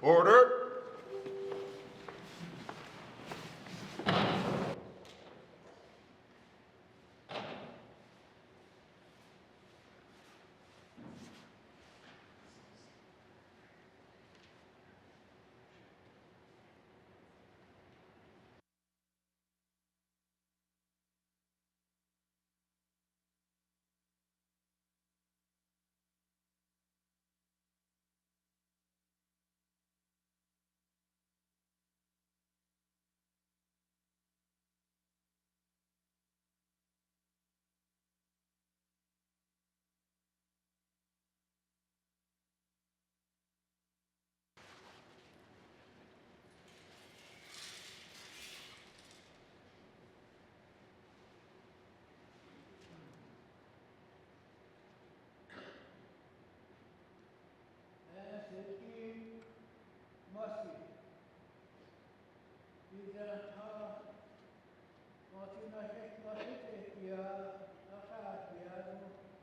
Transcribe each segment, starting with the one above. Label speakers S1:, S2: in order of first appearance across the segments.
S1: Order.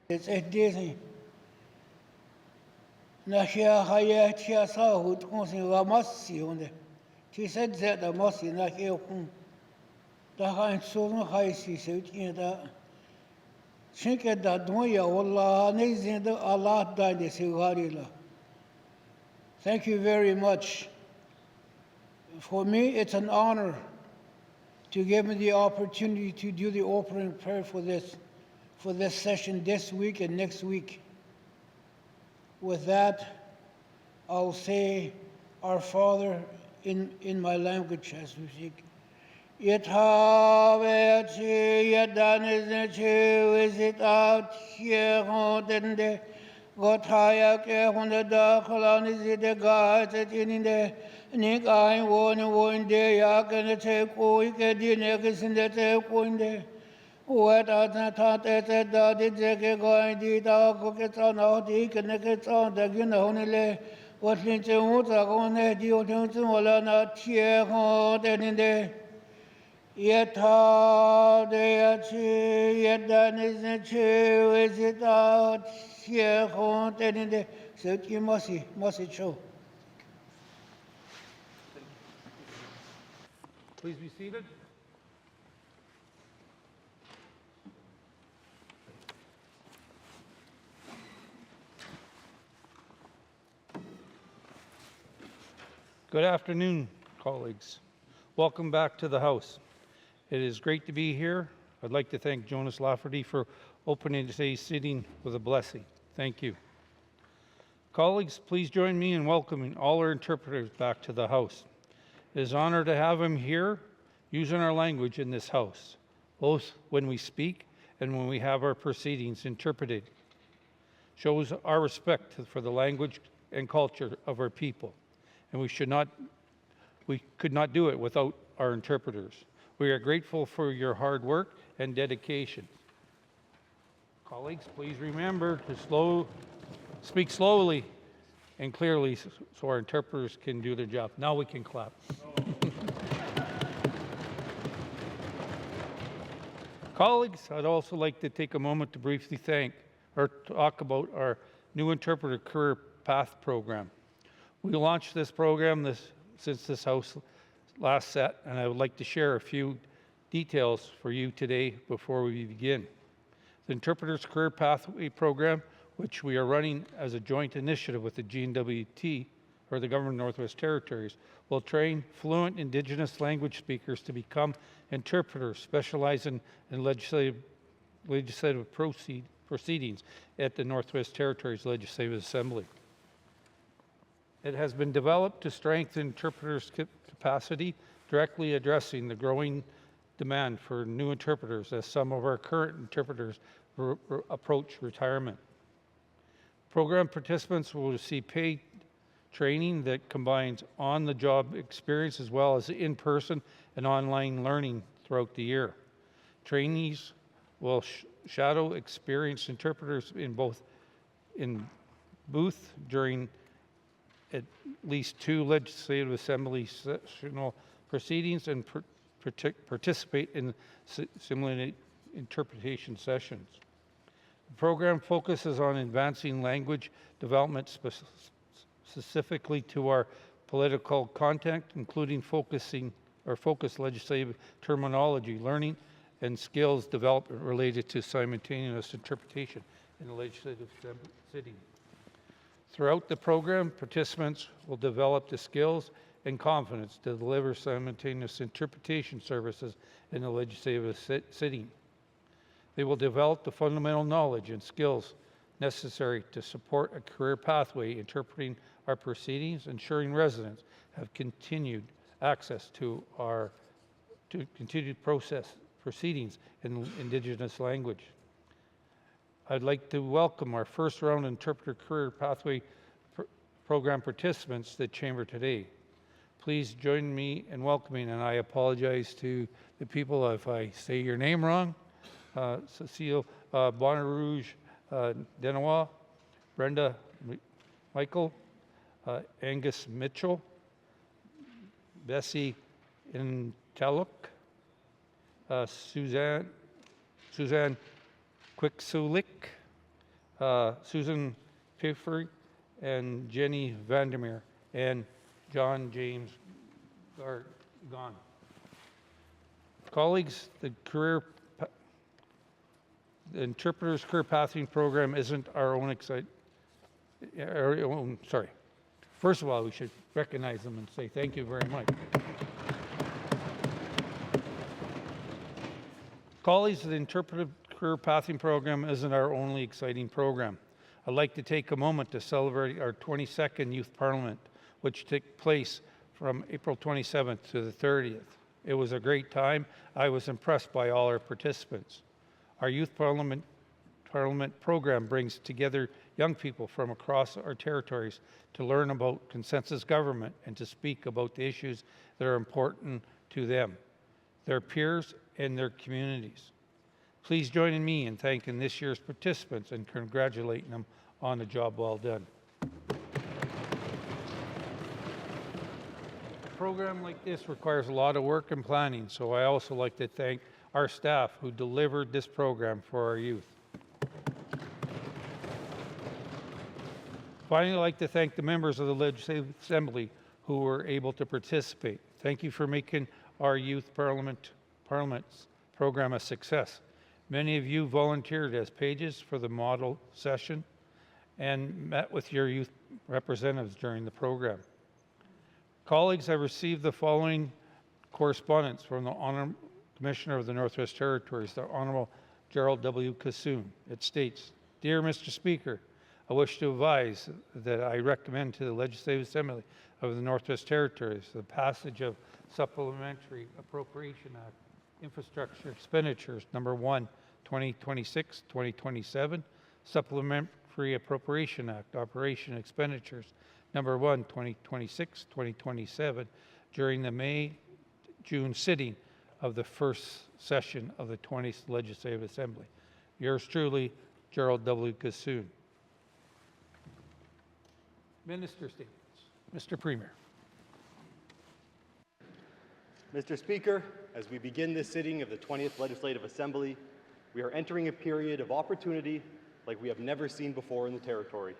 S2: It's a Disney. Nashia Hayatia Sahut Consi Ramassi on the. She said that the Mossi Nashia Kun. The Hain Sono Haisi said in the. Shinka da Doya Allah Nazin the Allah died the Sigarila. Thank you very much. For me, it's an honor to give me the opportunity to do the opening prayer for this session this week and next week. With that, I'll say our Father in my language as we speak. Yethavechi yedaniznachi visitat yehondende gotaya ke honda khalanizide gaetininde nikai wonde yakene te koi ke dine kisinde te koinde weta ta te da dije goi di da ko ke tsana di kene ke tsana da gina honile watin che uta gone di otin wala na tie hondende Yeta deachi yedaniznachi visitat yehondende Seki Masi Cho.
S3: Please be seated. Good afternoon, colleagues. Welcome back to the House. It is great to be here. I'd like to thank Jonas Lafferty for opening today's sitting with a blessing. Thank you. Colleagues, please join me in welcoming all our interpreters back to the House. It is an honor to have them here using our language in this House, both when we speak and when we have our proceedings interpreted. Shows our respect for the language and culture of our people, and we could not do it without our interpreters. We are grateful for your hard work and dedication. Colleagues, please remember to speak slowly and clearly so our interpreters can do their job. Now we can clap. Colleagues, I'd also like to take a moment to briefly talk about our new interpreter career path program. We launched this program since this House last set, and I would like to share a few details for you today before we begin. The Interpreters Career Pathway Program, which we are running as a joint initiative with the GNWT, or the Government of Northwest Territories, will train fluent Indigenous language speakers to become interpreters specializing in legislative proceedings at the Northwest Territories Legislative Assembly. It has been developed to strengthen interpreters' capacity, directly addressing the growing demand for new interpreters as some of our current interpreters approach retirement. Program participants will receive paid training that combines on-the-job experience as well as in-person and online learning throughout the year. Trainees will shadow experienced interpreters in booth during at least 2 Legislative Assembly sessional proceedings and participate in simulated interpretation sessions. The program focuses on advancing language development specifically to our political content, including focused legislative terminology, learning, and skills development related to simultaneous interpretation in the legislative sitting. Throughout the program, participants will develop the skills and confidence to deliver simultaneous interpretation services in the legislative sitting. They will develop the fundamental knowledge and skills necessary to support a career pathway interpreting our proceedings, ensuring residents have continued access to our continued proceedings in Indigenous language. I'd like to welcome our first round interpreter career pathway program participants to the Chamber today. Please join me in welcoming, and I apologize to the people if I say your name wrong, Cecile Bonnerouge Denois, Brenda Michael, Angus Mitchell, Bessie Intaluk, Suzanne Quicksulik, Susan Piffery, and Jenny Vandermeer, and John James Gargon. Colleagues, the Interpreter's Career Pathing Program isn't our own sorry. First of all, we should recognize them and say thank you very much. Colleagues, the Interpretive Career Pathing Program isn't our only exciting program. I'd like to take a moment to celebrate our 22nd Youth Parliament, which took place from April 27th to the 30th. It was a great time. I was impressed by all our participants. Our Youth Parliament program brings together young people from across our territories to learn about consensus government and to speak about the issues that are important to them, their peers, and their communities. Please join me in thanking this year's participants and congratulating them on a job well done. A program like this requires a lot of work and planning, so I also like to thank our staff who delivered this program for our youth. Finally, I'd like to thank the members of the Legislative Assembly who were able to participate. Thank you for making our Youth Parliament's program a success. Many of you volunteered as pages for the model session and met with your youth representatives during the program. Colleagues, I received the following correspondence from the Honourable Commissioner of the Northwest Territories, the Honourable Gerald W. Kassoon. It states, "Dear Mr. Speaker, I wish to advise that I recommend to the Legislative Assembly of the Northwest Territories the passage of Supplementary Appropriation Act Infrastructure Expenditures Number 1, 2026-2027, Supplementary Appropriation Act Operation Expenditures Number 1, 2026-2027 during the May-June sitting of the first session of the 20th Legislative Assembly." Yours truly, Gerald W. Kassoon. Minister statements. Mr. Premier.
S1: Mr. Speaker, as we begin this sitting of the 20th Legislative Assembly, we are entering a period of opportunity like we have never seen before in the Territory.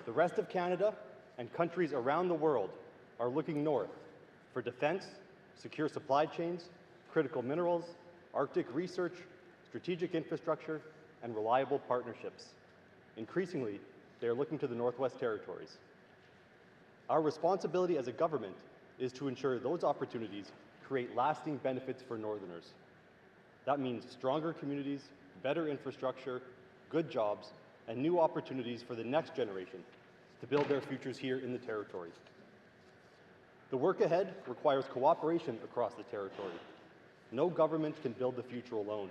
S1: The rest of Canada and countries around the world are looking north for defense, secure supply chains, critical minerals, Arctic research, strategic infrastructure, and reliable partnerships. Increasingly, they are looking to the Northwest Territories. Our responsibility as a government is to ensure those opportunities create lasting benefits for Northerners. That means stronger communities, better infrastructure, good jobs, and new opportunities for the next generation to build their futures here in the Territory. The work ahead requires cooperation across the Territory. No government can build the future alone.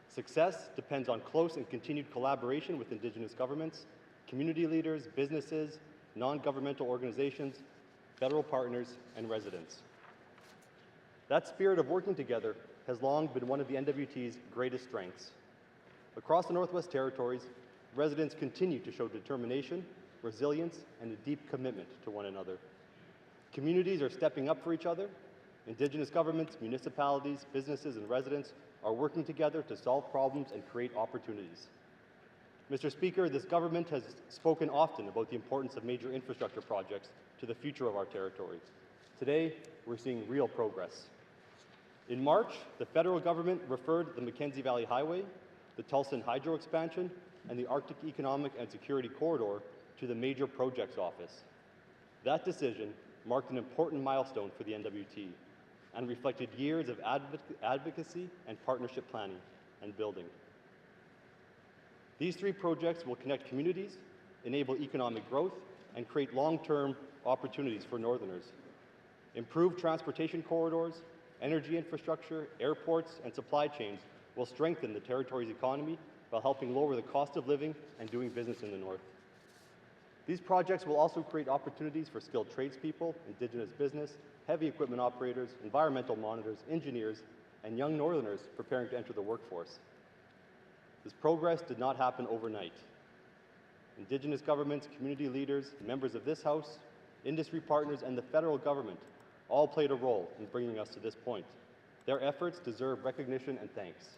S1: Success depends on close and continued collaboration with Indigenous governments, community leaders, businesses, non-governmental organizations, federal partners, and residents. That spirit of working together has long been one of the NWT's greatest strengths. Across the Northwest Territories, residents continue to show determination, resilience, and a deep commitment to one another. Communities are stepping up for each other. Indigenous governments, municipalities, businesses, and residents are working together to solve problems and create opportunities. Mr. Speaker, this government has spoken often about the importance of major infrastructure projects to the future of our territory. Today, we're seeing real progress. In March, the federal government referred the Mackenzie Valley Highway, the Tulsan Hydro expansion, and the Arctic Economic and Security Corridor to the Major Projects Office. That decision marked an important milestone for the NWT and reflected years of advocacy and partnership planning and building. These three projects will connect communities, enable economic growth, and create long-term opportunities for Northerners. Improved transportation corridors, energy infrastructure, airports, and supply chains will strengthen the territory's economy while helping lower the cost of living and doing business in the north. These projects will also create opportunities for skilled tradespeople, Indigenous business, heavy equipment operators, environmental monitors, engineers, and young Northerners preparing to enter the workforce. This progress did not happen overnight. Indigenous governments, community leaders, members of this House, industry partners, and the federal government all played a role in bringing us to this point. Their efforts deserve recognition and thanks.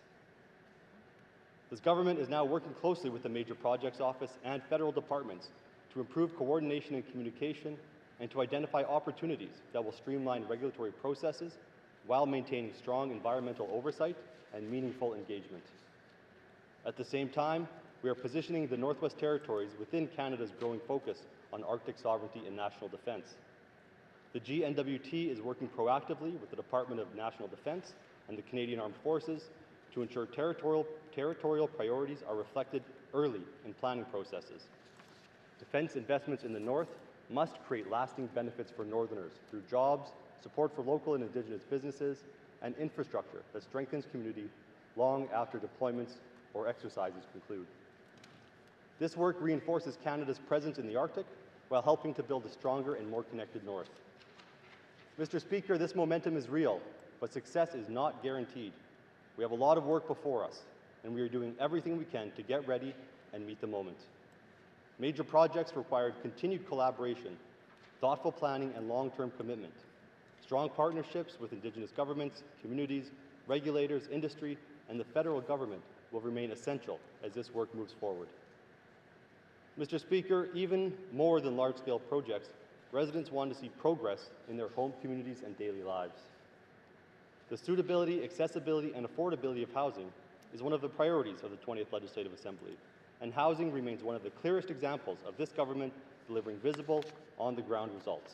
S1: This government is now working closely with the Major Projects Office and federal departments to improve coordination and communication and to identify opportunities that will streamline regulatory processes while maintaining strong environmental oversight and meaningful engagement. At the same time, we are positioning the Northwest Territories within Canada's growing focus on Arctic sovereignty and national defence. The GNWT is working proactively with the Department of National Defence and the Canadian Armed Forces to ensure territorial priorities are reflected early in planning processes. Defence investments in the North must create lasting benefits for Northerners through jobs, support for local and Indigenous businesses, and infrastructure that strengthens community long after deployments or exercises conclude. This work reinforces Canada's presence in the Arctic while helping to build a stronger and more connected North. Mr. Speaker, this momentum is real, but success is not guaranteed. We have a lot of work before us, and we are doing everything we can to get ready and meet the moment. Major projects require continued collaboration, thoughtful planning, and long-term commitment. Strong partnerships with Indigenous governments, communities, regulators, industry, and the federal government will remain essential as this work moves forward. Mr. Speaker, even more than large-scale projects, residents want to see progress in their home communities and daily lives. The suitability, accessibility, and affordability of housing is one of the priorities of the 20th Legislative Assembly, and housing remains one of the clearest examples of this government delivering visible, on-the-ground results.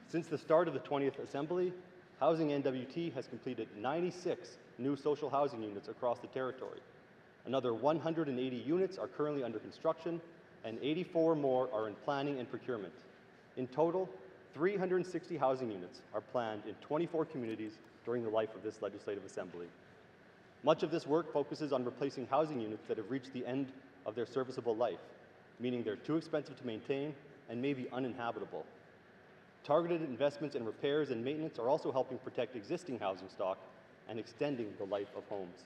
S1: Since the start of the 20th Assembly, Housing NWT has completed 96 new social housing units across the territory. Another 180 units are currently under construction, and 84 more are in planning and procurement. In total, 360 housing units are planned in 24 communities during the life of this Legislative Assembly. Much of this work focuses on replacing housing units that have reached the end of their serviceable life, meaning they're too expensive to maintain and may be uninhabitable. Targeted investments in repairs and maintenance are also helping protect existing housing stock and extending the life of homes.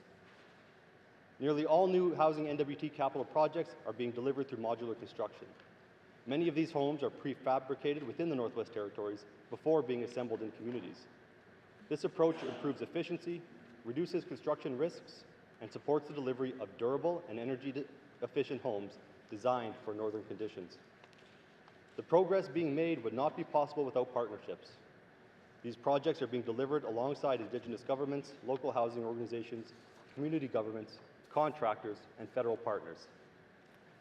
S1: Nearly all new Housing NWT capital projects are being delivered through modular construction. Many of these homes are prefabricated within the Northwest Territories before being assembled in communities. This approach improves efficiency, reduces construction risks, and supports the delivery of durable and energy-efficient homes designed for northern conditions. The progress being made would not be possible without partnerships. These projects are being delivered alongside Indigenous governments, local housing organizations, community governments, contractors, and federal partners.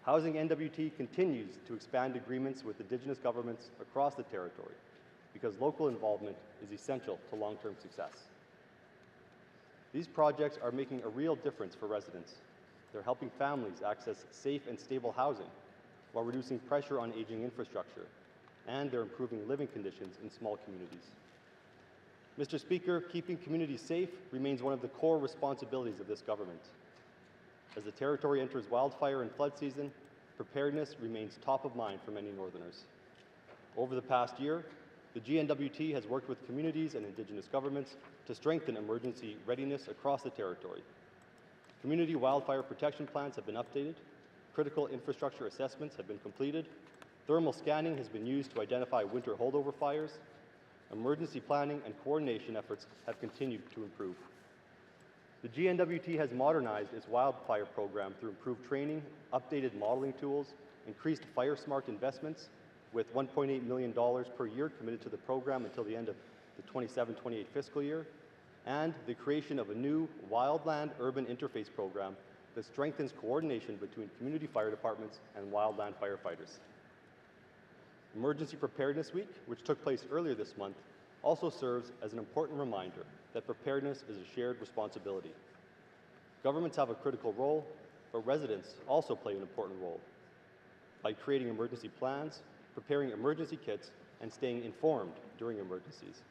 S1: Housing NWT continues to expand agreements with Indigenous governments across the territory because local involvement is essential to long-term success. These projects are making a real difference for residents. They're helping families access safe and stable housing while reducing pressure on aging infrastructure, and they're improving living conditions in small communities. Mr. Speaker, keeping communities safe remains one of the core responsibilities of this government. As the territory enters wildfire and flood season, preparedness remains top of mind for many Northerners. Over the past year, the GNWT has worked with communities and Indigenous governments to strengthen emergency readiness across the territory. Community wildfire protection plans have been updated, critical infrastructure assessments have been completed, thermal scanning has been used to identify winter holdover fires, emergency planning and coordination efforts have continued to improve. The GNWT has modernized its wildfire program through improved training, updated modeling tools, increased Fire Smart investments with $1.8 million per year committed to the program until the end of the 27-28 fiscal year, and the creation of a new Wildland Urban Interface program that strengthens coordination between community fire departments and wildland firefighters. Emergency Preparedness Week, which took place earlier this month, also serves as an important reminder that preparedness is a shared responsibility. Governments have a critical role, but residents also play an important role by creating emergency plans, preparing emergency kits, and staying informed during emergencies.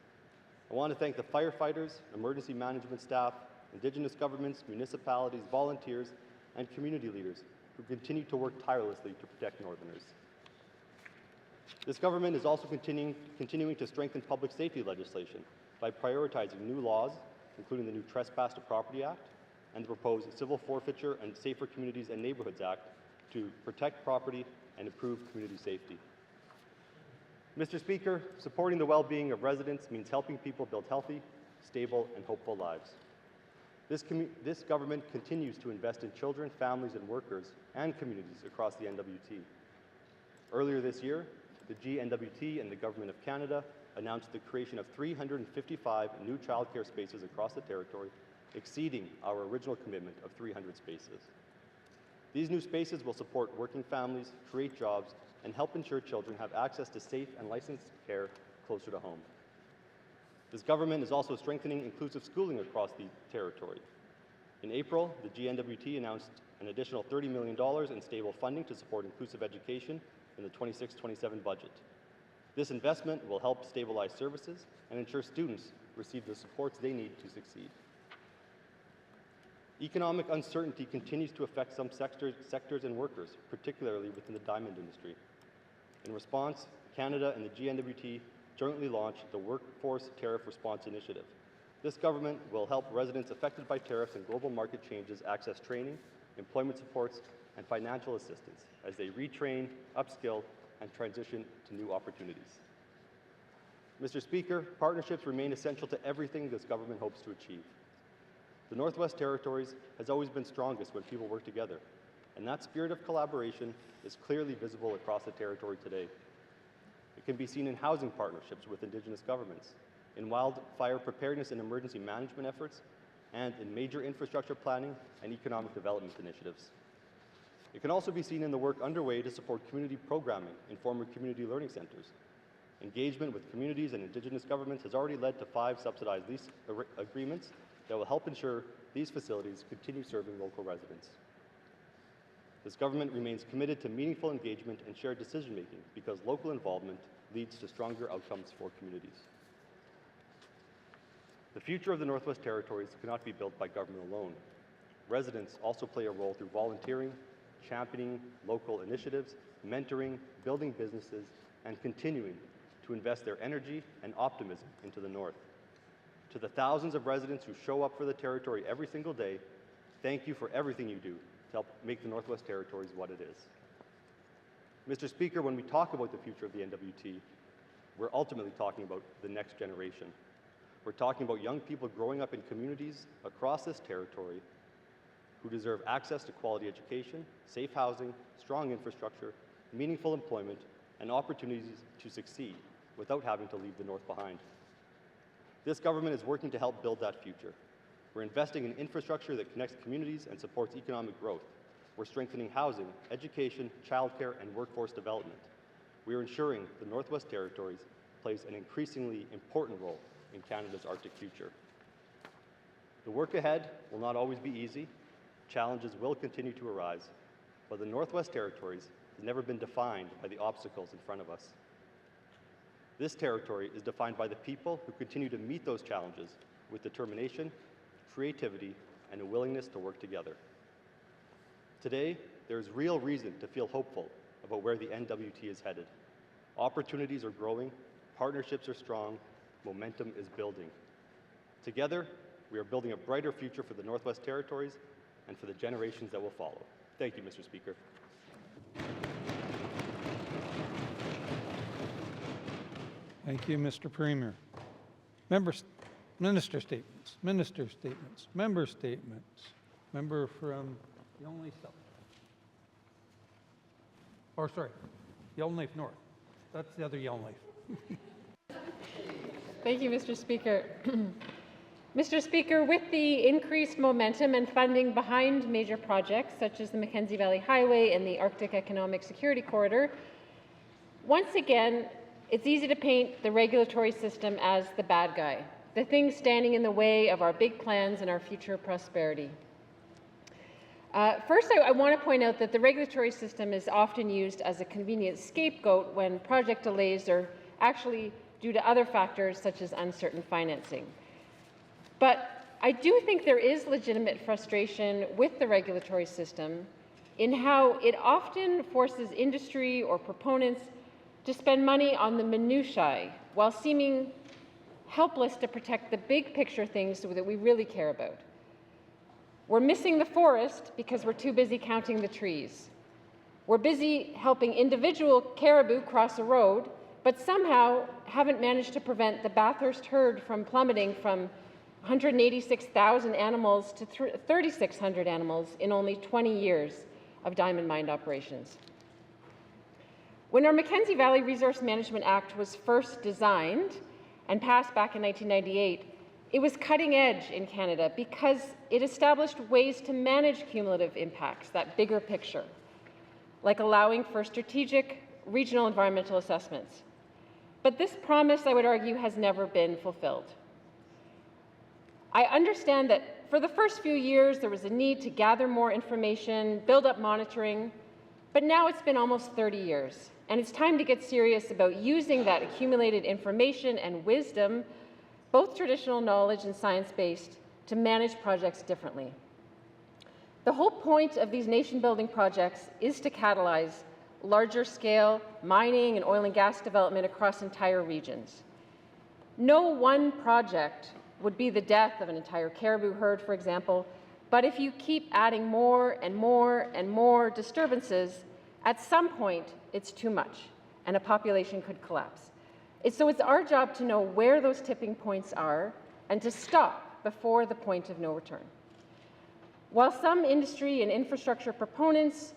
S1: I want to thank the firefighters, emergency management staff, Indigenous governments, municipalities, volunteers, and community leaders who continue to work tirelessly to protect Northerners. This government is also continuing to strengthen public safety legislation by prioritizing new laws, including the new Trespass to Property Act and the proposed Civil Forfeiture and Safer Communities and Neighborhoods Act to protect property and improve community safety. Mr. Speaker, supporting the well-being of residents means helping people build healthy, stable, and hopeful lives. This government continues to invest in children, families, and workers and communities across the NWT. Earlier this year, the GNWT and the Government of Canada announced the creation of 355 new childcare spaces across the territory, exceeding our original commitment of 300 spaces. These new spaces will support working families, create jobs, and help ensure children have access to safe and licensed care closer to home. This government is also strengthening inclusive schooling across the territory. In April, the GNWT announced an additional $30 million in stable funding to support inclusive education in the 26-27 budget. This investment will help stabilize services and ensure students receive the supports they need to succeed. Economic uncertainty continues to affect some sectors and workers, particularly within the diamond industry. In response, Canada and the GNWT jointly launched the Workforce Tariff Response Initiative. This government will help residents affected by tariffs and global market changes access training, employment supports, and financial assistance as they retrain, upskill, and transition to new opportunities. Mr. Speaker, partnerships remain essential to everything this government hopes to achieve. The Northwest Territories has always been strongest when people work together, and that spirit of collaboration is clearly visible across the territory today. It can be seen in housing partnerships with Indigenous governments, in wildfire preparedness and emergency management efforts, and in major infrastructure planning and economic development initiatives. It can also be seen in the work underway to support community programming in former community learning centers. Engagement with communities and Indigenous governments has already led to 5 subsidized lease agreements that will help ensure these facilities continue serving local residents. This government remains committed to meaningful engagement and shared decision-making because local involvement leads to stronger outcomes for communities. The future of the Northwest Territories cannot be built by government alone. Residents also play a role through volunteering, championing local initiatives, mentoring, building businesses, and continuing to invest their energy and optimism into the North. To the thousands of residents who show up for the territory every single day, thank you for everything you do to help make the Northwest Territories what it is. Mr. Speaker, when we talk about the future of the NWT, we're ultimately talking about the next generation. We're talking about young people growing up in communities across this territory who deserve access to quality education, safe housing, strong infrastructure, meaningful employment, and opportunities to succeed without having to leave the North behind. This government is working to help build that future. We're investing in infrastructure that connects communities and supports economic growth. We're strengthening housing, education, childcare, and workforce development. We are ensuring the Northwest Territories plays an increasingly important role in Canada's Arctic future. The work ahead will not always be easy. Challenges will continue to arise, but the Northwest Territories has never been defined by the obstacles in front of us. This territory is defined by the people who continue to meet those challenges with determination, creativity, and a willingness to work together. Today, there is real reason to feel hopeful about where the NWT is headed. Opportunities are growing, partnerships are strong, momentum is building. Together, we are building a brighter future for the Northwest Territories and for the generations that will follow. Thank you, Mr. Speaker.
S3: Thank you, Mr. Premier. Minister statements, member statements. Member from the only south. Or sorry, Yellowknife North. That's the other Yellowknife.
S4: Thank you, Mr. Speaker. Mr. Speaker, with the increased momentum and funding behind major projects such as the Mackenzie Valley Highway and the Arctic Economic Security Corridor, once again, it's easy to paint the regulatory system as the bad guy, the thing standing in the way of our big plans and our future prosperity. First, I want to point out that the regulatory system is often used as a convenient scapegoat when project delays are actually due to other factors such as uncertain financing. But I do think there is legitimate frustration with the regulatory system in how it often forces industry or proponents to spend money on the minutiae while seeming helpless to protect the big picture things that we really care about. We're missing the forest because we're too busy counting the trees. We're busy helping individual caribou cross a road, but somehow haven't managed to prevent the Bathurst herd from plummeting from 186,000 animals to 3,600 animals in only 20 years of diamond mine operations. When our Mackenzie Valley Resource Management Act was first designed and passed back in 1998, it was cutting edge in Canada because it established ways to manage cumulative impacts, that bigger picture, like allowing for strategic regional environmental assessments. But this promise, I would argue, has never been fulfilled. I understand that for the first few years, there was a need to gather more information, build up monitoring, but now it's been almost 30 years, and it's time to get serious about using that accumulated information and wisdom, both traditional knowledge and science-based, to manage projects differently. The whole point of these nation-building projects is to catalyze larger-scale mining and oil and gas development across entire regions. No one project would be the death of an entire caribou herd, for example, but if you keep adding more and more and more disturbances, at some point it's too much and a population could collapse. So it's our job to know where those tipping points are and to stop before the point of no return. While some industry and infrastructure proponents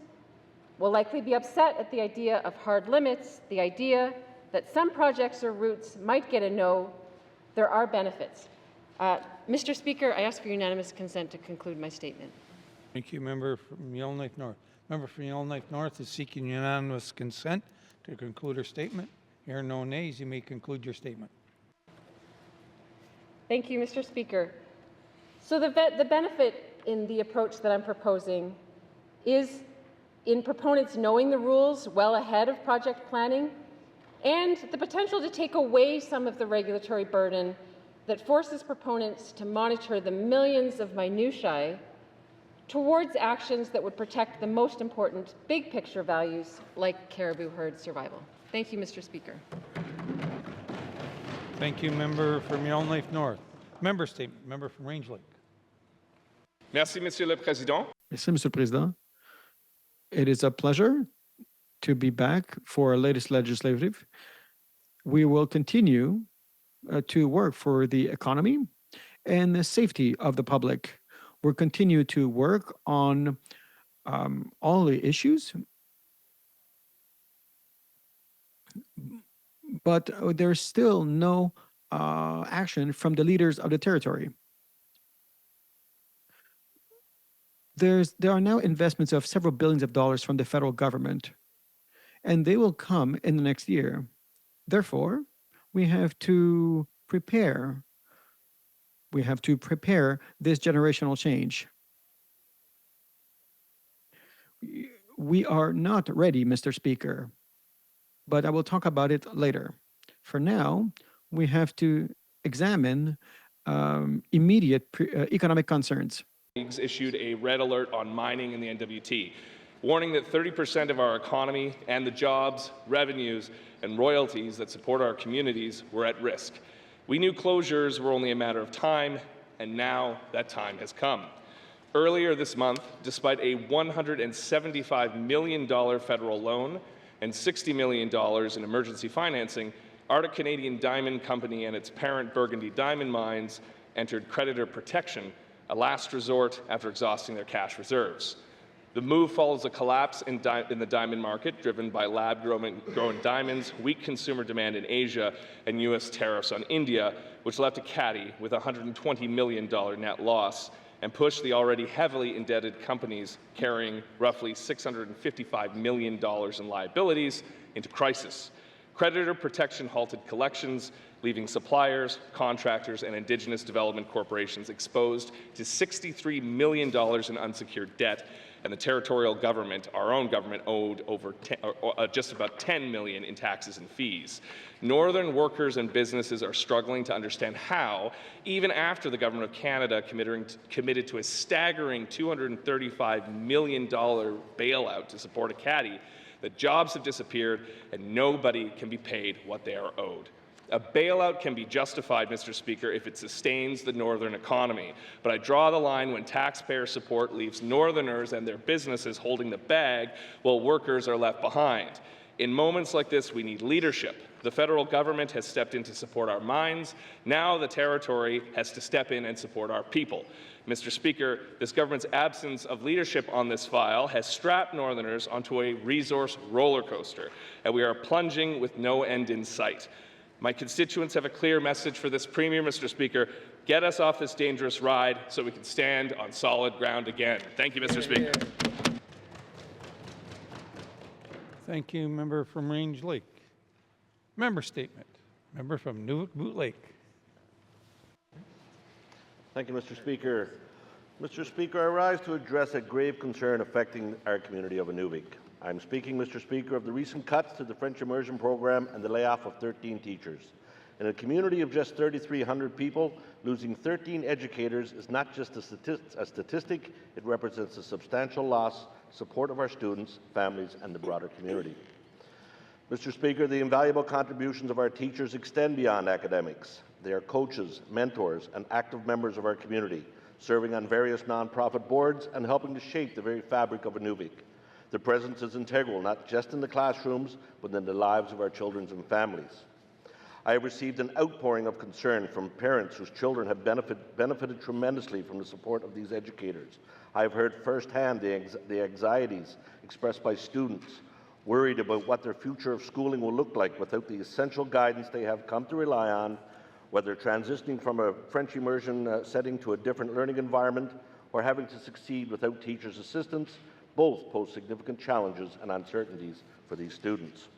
S4: will likely be upset at the idea of hard limits, the idea that some projects or routes might get a no, there are benefits. Mr. Speaker, I ask for unanimous consent to conclude my statement.
S3: Thank you, member from Yellowknife North. Member from Yellowknife North is seeking unanimous consent to conclude her statement. Here are no nays. You may conclude your statement.
S4: Thank you, Mr. Speaker. So the benefit in the approach that I'm proposing is in proponents knowing the rules well ahead of project planning and the potential to take away some of the regulatory burden that forces proponents to monitor the millions of minutiae towards actions that would protect the most important big picture values like caribou herd survival. Thank you, Mr. Speaker.
S3: Thank you, member from Yellowknife North. Member statement, member from Range Lake.
S5: Merci, Monsieur le Président.
S6: Merci, Mr. President. It is a pleasure to be back for our latest legislative. We will continue to work for the economy and the safety of the public. We'll continue to work on all the issues, but there's still no action from the leaders of the territory. There are now investments of several billions of dollars from the federal government, and they will come in the next year. Therefore, we have to prepare. We have to prepare this generational change. We are not ready, Mr. Speaker, but I will talk about it later. For now, we have to examine immediate economic concerns.
S5: Issued a red alert on mining in the NWT, warning that 30% of our economy and the jobs, revenues, and royalties that support our communities were at risk. We knew closures were only a matter of time, and now that time has come. Earlier this month, despite a $175 million federal loan and $60 million in emergency financing, Arctic Canadian Diamond Company and its parent Burgundy Diamond Mines entered creditor protection, a last resort after exhausting their cash reserves. The move follows a collapse in the diamond market driven by lab-grown diamonds, weak consumer demand in Asia, and U.S. tariffs on India, which left Ekati with a $120 million net loss and pushed the already heavily indebted companies carrying roughly $655 million in liabilities into crisis. Creditor protection halted collections, leaving suppliers, contractors, and Indigenous development corporations exposed to $63 million in unsecured debt, and the territorial government, our own government, owed over just about $10 million in taxes and fees. Northern workers and businesses are struggling to understand how, even after the Government of Canada committed to a staggering $235 million bailout to support Ekati, that jobs have disappeared and nobody can be paid what they are owed. A bailout can be justified, Mr. Speaker, if it sustains the northern economy. But I draw the line when taxpayer support leaves Northerners and their businesses holding the bag while workers are left behind. In moments like this, we need leadership. The federal government has stepped in to support our mines. Now the territory has to step in and support our people. Mr. Speaker, this government's absence of leadership on this file has strapped Northerners onto a resource roller coaster, and we are plunging with no end in sight. My constituents have a clear message for this Premier, Mr. Speaker. Get us off this dangerous ride so we can stand on solid ground again. Thank you, Mr. Speaker.
S3: Thank you, member from Range Lake. Member statement. Member from Nunavut Lake.
S7: Thank you, Mr. Speaker. Mr. Speaker, I rise to address a grave concern affecting our community of Inuvik. I'm speaking, Mr. Speaker, of the recent cuts to the French immersion program and the layoff of 13 teachers. In a community of just 3,300 people, losing 13 educators is not just a statistic, it represents a substantial loss, support of our students, families, and the broader community. Mr. Speaker, the invaluable contributions of our teachers extend beyond academics. They are coaches, mentors, and active members of our community, serving on various nonprofit boards and helping to shape the very fabric of Inuvik. Their presence is integral, not just in the classrooms, but in the lives of our children and families. I have received an outpouring of concern from parents whose children have benefited tremendously from the support of these educators. I have heard firsthand the anxieties expressed by students, worried about what their future of schooling will look like without the essential guidance they have come to rely on, whether transitioning from a French immersion setting to a different learning environment or having to succeed without teachers' assistance. Both pose significant challenges and uncertainties for these students.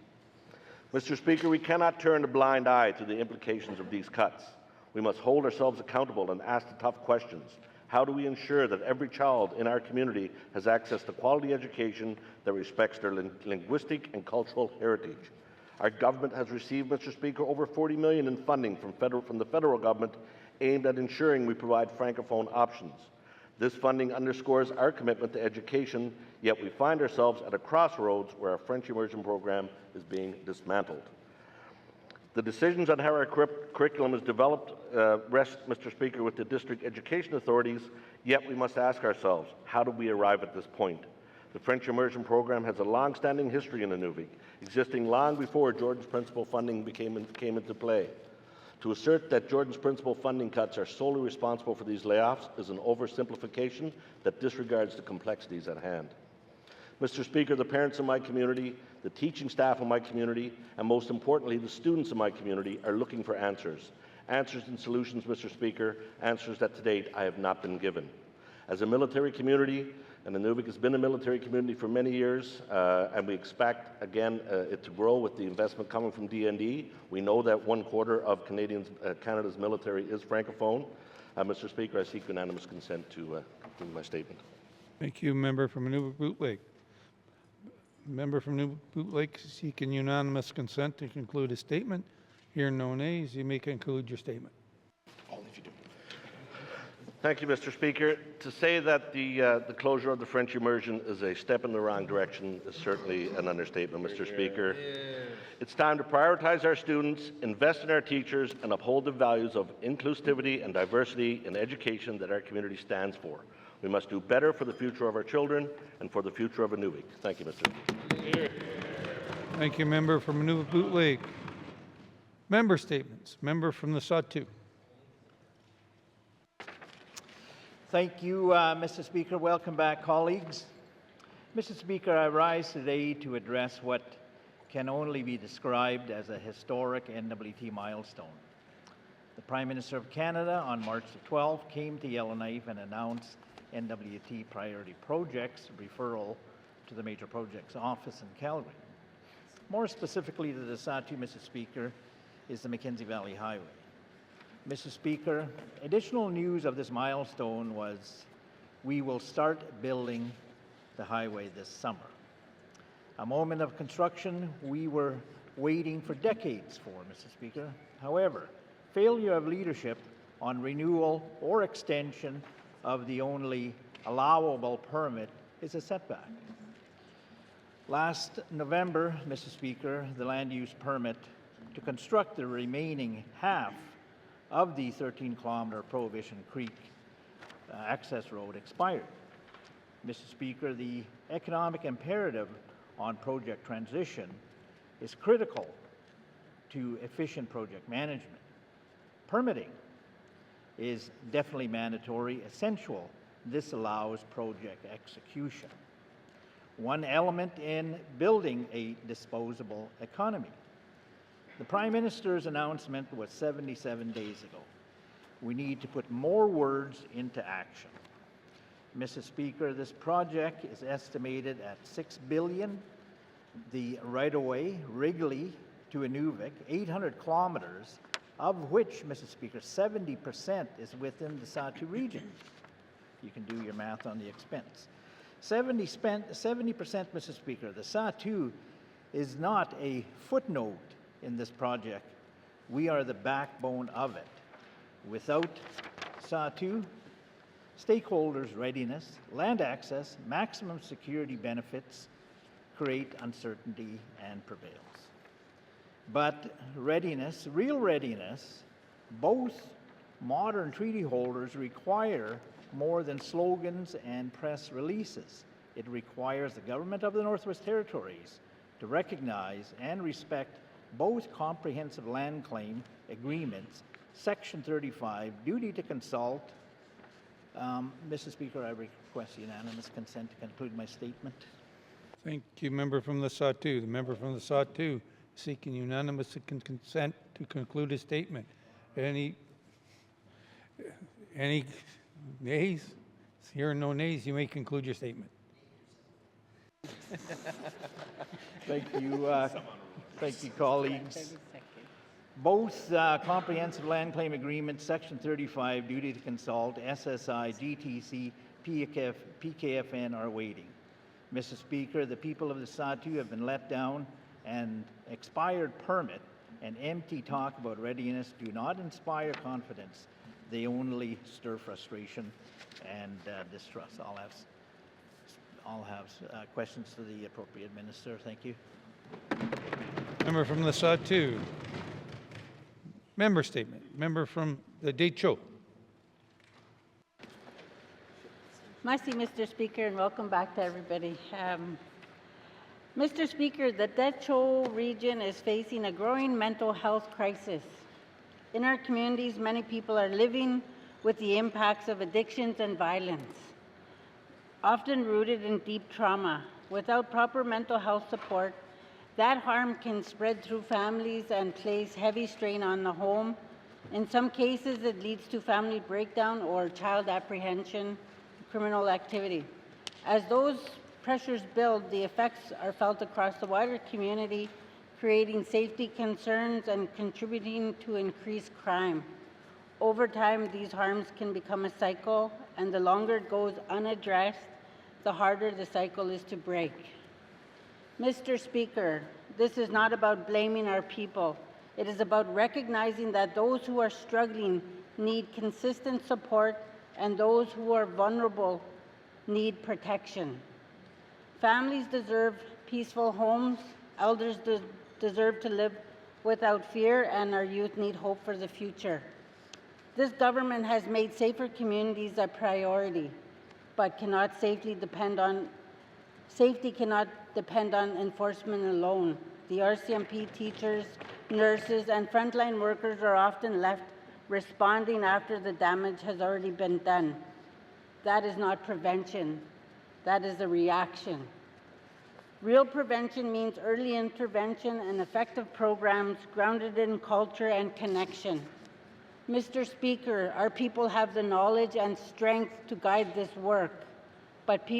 S7: Mr. Speaker, we cannot turn a blind eye to the implications of these cuts. We must hold ourselves accountable and ask the tough questions. How do we ensure that every child in our community has access to quality education that respects their linguistic and cultural heritage? Our government has received, Mr. Speaker, over $40 million in funding from the federal government aimed at ensuring we provide Francophone options. This funding underscores our commitment to education, yet we find ourselves at a crossroads where our French immersion program is being dismantled. The decisions on how our curriculum is developed rest, Mr. Speaker, with the district education authorities, yet we must ask ourselves, how did we arrive at this point? The French immersion program has a long-standing history in Inuvik, existing long before Jordan's Principle funding came into play. To assert that Jordan's Principle funding cuts are solely responsible for these layoffs is an oversimplification that disregards the complexities at hand. Mr. Speaker, the parents in my community, the teaching staff in my community, and most importantly, the students in my community are looking for answers. Answers and solutions, Mr. Speaker, answers that to date I have not been given. As a military community, and Inuvik has been a military community for many years, and we expect, again, it to grow with the investment coming from DND. We know that 1/4 of Canada's military is Francophone. Mr. Speaker, I seek unanimous consent to conclude my statement.
S3: Thank you, member from Nunavut Lake. Member from Nunavut Lake seeking unanimous consent to conclude his statement. Hearing no nays, you may conclude your statement.
S7: Thank you, Mr. Speaker. To say that the closure of the French immersion is a step in the wrong direction is certainly an understatement, Mr. Speaker. It's time to prioritize our students, invest in our teachers, and uphold the values of inclusivity and diversity in education that our community stands for. We must do better for the future of our children and for the future of Inuvik. Thank you, Mr. Speaker.
S3: Thank you, member from Nunavut Lake. Member statements. Member from the Sawtooth.
S8: Thank you, Mr. Speaker. Welcome back, colleagues. Mr. Speaker, I rise today to address what can only be described as a historic NWT milestone. The Prime Minister of Canada on March the 12th came to Yellowknife and announced NWT priority projects referral to the Major Projects Office in Calgary. More specifically to the Sahtu, Mr. Speaker, is the Mackenzie Valley Highway. Mr. Speaker, additional news of this milestone was we will start building the highway this summer. A moment of construction we were waiting for decades for, Mr. Speaker. However, failure of leadership on renewal or extension of the only allowable permit is a setback. Last November, Mr. Speaker, the land use permit to construct the remaining half of the 13-kilometer Prohibition Creek access road expired. Mr. Speaker, the economic imperative on project transition is critical to efficient project management. Permitting is definitely mandatory, essential. This allows project execution. One element in building a disposable economy. The Prime Minister's announcement was 77 days ago. We need to put more words into action. Mr. Speaker, this project is estimated at $6 billion. The right-of-way, Wrigley to Inuvik, 800 kilometers, of which, Mr. Speaker, 70% is within the Sahtu region. You can do your math on the expense. 70%, Mr. Speaker, the Sahtu is not a footnote in this project. We are the backbone of it. Without Sahtu, stakeholders' readiness, land access, maximum security benefits create uncertainty and prevails. But readiness, real readiness, both modern treaty holders require more than slogans and press releases. It requires the government of the Northwest Territories to recognize and respect both comprehensive land claim agreements, Section 35, duty to consult. Mr. Speaker, I request unanimous consent to conclude my statement.
S3: Thank you, member from the Sahtu. The member from the Sahtu seeking unanimous consent to conclude his statement. Any nays? Hearing no nays, you may conclude your statement.
S8: Thank you, colleagues. Both comprehensive land claim agreements, Section 35, duty to consult, SSI, GTC, PKFN are waiting. Mr. Speaker, the people of the Sahtu have been let down, and expired permit and empty talk about readiness do not inspire confidence. They only stir frustration and distrust. I'll have questions to the appropriate minister. Thank you.
S3: Member from the Sahtu. Member statement. Member from the Decho.
S9: Merci, Mr. Speaker, and welcome back to everybody. Mr. Speaker, the Decho region is facing a growing mental health crisis. In our communities, many people are living with the impacts of addictions and violence, often rooted in deep trauma. Without proper mental health support, that harm can spread through families and place heavy strain on the home. In some cases, it leads to family breakdown or child apprehension, criminal activity. As those pressures build, the effects are felt across the wider community, creating safety concerns and contributing to increased crime. Over time, these harms can become a cycle, and the longer it goes unaddressed, the harder the cycle is to break. Mr. Speaker, this is not about blaming our people. It is about recognizing that those who are struggling need consistent support, and those who are vulnerable need protection. Families deserve peaceful homes, elders deserve to live without fear, and our youth need hope for the future. This government has made safer communities a priority, but safety cannot depend on enforcement alone. The RCMP teachers, nurses, and frontline workers are often left responding after the damage has already been done. That is not prevention. That is a reaction. Real prevention means early intervention and effective programs grounded in culture and connection. Mr. Speaker, our people have the knowledge and strength to guide this work, but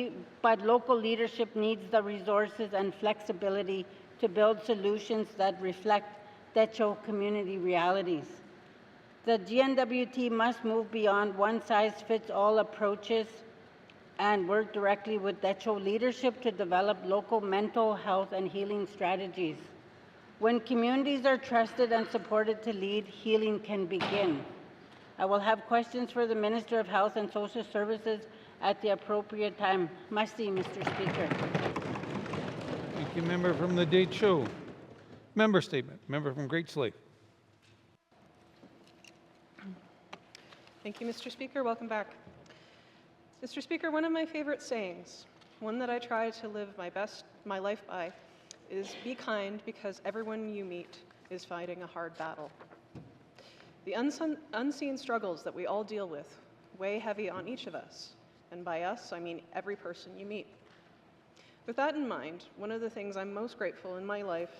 S9: local leadership needs the resources and flexibility to build solutions that reflect Techo community realities. The GNWT must move beyond one-size-fits-all approaches and work directly with Techo leadership to develop local mental health and healing strategies. When communities are trusted and supported to lead, healing can begin. I will have questions for the Minister of Health and Social Services at the appropriate time. Masti, Mr. Speaker.
S3: Thank you, member from the Deschaux. Member statement. Member from Great Slave.
S10: Thank you, Mr. Speaker. Welcome back. Mr. Speaker, one of my favorite sayings, one that I try to live my life by, is be kind because everyone you meet is fighting a hard battle. The unseen struggles that we all deal with weigh heavy on each of us, and by us, I mean every person you meet. With that in mind, one of the things I'm most grateful in my life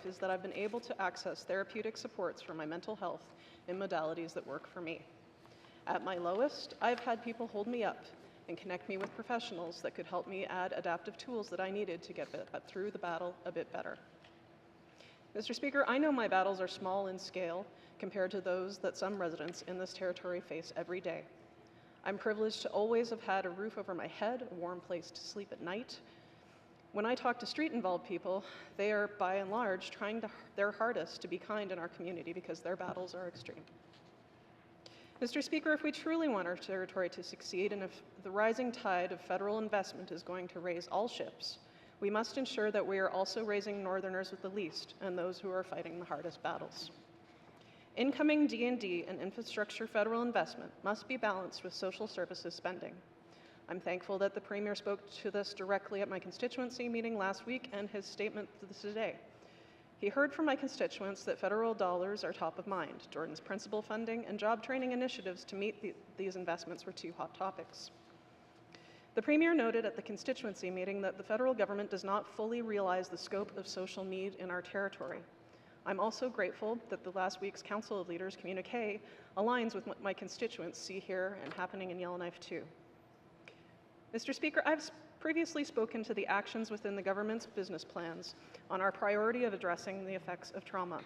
S10: is that I've been able to access therapeutic supports for my mental health in modalities that work for me. At my lowest, I've had people hold me up and connect me with professionals that could help me add adaptive tools that I needed to get through the battle a bit better. Mr. Speaker, I know my battles are small in scale compared to those that some residents in this territory face every day. I'm privileged to always have had a roof over my head, a warm place to sleep at night. When I talk to street-involved people, they are, by and large, trying their hardest to be kind in our community because their battles are extreme. Mr. Speaker, if we truly want our territory to succeed and if the rising tide of federal investment is going to raise all ships, we must ensure that we are also raising Northerners with the least and those who are fighting the hardest battles. Incoming D&D and infrastructure federal investment must be balanced with social services spending. I'm thankful that the Premier spoke to this directly at my constituency meeting last week and his statement today. He heard from my constituents that federal dollars are top of mind. Jordan's principal funding and job training initiatives to meet these investments were two hot topics. The Premier noted at the constituency meeting that the federal government does not fully realize the scope of social need in our territory. I'm also grateful that the last week's Council of Leaders communique aligns with what my constituents see here and happening in Yellowknife too. Mr. Speaker, I've previously spoken to the actions within the government's business plans on our priority of addressing the effects of trauma.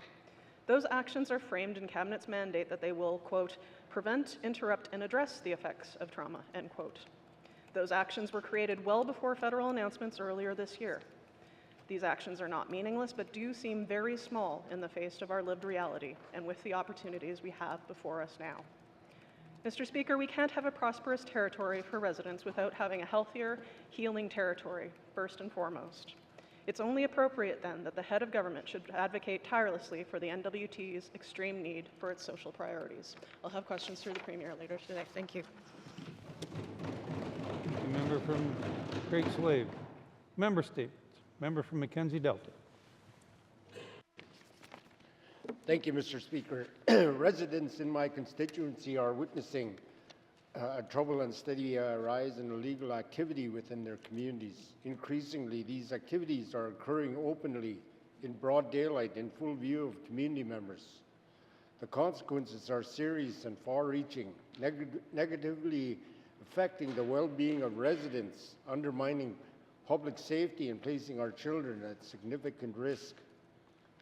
S10: Those actions are framed in Cabinet's mandate that they will, quote, prevent, interrupt, and address the effects of trauma, end quote. Those actions were created well before federal announcements earlier this year. These actions are not meaningless, but do seem very small in the face of our lived reality and with the opportunities we have before us now. Mr. Speaker, we can't have a prosperous territory for residents without having a healthier, healing territory, first and foremost. It's only appropriate then that the head of government should advocate tirelessly for the NWT's extreme need for its social priorities. I'll have questions through the Premier later today. Thank you.
S3: Thank you, member from Great Slave. Member statements. Member from Mackenzie Delta.
S11: Thank you, Mr. Speaker. Residents in my constituency are witnessing a trouble and steady rise in illegal activity within their communities. Increasingly, these activities are occurring openly in broad daylight in full view of community members. The consequences are serious and far-reaching, negatively affecting the well-being of residents, undermining public safety and placing our children at significant risk.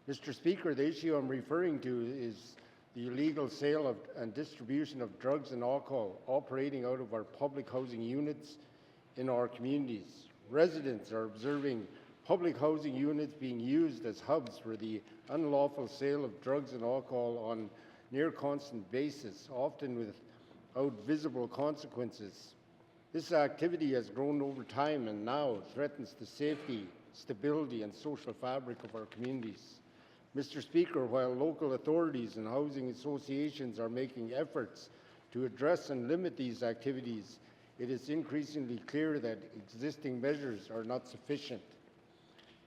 S11: Mr. Speaker, the issue I'm referring to is the illegal sale and distribution of drugs and alcohol operating out of our public housing units in our communities. Residents are observing public housing units being used as hubs for the unlawful sale of drugs and alcohol on near constant basis, often without visible consequences. This activity has grown over time and now threatens the safety, stability, and social fabric of our communities. Mr. Speaker, while local authorities and housing associations are making efforts to address and limit these activities, it is increasingly clear that existing measures are not sufficient.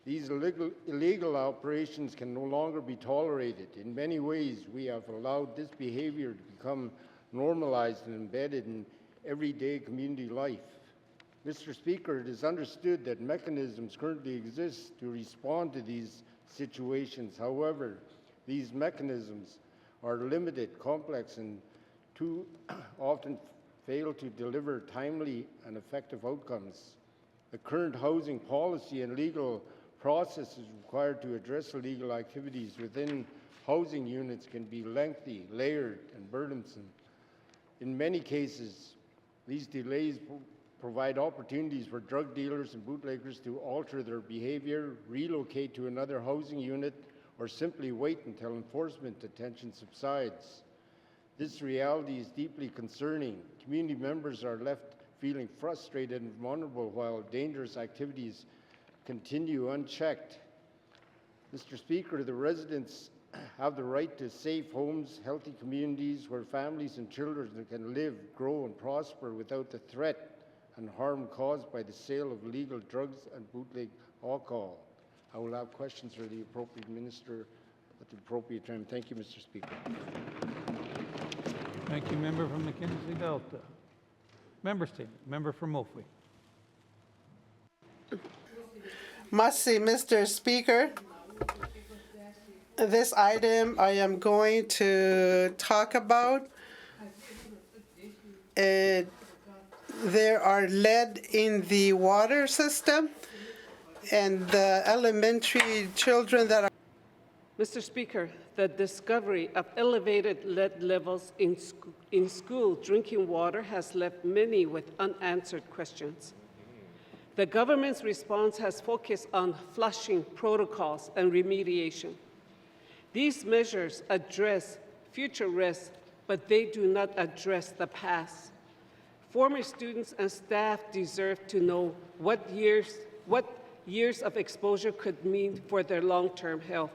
S11: These illegal operations can no longer be tolerated. In many ways, we have allowed this behavior to become normalized and embedded in everyday community life. Mr. Speaker, it is understood that mechanisms currently exist to respond to these situations. However, these mechanisms are limited, complex, and too often fail to deliver timely and effective outcomes. The current housing policy and legal processes required to address illegal activities within housing units can be lengthy, layered, and burdensome. In many cases, these delays provide opportunities for drug dealers and bootleggers to alter their behavior, relocate to another housing unit, or simply wait until enforcement detention subsides. This reality is deeply concerning. Community members are left feeling frustrated and vulnerable while dangerous activities continue unchecked. Mr. Speaker, the residents have the right to safe homes, healthy communities where families and children can live, grow, and prosper without the threat and harm caused by the sale of illegal drugs and bootleg alcohol. I will have questions for the appropriate minister at the appropriate time. Thank you, Mr. Speaker.
S3: Thank you, member from Mackenzie Delta. Member statement, member from Mophie.
S12: Mr. Speaker. This item I am going to talk about, there are lead in the water system, and the elementary children that are...
S13: Mr. Speaker, the discovery of elevated lead levels in school drinking water has left many with unanswered questions. The government's response has focused on flushing protocols and remediation. These measures address future risks, but they do not address the past. Former students and staff deserve to know what years of exposure could mean for their long-term health.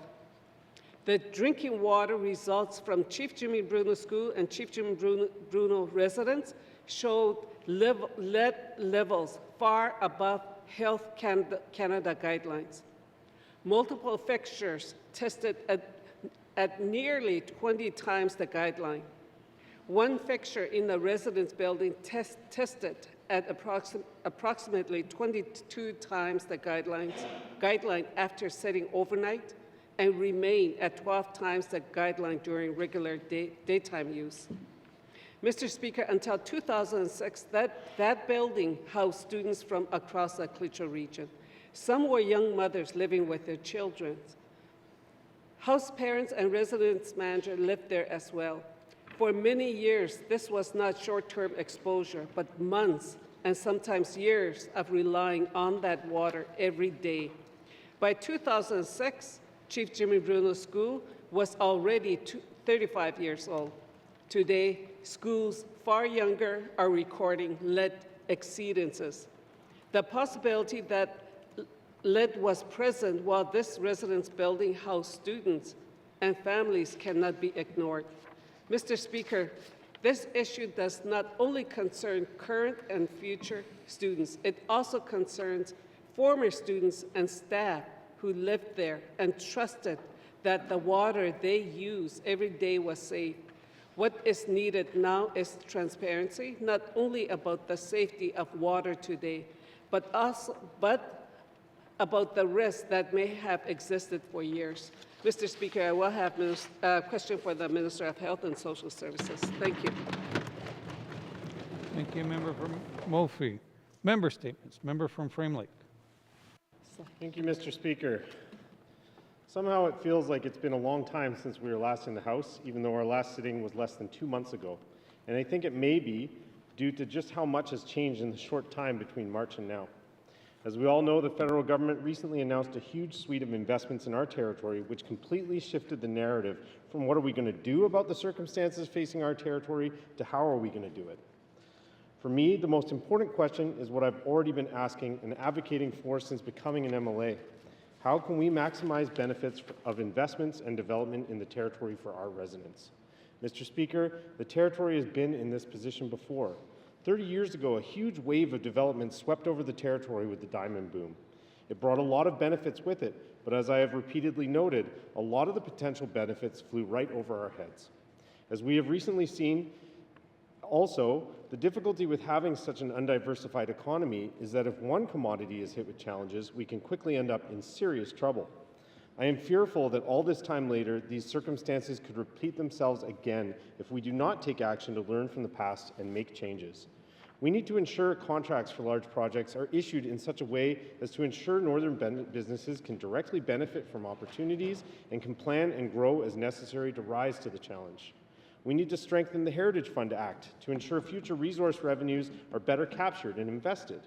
S13: The drinking water results from Chief Jimmy Bruno School and Chief Jimmy Bruno residents showed lead levels far above Health Canada guidelines. Multiple fixtures tested at nearly 20 times the guideline. One fixture in the residence building tested at approximately 22 times the guideline after setting overnight, and remain at 12 times the guideline during regular daytime use. Mr. Speaker, until 2006, that building housed students from across the Klitschko region. Some were young mothers living with their children. House parents and residence manager lived there as well. For many years, this was not short-term exposure, but months and sometimes years of relying on that water every day. By 2006, Chief Jimmy Bruno School was already 35 years old. Today, schools far younger are recording lead exceedances. The possibility that lead was present while this residence building housed students and families cannot be ignored. Mr. Speaker, this issue does not only concern current and future students, it also concerns former students and staff who lived there and trusted that the water they use every day was safe. What is needed now is transparency, not only about the safety of water today, but about the risks that may have existed for years. Mr. Speaker, I will have a question for the Minister of Health and Social Services. Thank you.
S3: Thank you, member from Mophie. Member statements, member from Frame Lake.
S14: Thank you, Mr. Speaker. Somehow it feels like it's been a long time since we were last in the House, even though our last sitting was less than 2 months ago. And I think it may be due to just how much has changed in the short time between March and now. As we all know, the federal government recently announced a huge suite of investments in our territory, which completely shifted the narrative from what are we going to do about the circumstances facing our territory to how are we going to do it. For me, the most important question is what I've already been asking and advocating for since becoming an MLA. How can we maximize benefits of investments and development in the territory for our residents? Mr. Speaker, the territory has been in this position before. 30 years ago, a huge wave of development swept over the territory with the diamond boom. It brought a lot of benefits with it, but as I have repeatedly noted, a lot of the potential benefits flew right over our heads. As we have recently seen, Also, the difficulty with having such an undiversified economy is that if one commodity is hit with challenges, we can quickly end up in serious trouble. I am fearful that all this time later, these circumstances could repeat themselves again if we do not take action to learn from the past and make changes. We need to ensure contracts for large projects are issued in such a way as to ensure northern businesses can directly benefit from opportunities and can plan and grow as necessary to rise to the challenge. We need to strengthen the Heritage Fund Act to ensure future resource revenues are better captured and invested.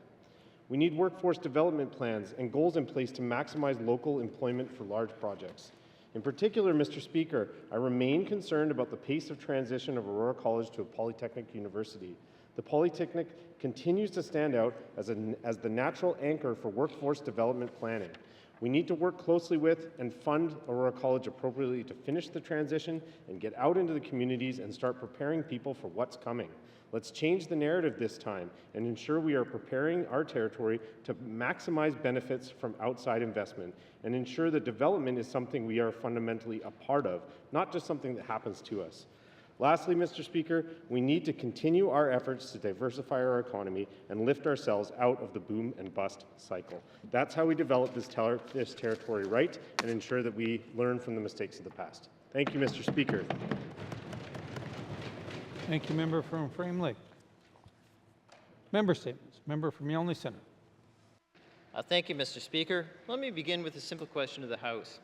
S14: We need workforce development plans and goals in place to maximize local employment for large projects. In particular, Mr. Speaker, I remain concerned about the pace of transition of Aurora College to a Polytechnic University. The Polytechnic continues to stand out as the natural anchor for workforce development planning. We need to work closely with and fund Aurora College appropriately to finish the transition and get out into the communities and start preparing people for what's coming. Let's change the narrative this time and ensure we are preparing our territory to maximize benefits from outside investment and ensure that development is something we are fundamentally a part of, not just something that happens to us. Lastly, Mr. Speaker, we need to continue our efforts to diversify our economy and lift ourselves out of the boom and bust cycle. That's how we develop this territory right and ensure that we learn from the mistakes of the past. Thank you, Mr. Speaker.
S3: Thank you, member from Frame Lake. Member statements. Member from Yelney Centre.
S15: Thank you, Mr. Speaker. Let me begin with a simple question to the House.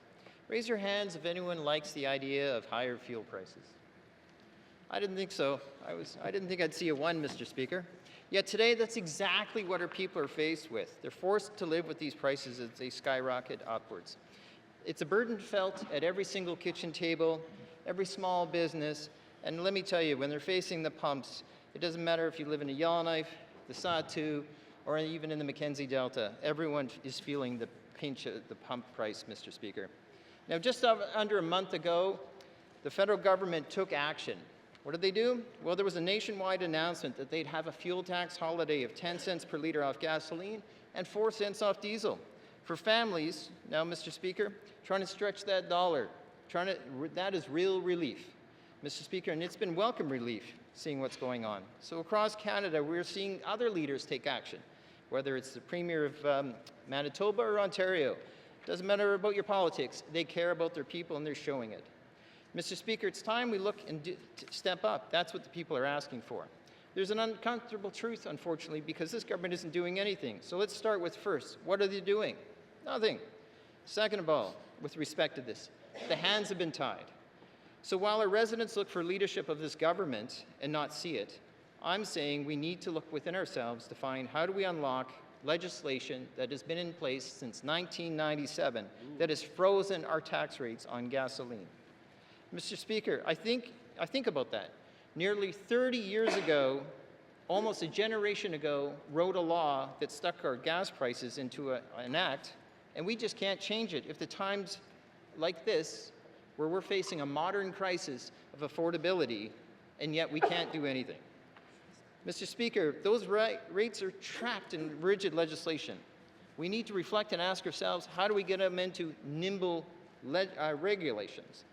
S15: Raise your hands if anyone likes the idea of higher fuel prices. I didn't think so. I didn't think I'd see a one, Mr. Speaker. Yet today, that's exactly what our people are faced with. They're forced to live with these prices as they skyrocket upwards. It's a burden felt at every single kitchen table, every small business, and let me tell you, when they're facing the pumps, it doesn't matter if you live in a Yellowknife, the Sahtu, or even in the Mackenzie Delta. Everyone is feeling the pinch of the pump price, Mr. Speaker. Now, just under a month ago, the federal government took action. What did they do? Well, there was a nationwide announcement that they'd have a fuel tax holiday of 10 cents per litre off gasoline and 4 cents off diesel. For families, now, Mr. Speaker, trying to stretch that dollar, that is real relief, Mr. Speaker, and it's been welcome relief seeing what's going on. So across Canada, we're seeing other leaders take action, whether it's the Premier of Manitoba or Ontario. Doesn't matter about your politics. They care about their people, and they're showing it. Mr. Speaker, it's time we look and step up. That's what the people are asking for. There's an uncomfortable truth, unfortunately, because this government isn't doing anything. So let's start with first, what are they doing? Nothing. Second of all, with respect to this, the hands have been tied. So while our residents look for leadership of this government and not see it, I'm saying we need to look within ourselves to find how do we unlock legislation that has been in place since 1997 that has frozen our tax rates on gasoline. Mr. Speaker, I think about that. Nearly 30 years ago, almost a generation ago, wrote a law that stuck our gas prices into an act, and we just can't change it. If the times like this, where we're facing a modern crisis of affordability, and yet we can't do anything. Mr. Speaker, those rates are trapped in rigid legislation. We need to reflect and ask ourselves, how do we get them into nimble regulations?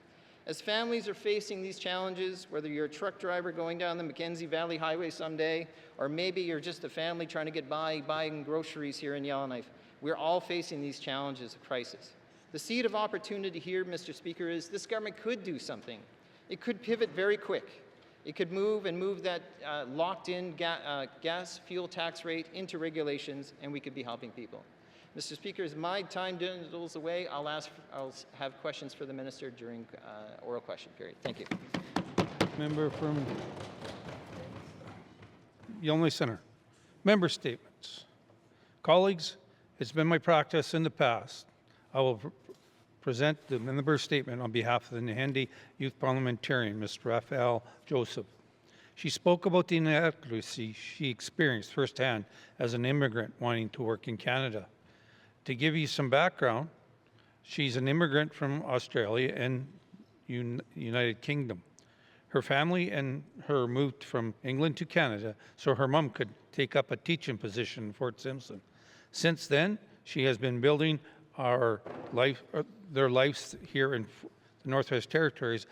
S15: As families are facing these challenges, whether you're a truck driver going down the Mackenzie Valley Highway someday, or maybe you're just a family trying to get by buying groceries here in Yellowknife, we're all facing these challenges of crisis. The seed of opportunity here, Mr. Speaker, is this government could do something. It could pivot very quick. It could move that locked-in gas fuel tax rate into regulations, and we could be helping people. Mr. Speaker, as my time dwindles away, I'll have questions for the minister during oral question period. Thank you.
S3: Member from Yelney Centre. Member statements. Colleagues, it's been my practice in the past. I will present the member statement on behalf of the Nahendi Youth Parliamentarian, Ms. Raphael Joseph. She spoke about the inadequacy she experienced firsthand as an immigrant wanting to work in Canada. To give you some background, she's an immigrant from Australia and United Kingdom. Her family and her moved from England to Canada so her mom could take up a teaching position in Fort Simpson. Since then, she has been building their lives here in the Northwest Territories,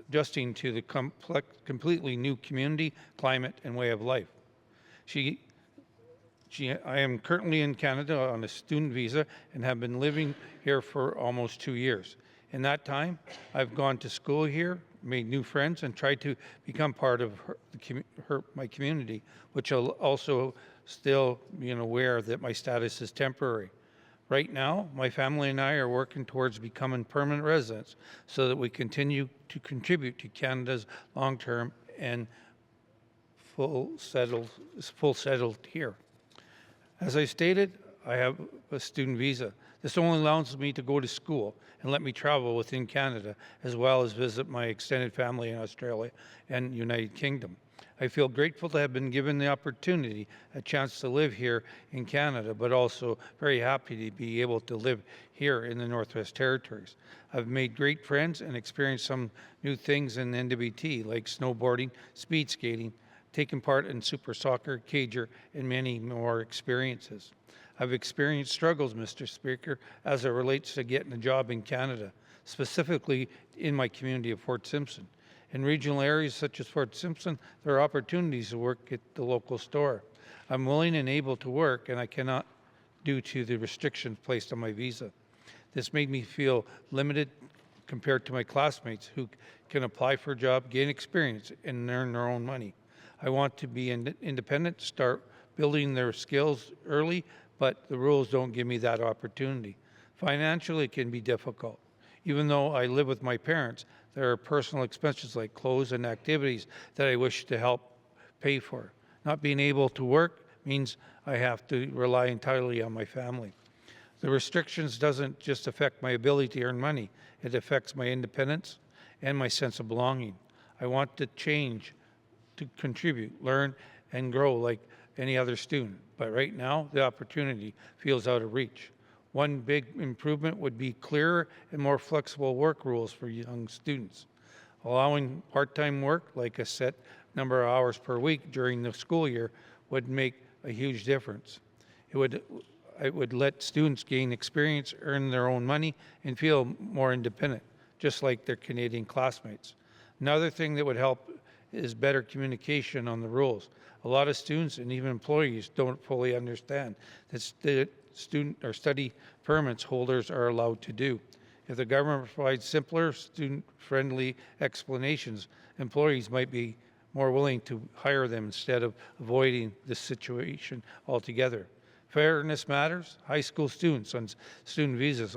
S3: adjusting to the completely new community, climate, and way of life. I am currently in Canada on a student visa and have been living here for almost 2 years. In that time, I've gone to school here, made new friends, and tried to become part of my community, which I'll also still being aware that my status is temporary. Right now, my family and I are working towards becoming permanent residents so that we continue to contribute to Canada's long-term and full settled here. As I stated, I have a student visa. This only allows me to go to school and let me travel within Canada, as well as visit my extended family in Australia and United Kingdom. I feel grateful to have been given the opportunity, a chance to live here in Canada, but also very happy to be able to live here in the Northwest Territories. I've made great friends and experienced some new things in NWT, like snowboarding, speed skating, taken part in Super Soccer, Cager, and many more experiences. I've experienced struggles, Mr. Speaker, as it relates to getting a job in Canada, specifically in my community of Fort Simpson. In regional areas such as Fort Simpson, there are opportunities to work at the local store. I'm willing and able to work, and I cannot due to the restrictions placed on my visa. This made me feel limited compared to my classmates who can apply for a job, gain experience, and earn their own money. I want to be independent, start building their skills early, but the rules don't give me that opportunity. Financially, it can be difficult. Even though I live with my parents, there are personal expenses like clothes and activities that I wish to help pay for. Not being able to work means I have to rely entirely on my family. The restrictions doesn't just affect my ability to earn money, it affects my independence and my sense of belonging. I want to change, to contribute, learn, and grow like any other student. But right now, the opportunity feels out of reach. One big improvement would be clearer and more flexible work rules for young students. Allowing part-time work, like a set number of hours per week during the school year, would make a huge difference. It would let students gain experience, earn their own money, and feel more independent, just like their Canadian classmates. Another thing that would help is better communication on the rules. A lot of students and even employees don't fully understand that student or study permits holders are allowed to do. If the government provides simpler, student-friendly explanations, employees might be more willing to hire them instead of avoiding this situation altogether. Fairness matters. High school students on student visas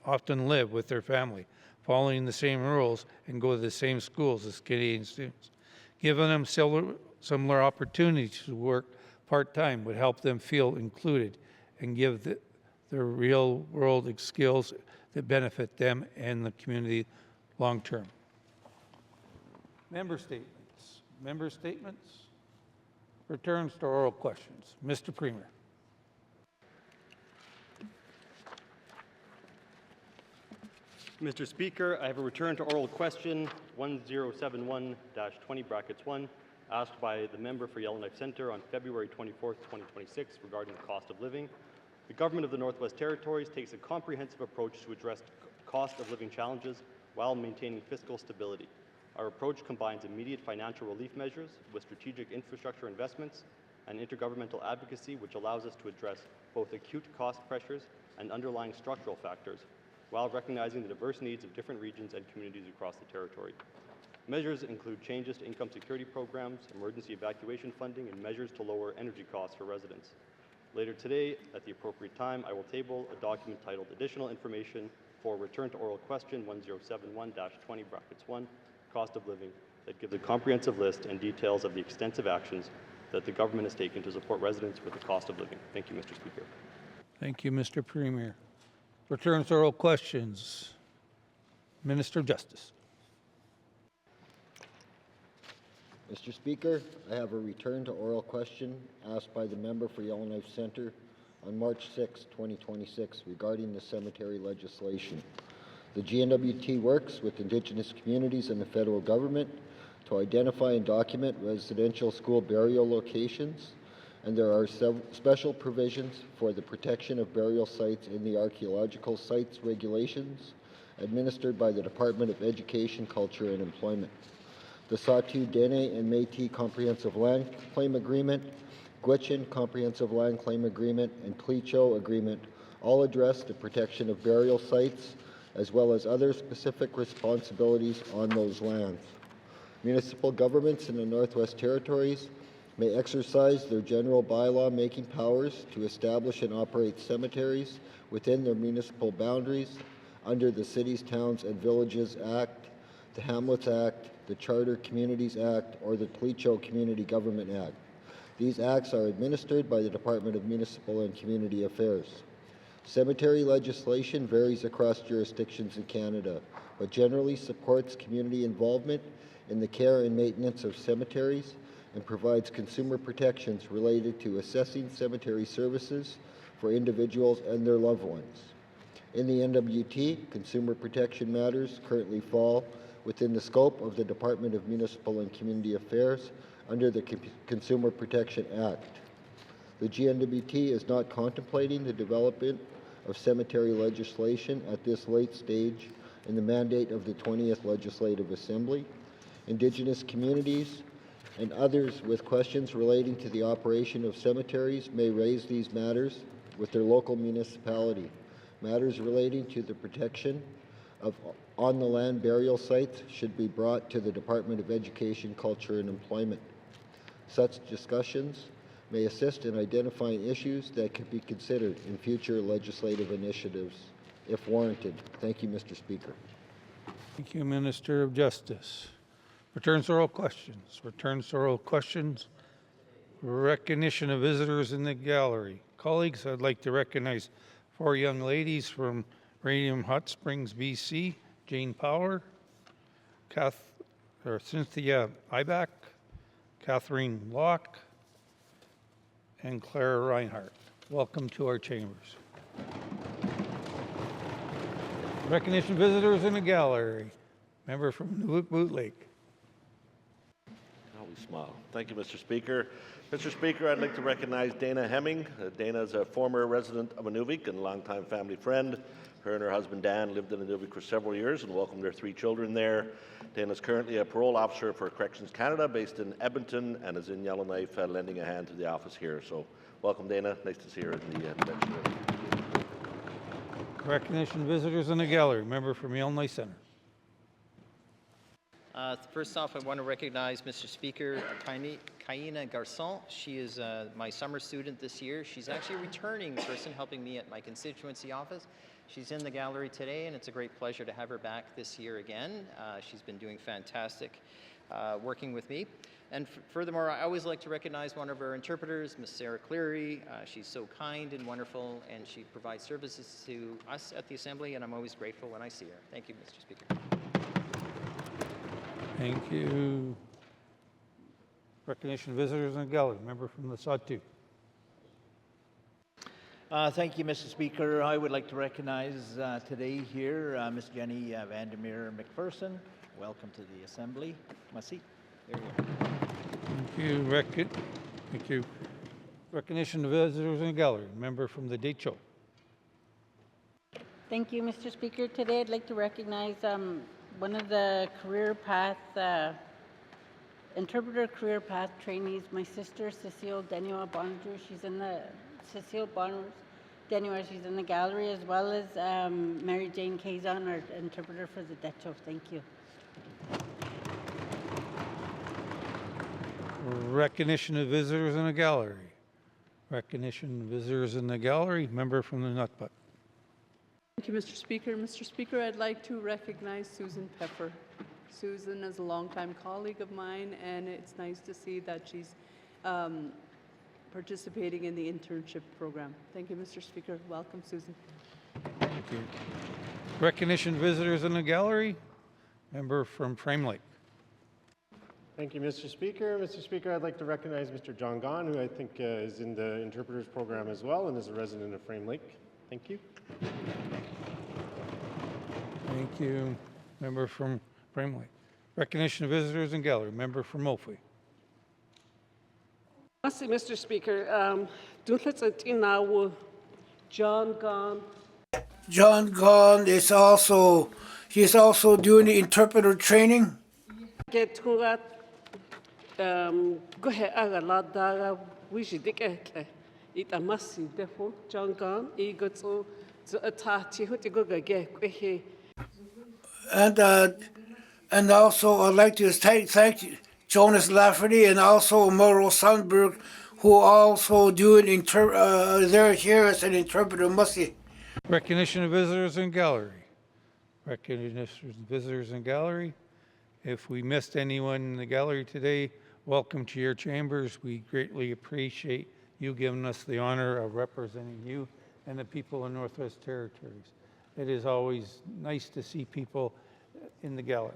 S3: often live with their family, following the same rules, and go to the same schools as Canadian students. Giving them similar opportunities to work part-time would help them feel included and give the real-world skills that benefit them and the community long-term. Member statements. Member statements. Returns to oral questions. Mr. Premier.
S1: Mr. Speaker, I have a return to oral question 1071-20 brackets 1, asked by the member for Yellowknife Centre on February 24, 2026 regarding the cost of living. The government of the Northwest Territories takes a comprehensive approach to address cost of living challenges while maintaining fiscal stability. Our approach combines immediate financial relief measures with strategic infrastructure investments and intergovernmental advocacy, which allows us to address both acute cost pressures and underlying structural factors, while recognizing the diverse needs of different regions and communities across the territory. Measures include changes to income security programs, emergency evacuation funding, and measures to lower energy costs for residents. Later today, at the appropriate time, I will table a document titled Additional Information for Return to Oral Question 1071-20 brackets 1, Cost of Living, that gives a comprehensive list and details of the extensive actions that the government has taken to support residents with the cost of living. Thank you, Mr. Speaker.
S3: Thank you, Mr. Premier. Returns to oral questions. Minister of Justice.
S16: Mr. Speaker, I have a return to oral question asked by the member for Yellowknife Centre on March 6, 2026 regarding the cemetery legislation. The GNWT works with Indigenous communities and the federal government to identify and document residential school burial locations, and there are special provisions for the protection of burial sites in the archaeological sites regulations administered by the Department of Education, Culture and Employment. The Sahtu Dene and Métis Comprehensive Land Claim Agreement, Gwich'in Comprehensive Land Claim Agreement, and Clecho Agreement all address the protection of burial sites as well as other specific responsibilities on those lands. Municipal governments in the Northwest Territories may exercise their general bylaw making powers to establish and operate cemeteries within their municipal boundaries under the Cities, Towns and Villages Act, the Hamlets Act, the Charter Communities Act, or the Clecho Community Government Act. These acts are administered by the Department of Municipal and Community Affairs. Cemetery legislation varies across jurisdictions in Canada, but generally supports community involvement in the care and maintenance of cemeteries and provides consumer protections related to assessing cemetery services for individuals and their loved ones. In the NWT, consumer protection matters currently fall within the scope of the Department of Municipal and Community Affairs under the Consumer Protection Act. The GNWT is not contemplating the development of cemetery legislation at this late stage in the mandate of the 20th Legislative Assembly. Indigenous communities and others with questions relating to the operation of cemeteries may raise these matters with their local municipality. Matters relating to the protection of on-the-land burial sites should be brought to the Department of Education, Culture and Employment. Such discussions may assist in identifying issues that could be considered in future legislative initiatives if warranted. Thank you, Mr. Speaker.
S3: Thank you, Minister of Justice. Returns to oral questions. Returns to oral questions. Recognition of visitors in the gallery. Colleagues, I'd like to recognize 4 young ladies from Radium Hot Springs, BC. Jane Power, Cynthia Ibach, Catherine Locke, and Clara Reinhardt. Welcome to our chambers. Recognition visitors in the gallery. Member from Nunavut Boot Lake.
S7: Always smile. Thank you, Mr. Speaker. Mr. Speaker, I'd like to recognize Dana Hemming. Dana is a former resident of Inuvik and longtime family friend. Her and her husband Dan lived in Inuvik for several years and welcomed their 3 children there. Dana is currently a parole officer for Corrections Canada based in Edmonton and is in Yellowknife lending a hand to the office here. So welcome, Dana. Nice to see her in the convention room.
S3: Recognition visitors in the gallery. Member from Yellowknife Centre.
S15: First off, I want to recognize Mr. Speaker, Kaina Garcon. She is my summer student this year. She's actually a returning person helping me at my constituency office. She's in the gallery today, and it's a great pleasure to have her back this year again. She's been doing fantastic working with me. And furthermore, I always like to recognize one of our interpreters, Ms. Sarah Cleary. She's so kind and wonderful, and she provides services to us at the Assembly, and I'm always grateful when I see her. Thank you, Mr. Speaker.
S3: Thank you. Recognition visitors in the gallery. Member from the Sahtu.
S8: Thank you, Mr. Speaker. I would like to recognize today here Ms. Jenny Vandermeer McPherson. Welcome to the Assembly. My seat. There you go.
S3: Thank you. Recognition of visitors in the gallery. Member from the Decho.
S9: Thank you, Mr. Speaker. Today I'd like to recognize one of the career path, interpreter career path trainees, my sister, Cecile Denua Bonjour. She's in the, Cecile Denua, she's in the gallery, as well as Mary Jane Kazan, our interpreter for the Decho. Thank you.
S3: Recognition of visitors in the gallery. Recognition of visitors in the gallery. Member from the Nutbutt.
S17: Thank you, Mr. Speaker. Mr. Speaker, I'd like to recognize Susan Pepper. Susan is a longtime colleague of mine, and it's nice to see that she's participating in the internship program. Thank you, Mr. Speaker. Welcome, Susan.
S3: Thank you. Recognition of visitors in the gallery. Member from Frame Lake.
S14: Thank you, Mr. Speaker. Mr. Speaker, I'd like to recognize Mr. John Gahn, who I think is in the interpreters program as well and is a resident of Frame Lake. Thank you.
S3: Thank you. Member from Frame Lake. Recognition of visitors in gallery. Member from Mophie.
S13: Mr. Speaker, John Gahn.
S2: John Gahn is also, he's also doing the interpreter training.
S13: Get to go ahead, Agalada, wish it it a massive defo, John Gahn, ego to a tati, who to go get,
S2: And also I'd like to thank Jonas Lafferty and also Mauro Sandberg, who also do they're here as an interpreter. Musty.
S3: Recognition of visitors in gallery. Recognition of visitors in gallery. If we missed anyone in the gallery today, welcome to your chambers. We greatly appreciate you giving us the honor of representing you and the people in Northwest Territories. It is always nice to see people in the gallery.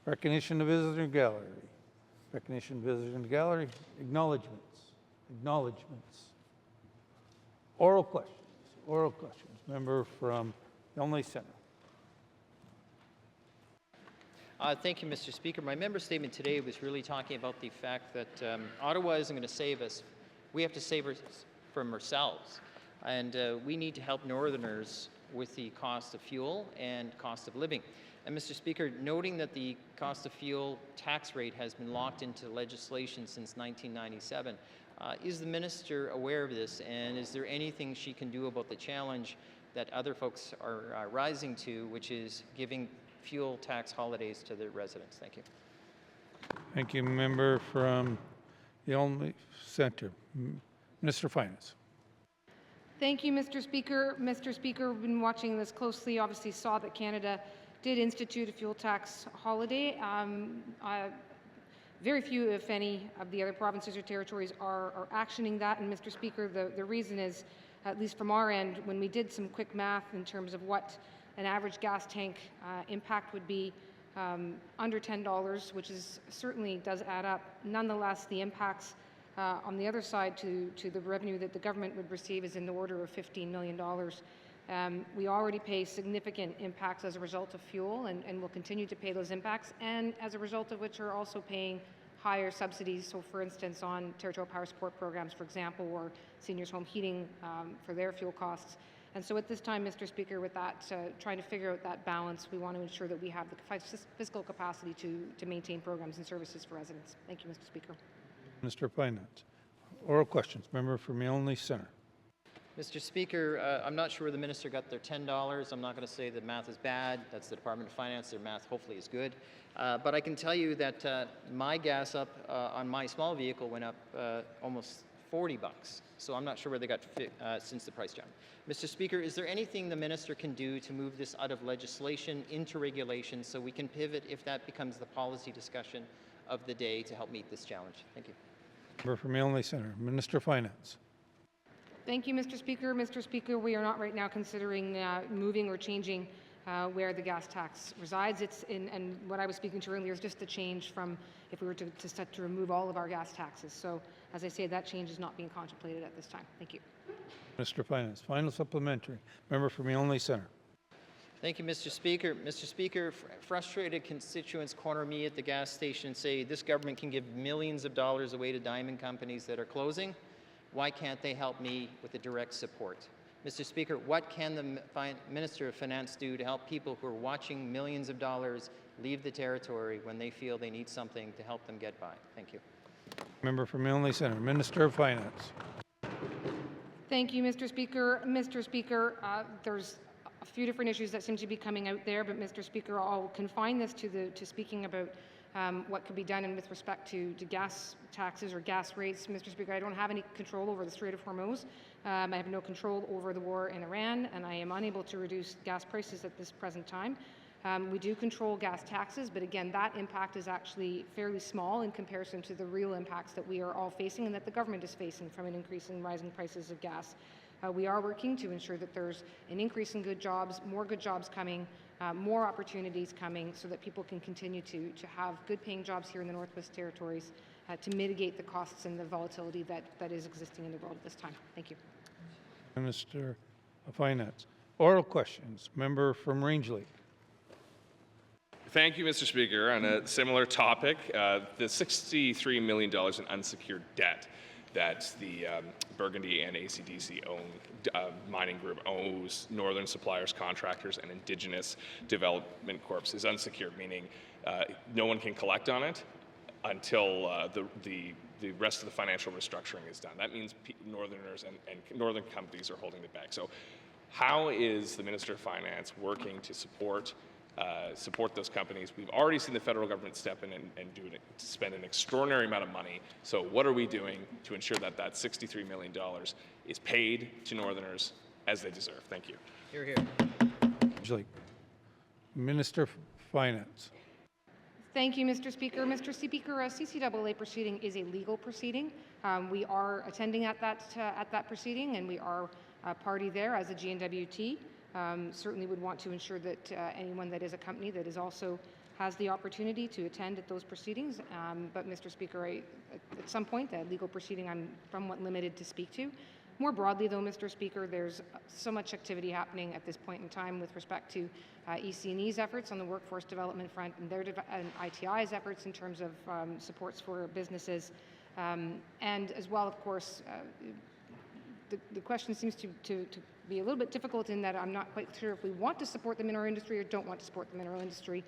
S3: Recognition of visitors in gallery. Recognition of visitors in the gallery. Acknowledgements. Acknowledgements. Oral questions. Oral questions. Member from Yellowknife Centre.
S15: Thank you, Mr. Speaker. My member statement today was really talking about the fact that Ottawa isn't going to save us. We have to save us from ourselves. And we need to help Northerners with the cost of fuel and cost of living. And Mr. Speaker, noting that the cost of fuel tax rate has been locked into legislation since 1997, is the minister aware of this, and is there anything she can do about the challenge that other folks are rising to, which is giving fuel tax holidays to their residents? Thank you.
S3: Thank you, member from Yellowknife Centre. Minister of Finance.
S18: Thank you, Mr. Speaker. Mr. Speaker, we've been watching this closely. Obviously saw that Canada did institute a fuel tax holiday. Very few, if any, of the other provinces or territories are actioning that. And Mr. Speaker, the reason is, at least from our end, when we did some quick math in terms of what an average gas tank impact would be, under $10, which is certainly does add up. Nonetheless, the impacts on the other side to the revenue that the government would receive is in the order of $15 million. We already pay significant impacts as a result of fuel, and will continue to pay those impacts, and as a result of which are also paying higher subsidies. So, for instance, on territorial power support programs, for example, or seniors' home heating for their fuel costs. And so at this time, Mr. Speaker, with that, trying to figure out that balance, we want to ensure that we have the fiscal capacity to maintain programs and services for residents. Thank you, Mr. Speaker.
S3: Minister of Finance. Oral questions. Member from Yellowknife Centre.
S15: Mr. Speaker, I'm not sure where the minister got their $10. I'm not going to say that math is bad. That's the Department of Finance. Their math hopefully is good. But I can tell you that my gas up on my small vehicle went up almost $40. So I'm not sure where they got since the price jump. Mr. Speaker, is there anything the minister can do to move this out of legislation into regulation so we can pivot if that becomes the policy discussion of the day to help meet this challenge? Thank you.
S3: Member from Yellowknife Centre. Minister of Finance.
S18: Thank you, Mr. Speaker. Mr. Speaker, we are not right now considering moving or changing where the gas tax resides. It's in, and what I was speaking to earlier is just the change from if we were to remove all of our gas taxes. So, as I say, that change is not being contemplated at this time. Thank you.
S3: Minister of Finance. Final supplementary. Member from Yellowknife Centre.
S15: Thank you, Mr. Speaker. Mr. Speaker, frustrated constituents corner me at the gas station and say this government can give millions of dollars away to diamond companies that are closing. Why can't they help me with the direct support? Mr. Speaker, what can the Minister of Finance do to help people who are watching millions of dollars leave the territory when they feel they need something to help them get by? Thank you.
S3: Member from Yellowknife Centre. Minister of Finance.
S18: Thank you, Mr. Speaker. Mr. Speaker, there's a few different issues that seem to be coming out there, but Mr. Speaker, I'll confine this to speaking about what could be done with respect to gas taxes or gas rates. Mr. Speaker, I don't have any control over the Strait of Hormuz. I have no control over the war in Iran, and I am unable to reduce gas prices at this present time. We do control gas taxes, but again, that impact is actually fairly small in comparison to the real impacts that we are all facing and that the government is facing from an increase in rising prices of gas. We are working to ensure that there's an increase in good jobs, more good jobs coming, more opportunities coming so that people can continue to have good paying jobs here in the Northwest Territories to mitigate the costs and the volatility that is existing in the world at this time. Thank you.
S3: Minister of Finance. Oral questions. Member from Range Lake.
S5: Thank you, Mr. Speaker. On a similar topic, the $63 million in unsecured debt. that the Burgundy and ACDC owned mining group owes Northern Suppliers Contractors and Indigenous Development Corps is unsecured, meaning no one can collect on it until the rest of the financial restructuring is done. That means Northerners and Northern companies are holding it back. So how is the Minister of Finance working to support those companies? We've already seen the federal government step in and spend an extraordinary amount of money. So what are we doing to ensure that that $63 million is paid to Northerners as they deserve? Thank you.
S15: Hear, hear.
S3: Minister of Finance.
S18: Thank you, Mr. Speaker. Mr. Speaker, a CCAA proceeding is a legal proceeding. We are attending at that proceeding, and we are a party there as a GNWT. Certainly would want to ensure that anyone that is a company that is also has the opportunity to attend at those proceedings. But Mr. Speaker, at some point, that legal proceeding I'm somewhat limited to speak to. More broadly, though, Mr. Speaker, there's so much activity happening at this point in time with respect to EC&E's efforts on the workforce development front and and ITI's efforts in terms of supports for businesses. And as well, of course, the question seems to be a little bit difficult in that I'm not quite sure if we want to support the mineral industry or don't want to support the mineral industry.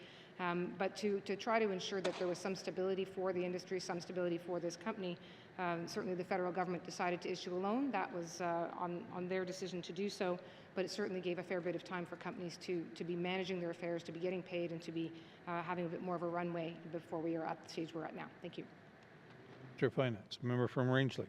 S18: But to try to ensure that there was some stability for the industry, some stability for this company, certainly the federal government decided to issue a loan. That was on their decision to do so, but it certainly gave a fair bit of time for companies to be managing their affairs, to be getting paid, and to be having a bit more of a runway before we are at the stage we're at now. Thank you.
S3: Minister of Finance, member from Rangeley.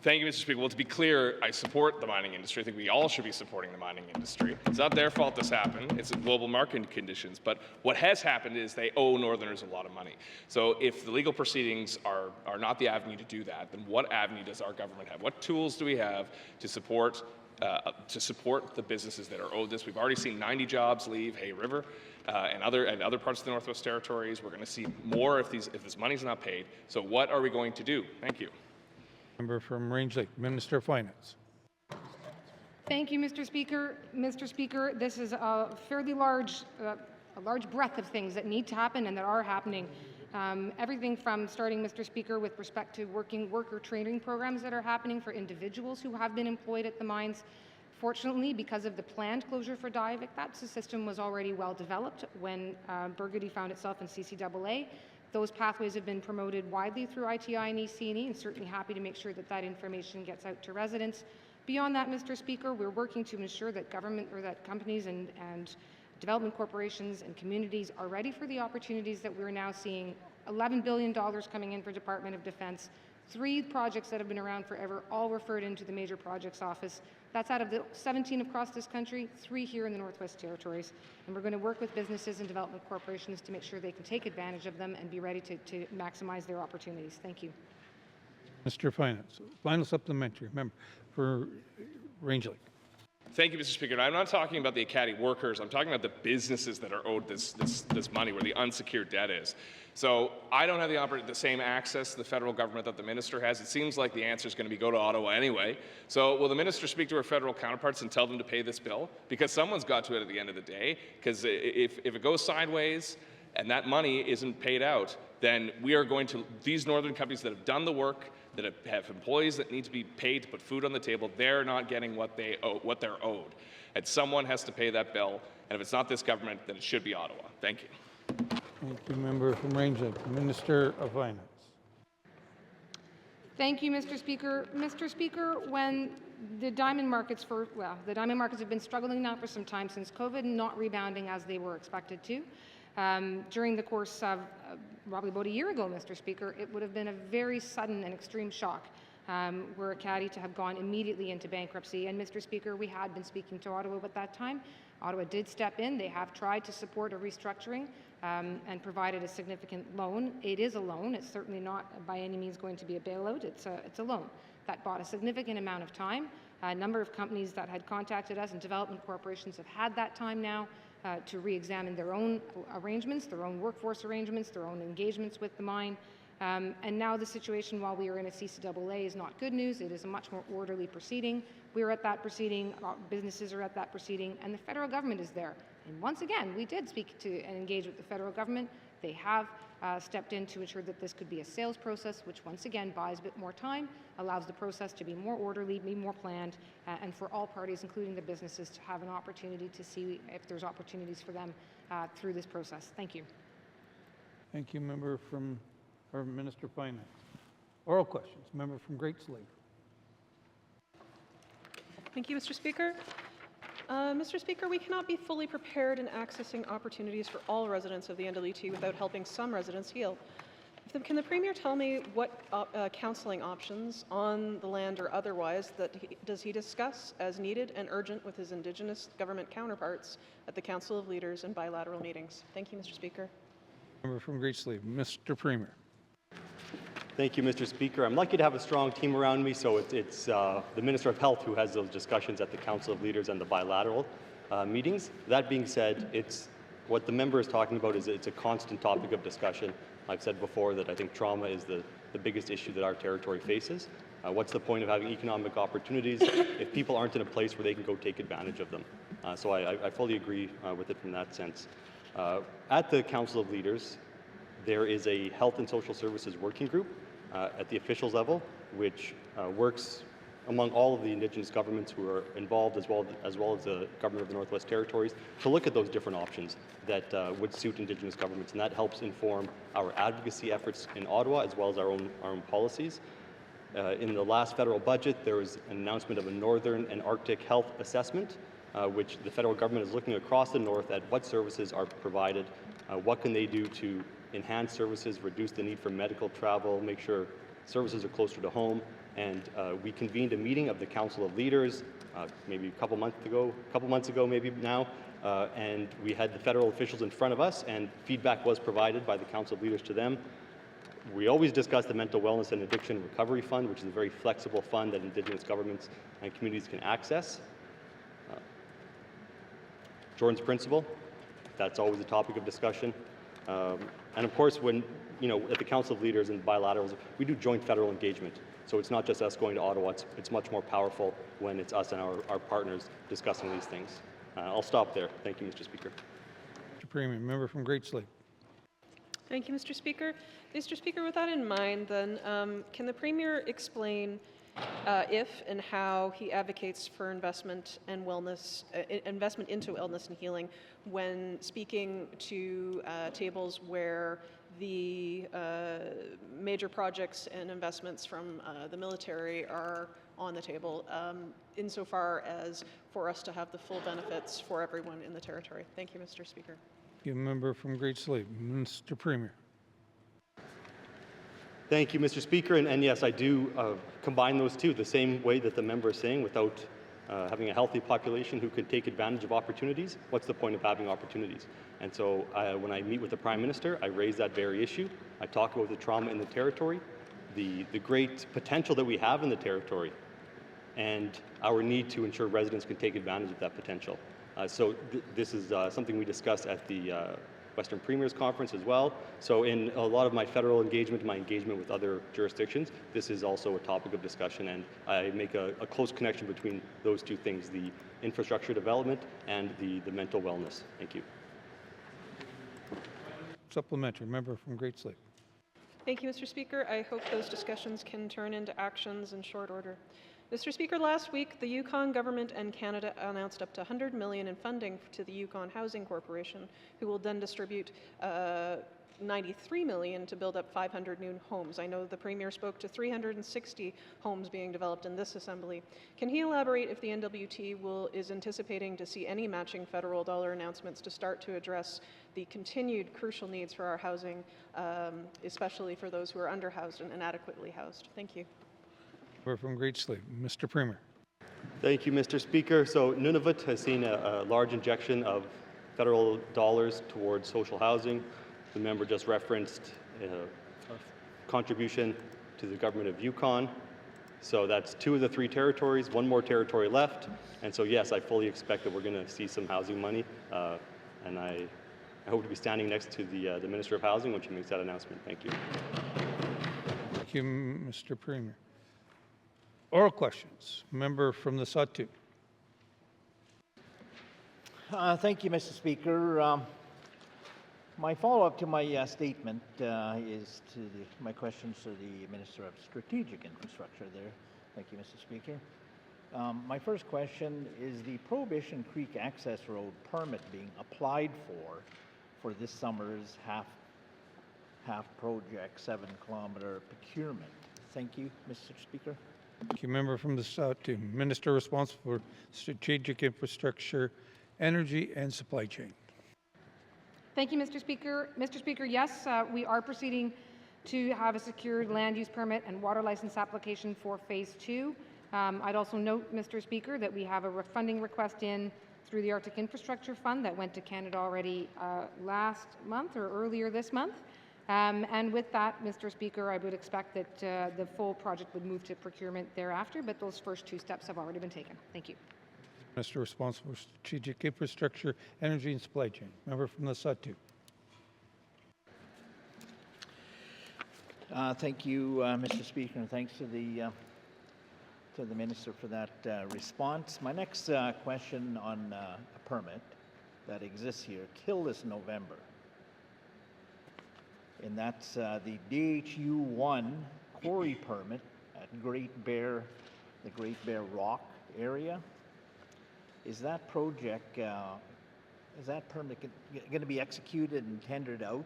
S5: Thank you, Mr. Speaker. Well, to be clear, I support the mining industry. I think we all should be supporting the mining industry. It's not their fault this happened. It's global market conditions. But what has happened is they owe Northerners a lot of money. So if the legal proceedings are not the avenue to do that, then what avenue does our government have? What tools do we have to support the businesses that are owed this? We've already seen 90 jobs leave Hay River and other parts of the Northwest Territories. We're going to see more if this money's not paid. So what are we going to do? Thank you.
S3: Member from Rangeley, Minister of Finance.
S18: Thank you, Mr. Speaker. Mr. Speaker, this is a fairly large breadth of things that need to happen and that are happening. Everything from starting, Mr. Speaker, with respect to worker training programs that are happening for individuals who have been employed at the mines. Fortunately, because of the planned closure for Diavik, that system was already well developed when Burgundy found itself in CCAA. Those pathways have been promoted widely through ITI and EC&E, and certainly happy to make sure that that information gets out to residents. Beyond that, Mr. Speaker, we're working to ensure that that companies and development corporations and communities are ready for the opportunities that we're now seeing. $11 billion coming in for Department of Defense, 3 projects that have been around forever, all referred into the Major Projects Office. That's out of the 17 across this country, 3 here in the Northwest Territories. And we're going to work with businesses and development corporations to make sure they can take advantage of them and be ready to maximize their opportunities. Thank you.
S3: Mr. of Finance, final supplementary member for Rangeley.
S5: Thank you, Mr. Speaker. And I'm not talking about the Acadie workers. I'm talking about the businesses that are owed this money, where the unsecured debt is. So I don't have the same access to the federal government that the minister has. It seems like the answer is going to be go to Ottawa anyway. So will the minister speak to her federal counterparts and tell them to pay this bill? Because someone's got to it at the end of the day. Because if it goes sideways and that money isn't paid out, then we are going to, these northern companies that have done the work, that have employees that need to be paid to put food on the table, they're not getting what they're owed. And someone has to pay that bill. And if it's not this government, then it should be Ottawa. Thank you.
S3: Thank you, member from Rangeley. Minister of Finance.
S18: Thank you, Mr. Speaker. Mr. Speaker, when the diamond markets have been struggling now for some time since COVID, not rebounding as they were expected to. During the course of probably about a year ago, Mr. Speaker, it would have been a very sudden and extreme shock were Acadie to have gone immediately into bankruptcy. And Mr. Speaker, we had been speaking to Ottawa at that time. Ottawa did step in. They have tried to support a restructuring and provided a significant loan. It is a loan. It's certainly not by any means going to be a bailout. It's a loan that bought a significant amount of time. A number of companies that had contacted us and development corporations have had that time now to re-examine their own arrangements, their own workforce arrangements, their own engagements with the mine. And now the situation, while we are in a CCAA, is not good news. It is a much more orderly proceeding. We're at that proceeding, businesses are at that proceeding, and the federal government is there. And once again, we did speak to and engage with the federal government. They have stepped in to ensure that this could be a sales process, which once again buys a bit more time, allows the process to be more orderly, be more planned, and for all parties, including the businesses, to have an opportunity to see if there's opportunities for them through this process. Thank you.
S3: Thank you, member from, or Minister of Finance. Oral questions, member from Great Slave.
S10: Thank you, Mr. Speaker. Mr. Speaker, we cannot be fully prepared in accessing opportunities for all residents of the NWT without helping some residents heal. Can the Premier tell me what counselling options, on the land or otherwise, does he discuss as needed and urgent with his Indigenous government counterparts at the Council of Leaders and bilateral meetings? Thank you, Mr. Speaker.
S3: Member from Great Slave, Mr. Premier.
S1: Thank you, Mr. Speaker. I'm lucky to have a strong team around me, so it's the Minister of Health who has those discussions at the Council of Leaders and the bilateral meetings. That being said, what the member is talking about is it's a constant topic of discussion. I've said before that I think trauma is the biggest issue that our territory faces. What's the point of having economic opportunities if people aren't in a place where they can go take advantage of them? So I fully agree with it from that sense. At the Council of Leaders, there is a health and social services working group at the officials level, which works among all of the Indigenous governments who are involved, as well as the Government of the Northwest Territories, to look at those different options that would suit Indigenous governments, and that helps inform our advocacy efforts in Ottawa, as well as our own policies. In the last federal budget, there was an announcement of a Northern and Arctic Health Assessment, which the federal government is looking across the north at what services are provided, what can they do to enhance services, reduce the need for medical travel, make sure services are closer to home. And we convened a meeting of the Council of Leaders maybe a couple months ago, maybe now, and we had the federal officials in front of us, and feedback was provided by the Council of Leaders to them. We always discuss the Mental Wellness and Addiction Recovery Fund, which is a very flexible fund that Indigenous governments and communities can access. Jordan's Principle, that's always a topic of discussion. And of course, when, at the Council of Leaders and bilaterals, we do joint federal engagement. So it's not just us going to Ottawa, it's much more powerful when it's us and our partners discussing these things. I'll stop there. Thank you, Mr. Speaker.
S3: Mr. Premier, member from Great Slave.
S10: Thank you, Mr. Speaker. Mr. Speaker, with that in mind, then, can the Premier explain if and how he advocates for investment and wellness, investment into wellness and healing when speaking to tables where the major projects and investments from the military are on the table, insofar as for us to have the full benefits for everyone in the territory? Thank you, Mr. Speaker.
S3: You member from Great Slave, Mr. Premier.
S1: Thank you, Mr. Speaker. And yes, I do combine those two the same way that the member is saying. Without having a healthy population who can take advantage of opportunities, what's the point of having opportunities? And so when I meet with the Prime Minister, I raise that very issue. I talk about the trauma in the territory, the great potential that we have in the territory, and our need to ensure residents can take advantage of that potential. So this is something we discussed at the Western Premiers Conference as well. So in a lot of my federal engagement, my engagement with other jurisdictions, this is also a topic of discussion, and I make a close connection between those two things, the infrastructure development and the mental wellness. Thank you.
S3: Supplementary, member from Great Slave.
S10: Thank you, Mr. Speaker. I hope those discussions can turn into actions in short order. Mr. Speaker, last week, the Yukon government and Canada announced up to $100 million in funding to the Yukon Housing Corporation, who will then distribute $93 million to build up 500 new homes. I know the Premier spoke to 360 homes being developed in this Assembly. Can he elaborate if the NWT is anticipating to see any matching federal dollar announcements to start to address the continued crucial needs for our housing, especially for those who are underhoused and inadequately housed? Thank you.
S3: We're from Great Slave, Mr. Premier.
S1: Thank you, Mr. Speaker. So Nunavut has seen a large injection of federal dollars towards social housing. The member just referenced a contribution to the government of Yukon. So that's 2 of the 3 territories, 1 more territory left. And so yes, I fully expect that we're going to see some housing money. And I hope to be standing next to the Minister of Housing when she makes that announcement. Thank you.
S3: Thank you, Mr. Premier. Oral questions. Member from the Sawtooth.
S8: Thank you, Mr. Speaker. My follow-up to my statement is to my questions to the Minister of Strategic Infrastructure there. Thank you, Mr. Speaker. My first question is the Prohibition Creek Access Road permit being applied for this summer's half project 7-kilometer procurement. Thank you, Mr. Speaker.
S3: Thank you, member from the South 2. Minister responsible for strategic infrastructure, energy and supply chain.
S18: Thank you, Mr. Speaker. Mr. Speaker, yes, we are proceeding to have a secured land use permit and water license application for Phase 2. I'd also note, Mr. Speaker, that we have a funding request in through the Arctic Infrastructure Fund that went to Canada already last month or earlier this month. And with that, Mr. Speaker, I would expect that the full project would move to procurement thereafter, but those first 2 steps have already been taken. Thank you.
S3: Minister responsible for strategic infrastructure, energy and supply chain. Member from the South 2.
S8: Thank you, Mr. Speaker, and thanks to the Minister for that response. My next question on a permit that exists here till this November, and that's the DHU1 quarry permit at Great Bear, the Great Bear Rock area. Is that project, is that permit going to be executed and tendered out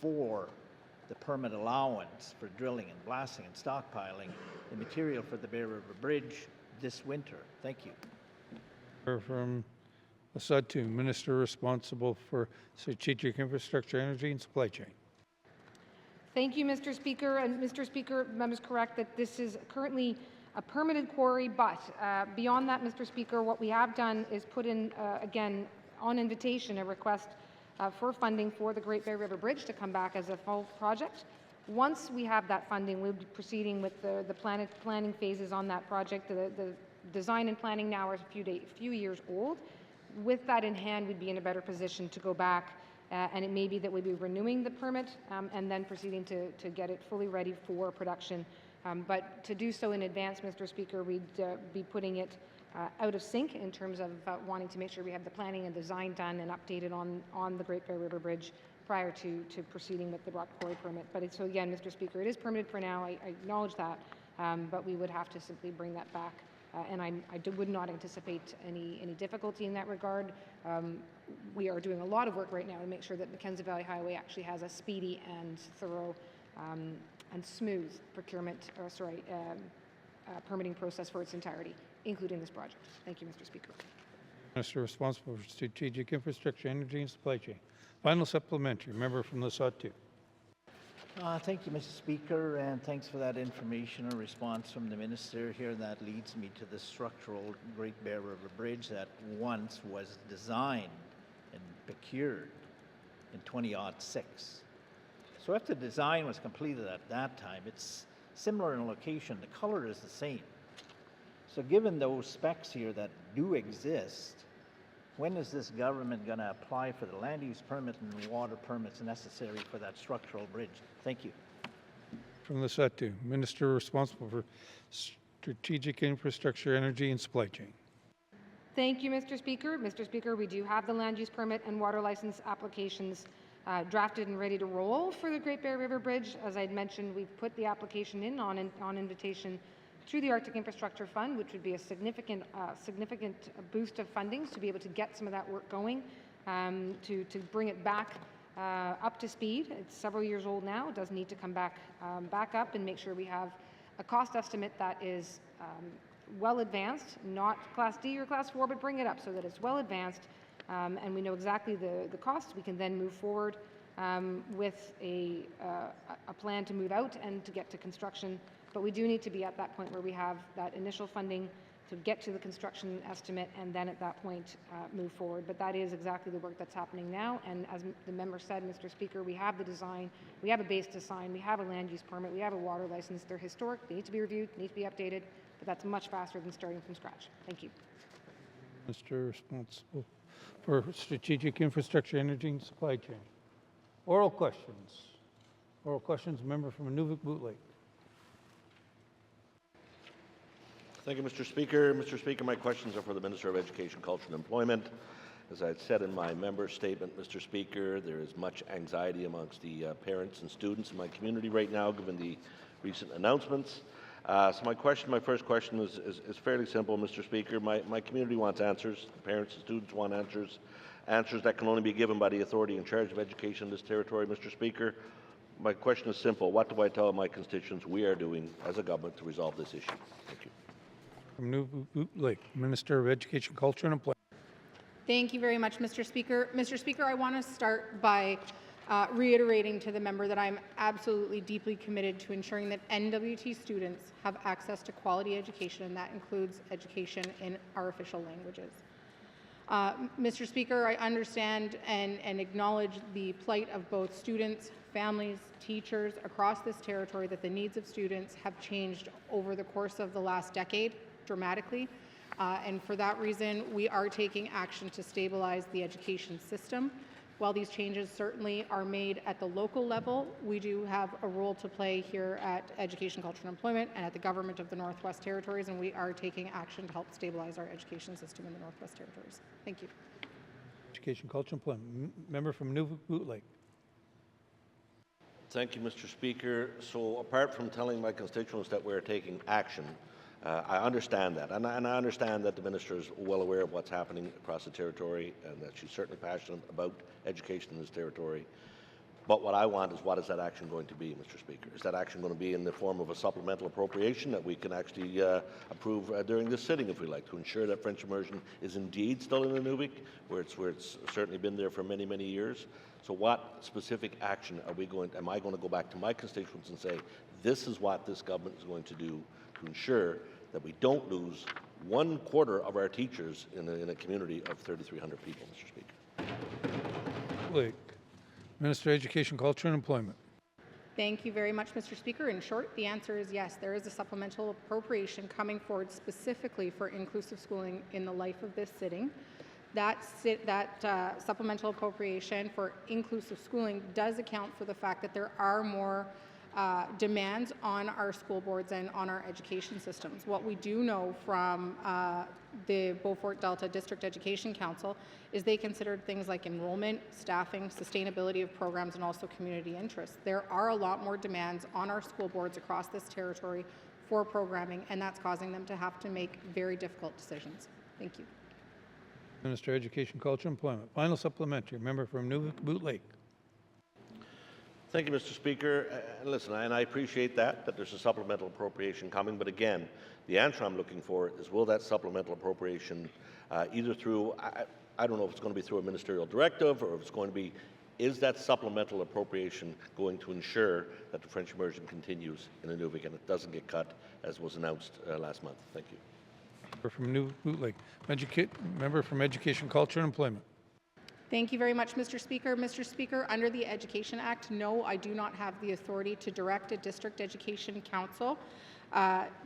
S8: for the permit allowance for drilling and blasting and stockpiling the material for the Bear River Bridge this winter? Thank you.
S3: Member from the South 2. Minister responsible for strategic infrastructure, energy and supply chain.
S18: Thank you, Mr. Speaker. And Mr. Speaker, members correct that this is currently a permitted quarry, but beyond that, Mr. Speaker, what we have done is put in, again, on invitation, a request for funding for the Great Bear River Bridge to come back as a full project. Once we have that funding, we'll be proceeding with the planning phases on that project. The design and planning now are a few years old. With that in hand, we'd be in a better position to go back, and it may be that we'd be renewing the permit and then proceeding to get it fully ready for production. But to do so in advance, Mr. Speaker, we'd be putting it out of sync in terms of wanting to make sure we have the planning and design done and updated on the Great Bear River Bridge prior to proceeding with the rock quarry permit. But so again, Mr. Speaker, it is permitted for now. I acknowledge that, but we would have to simply bring that back. And I would not anticipate any difficulty in that regard. We are doing a lot of work right now to make sure that Mackenzie Valley Highway actually has a speedy and thorough and smooth permitting process for its entirety, including this project. Thank you, Mr. Speaker.
S3: Minister responsible for strategic infrastructure, energy and supply chain. Final supplementary. Member from the South 2.
S8: Thank you, Mr. Speaker, and thanks for that information and response from the Minister here. That leads me to the structural Great Bear River Bridge that once was designed and procured in 2006. So if the design was completed at that time, it's similar in location. The color is the same. So given those specs here that do exist, when is this government going to apply for the land use permit and water permits necessary for that structural bridge? Thank you.
S3: From the South 2. Minister responsible for strategic infrastructure, energy and supply chain.
S18: Thank you, Mr. Speaker. Mr. Speaker, we do have the land use permit and water license applications drafted and ready to roll for the Great Bear River Bridge. As I had mentioned, we've put the application in on invitation through the Arctic Infrastructure Fund, which would be a significant boost of fundings to be able to get some of that work going, to bring it back up to speed. It's several years old now. It does need to come back up and make sure we have a cost estimate that is well advanced, not Class D or Class 4, but bring it up so that it's well advanced and we know exactly the cost. We can then move forward with a plan to move out and to get to construction. But we do need to be at that point where we have that initial funding to get to the construction estimate and then at that point move forward. But that is exactly the work that's happening now. And as the member said, Mr. Speaker, we have the design, we have a base design, we have a land use permit, we have a water license. They're historic, they need to be reviewed, need to be updated, but that's much faster than starting from scratch. Thank you.
S3: Mr. responsible for strategic infrastructure, energy and supply chain. Oral questions. Oral questions, member from Nunavut Lake.
S7: Thank you, Mr. Speaker. Mr. Speaker, my questions are for the Minister of Education, Culture and Employment. As I said in my member statement, Mr. Speaker, there is much anxiety amongst the parents and students in my community right now, given the recent announcements. So my first question is fairly simple, Mr. Speaker. My community wants answers. The parents and students want answers. Answers that can only be given by the authority in charge of education in this territory, Mr. Speaker. My question is simple. What do I tell my constituents we are doing as a government to resolve this issue? Thank you.
S3: From New Boot Lake, Minister of Education, Culture and Employment.
S18: Thank you very much, Mr. Speaker. Mr. Speaker, I want to start by reiterating to the member that I'm absolutely deeply committed to ensuring that NWT students have access to quality education, and that includes education in our official languages. Mr. Speaker, I understand and acknowledge the plight of both students, families, teachers across this territory, that the needs of students have changed over the course of the last decade dramatically. And for that reason, we are taking action to stabilize the education system. While these changes certainly are made at the local level, we do have a role to play here at Education, Culture and Employment and at the Government of the Northwest Territories, and we are taking action to help stabilize our education system in the Northwest Territories. Thank you.
S3: Education, Culture and Employment. Member from New Boot Lake.
S7: Thank you, Mr. Speaker. So apart from telling my constituents that we're taking action, I understand that, and I understand that the Minister is well aware of what's happening across the territory and that she's certainly passionate about education in this territory. But what I want is, what is that action going to be, Mr. Speaker? Is that action going to be in the form of a supplemental appropriation that we can actually approve during this sitting, if we like, to ensure that French immersion is indeed still in Inuvik, where it's certainly been there for many, many years? So what specific action am I going to go back to my constituents and say, this is what this government is going to do to ensure that we don't lose 1/4 of our teachers in a community of 3,300 people, Mr. Speaker?
S3: Lake. Minister of Education, Culture and Employment.
S18: Thank you very much, Mr. Speaker. In short, the answer is yes. There is a supplemental appropriation coming forward specifically for inclusive schooling in the life of this sitting. That supplemental appropriation for inclusive schooling does account for the fact that there are more demands on our school boards and on our education systems. What we do know from the Beaufort Delta District Education Council is they considered things like enrollment, staffing, sustainability of programs, and also community interests. There are a lot more demands on our school boards across this territory for programming, and that's causing them to have to make very difficult decisions. Thank you.
S3: Minister of Education, Culture and Employment. Final supplementary. Member from New Boot Lake.
S7: Thank you, Mr. Speaker. Listen, and I appreciate that there's a supplemental appropriation coming, but again, the answer I'm looking for is, will that supplemental appropriation either through, I don't know if it's going to be through a ministerial directive or if it's going to be, is that supplemental appropriation going to ensure that the French immersion continues in Inuvik and it doesn't get cut as was announced last month? Thank you.
S3: Member from New Boot Lake. Member from Education, Culture and Employment.
S18: Thank you very much, Mr. Speaker. Mr. Speaker, under the Education Act, no, I do not have the authority to direct a district education council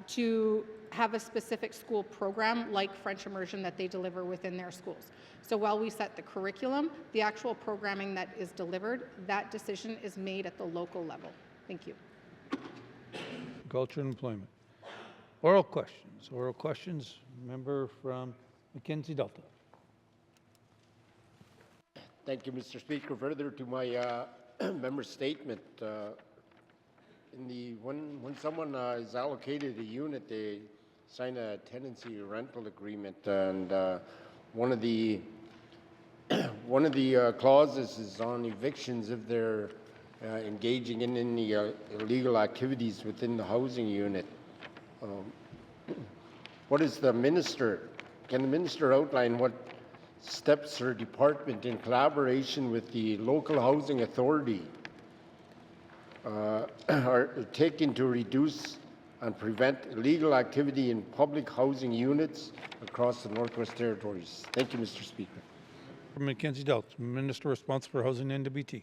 S18: to have a specific school program like French immersion that they deliver within their schools. So while we set the curriculum, the actual programming that is delivered, that decision is made at the local level. Thank you.
S3: Culture and Employment. Oral questions. Oral questions. Member from Mackenzie Delta.
S11: Thank you, Mr. Speaker. Further to my member statement, when someone is allocated a unit, they sign a tenancy rental agreement, and one of the clauses is on evictions if they're engaging in any illegal activities within the housing unit. What is the minister? Can the minister outline what steps her department, in collaboration with the local housing authority, are taking to reduce and prevent illegal activity in public housing units across the Northwest Territories? Thank you, Mr. Speaker.
S3: From Mackenzie Delta, Minister responsible for Housing NWT.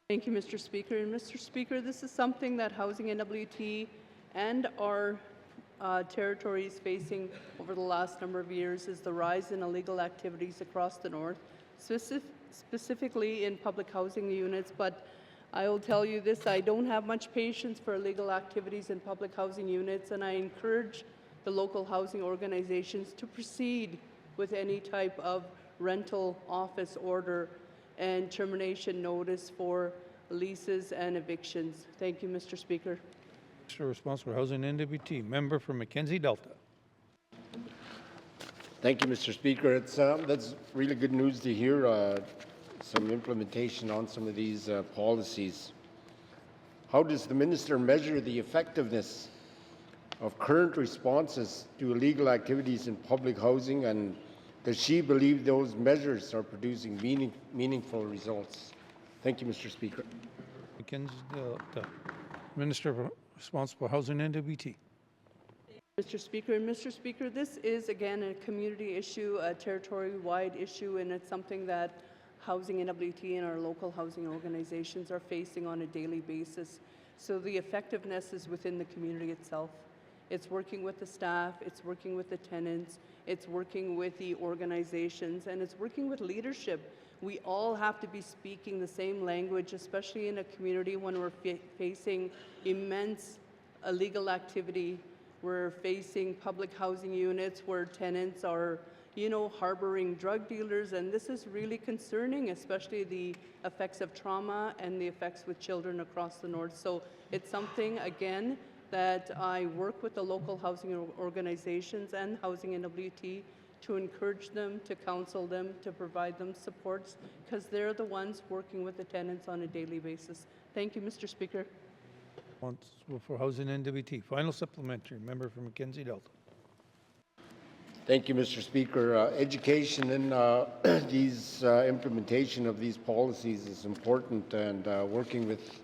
S17: Thank you, Mr. Speaker. And Mr. Speaker, this is something that Housing NWT and our territory is facing over the last number of years, is the rise in illegal activities across the north, specifically in public housing units. But I will tell you this, I don't have much patience for illegal activities in public housing units, and I encourage the local housing organizations to proceed with any type of rental office order and termination notice for leases and evictions. Thank you, Mr. Speaker.
S3: Minister responsible for Housing and NWT. Member for Mackenzie Delta.
S11: Thank you, Mr. Speaker. That's really good news to hear some implementation on some of these policies. How does the minister measure the effectiveness of current responses to illegal activities in public housing, and does she believe those measures are producing meaningful results? Thank you, Mr. Speaker.
S3: Mackenzie Delta. Minister responsible for Housing and NWT.
S17: Mr. Speaker, and Mr. Speaker, this is again a community issue, a territory-wide issue, and it's something that Housing NWT and our local housing organizations are facing on a daily basis. So the effectiveness is within the community itself. It's working with the staff, it's working with the tenants, it's working with the organizations, and it's working with leadership. We all have to be speaking the same language, especially in a community when we're facing immense illegal activity. We're facing public housing units where tenants are, harboring drug dealers, and this is really concerning, especially the effects of trauma and the effects with children across the north. So it's something, again, that I work with the local housing organizations and Housing NWT to encourage them, to counsel them, to provide them supports, because they're the ones working with the tenants on a daily basis. Thank you, Mr. Speaker.
S3: Responsible for Housing and NWT. Final supplementary. Member for Mackenzie Delta.
S11: Thank you, Mr. Speaker. Education and these implementation of these policies is important, and working with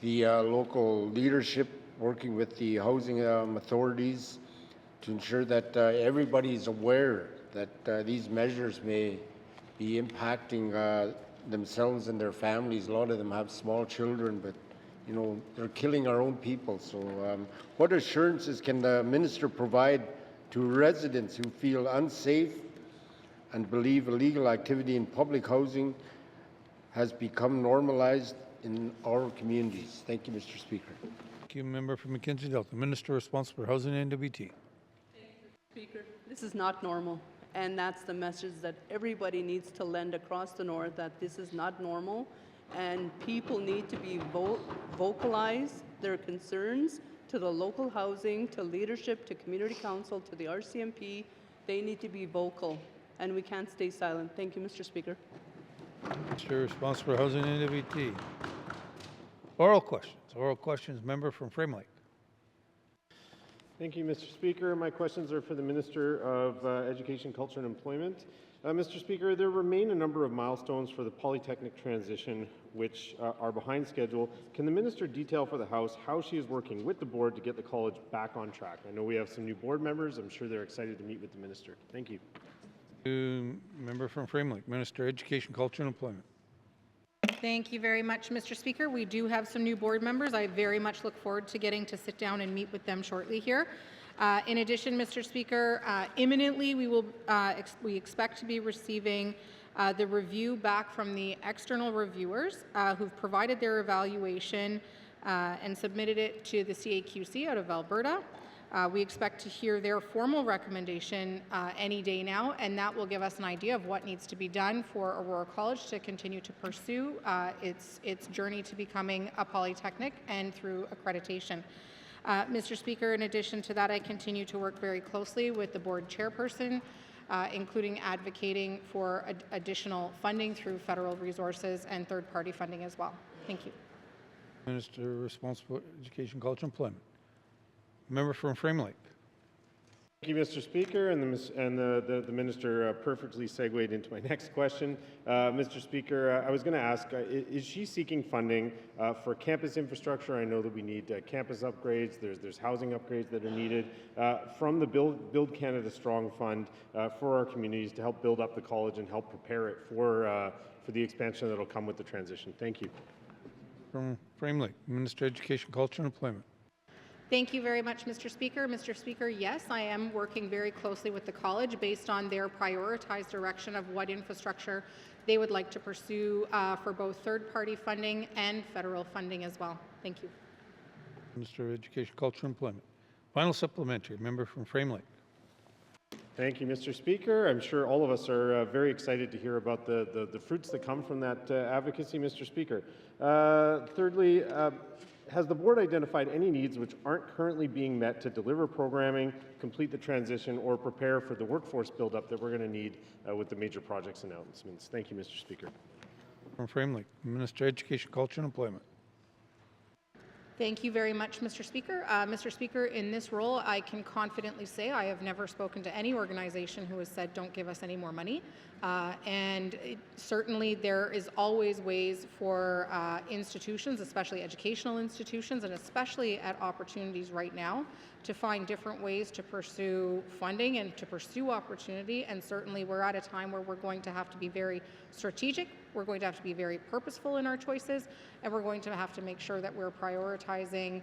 S11: the local leadership, working with the housing authorities to ensure that everybody is aware that these measures may be impacting themselves and their families. A lot of them have small children, but they're killing our own people. So what assurances can the minister provide to residents who feel unsafe and believe illegal activity in public housing has become normalized in our communities? Thank you, Mr. Speaker.
S3: Thank you, Member for Mackenzie Delta. Minister responsible for Housing and NWT.
S17: Speaker, this is not normal, and that's the message that everybody needs to lend across the north, that this is not normal, and people need to be vocalize their concerns to the local housing, to leadership, to community council, to the RCMP. They need to be vocal, and we can't stay silent. Thank you, Mr. Speaker.
S3: Minister responsible for Housing and NWT. Oral questions. Oral questions. Member from Frame Lake.
S14: Thank you, Mr. Speaker. My questions are for the Minister of Education, Culture and Employment. Mr. Speaker, there remain a number of milestones for the Polytechnic transition which are behind schedule. Can the Minister detail for the House how she is working with the board to get the college back on track? I know we have some new board members. I'm sure they're excited to meet with the Minister. Thank you.
S3: Member from Frame Lake, Minister, Education, Culture and Employment.
S18: Thank you very much, Mr. Speaker. We do have some new board members. I very much look forward to getting to sit down and meet with them shortly here. In addition, Mr. Speaker, imminently we expect to be receiving the review back from the external reviewers who've provided their evaluation and submitted it to the CAQC out of Alberta. We expect to hear their formal recommendation any day now, and that will give us an idea of what needs to be done for Aurora College to continue to pursue its journey to becoming a polytechnic and through accreditation. Mr. Speaker, in addition to that, I continue to work very closely with the board chairperson, including advocating for additional funding through federal resources and third-party funding as well. Thank you.
S3: Minister responsible for Education, Culture and Employment. Member from Frame Lake.
S14: Thank you, Mr. Speaker, and the Minister perfectly segued into my next question. Mr. Speaker, I was going to ask, is she seeking funding for campus infrastructure? I know that we need campus upgrades, there's housing upgrades that are needed, from the Build Canada Strong Fund for our communities to help build up the college and help prepare it for the expansion that will come with the transition. Thank you.
S3: From Frame Lake, Minister, Education, Culture and Employment.
S18: Thank you very much, Mr. Speaker. Mr. Speaker, yes, I am working very closely with the college based on their prioritized direction of what infrastructure they would like to pursue for both third-party funding and federal funding as well. Thank you.
S3: Minister of Education, Culture and Employment. Final supplementary. Member from Frame Lake.
S14: Thank you, Mr. Speaker. I'm sure all of us are very excited to hear about the fruits that come from that advocacy, Mr. Speaker. Thirdly, has the board identified any needs which aren't currently being met to deliver programming, complete the transition, or prepare for the workforce buildup that we're going to need with the major projects announcements? Thank you, Mr. Speaker.
S3: From Framley, Minister of Education, Culture and Employment.
S19: Thank you very much, Mr. Speaker. Mr. Speaker, in this role, I can confidently say I have never spoken to any organization who has said, don't give us any more money. Certainly there is always ways for institutions, especially educational institutions, and especially at opportunities right now, to find different ways to pursue funding and to pursue opportunity. And certainly we're at a time where we're going to have to be very strategic, we're going to have to be very purposeful in our choices, and we're going to have to make sure that we're prioritizing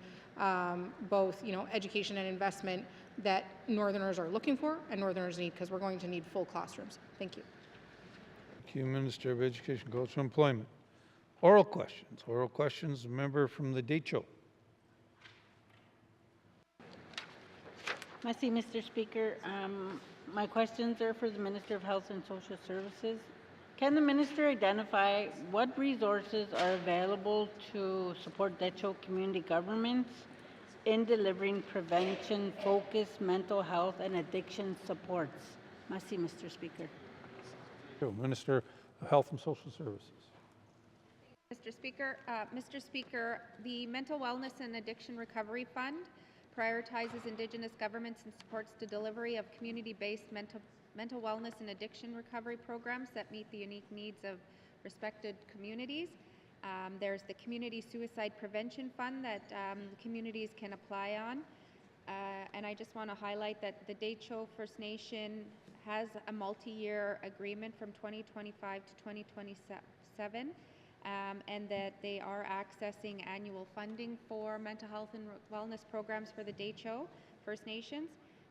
S19: both, education and investment that Northerners are looking for and Northerners need, because we're going to need full classrooms. Thank you.
S3: Thank you, Minister of Education, Culture and Employment. Oral questions. Oral questions, a member from the Decho.
S9: Merci, Mr. Speaker. My questions are for the Minister of Health and Social Services. Can the Minister identify what resources are available to support Decho community governments in delivering prevention-focused mental health and addiction supports? Merci, Mr. Speaker.
S3: Minister of Health and Social Services.
S20: Mr. Speaker, the Mental Wellness and Addiction Recovery Fund prioritizes Indigenous governments and supports the delivery of community-based mental wellness and addiction recovery programs that meet the unique needs of respected communities. There's the Community Suicide Prevention Fund that communities can apply on. And I just want to highlight that the Decho First Nation has a multi-year agreement from 2025 to 2027, and that they are accessing annual funding for mental health and wellness programs for the Decho First Nations.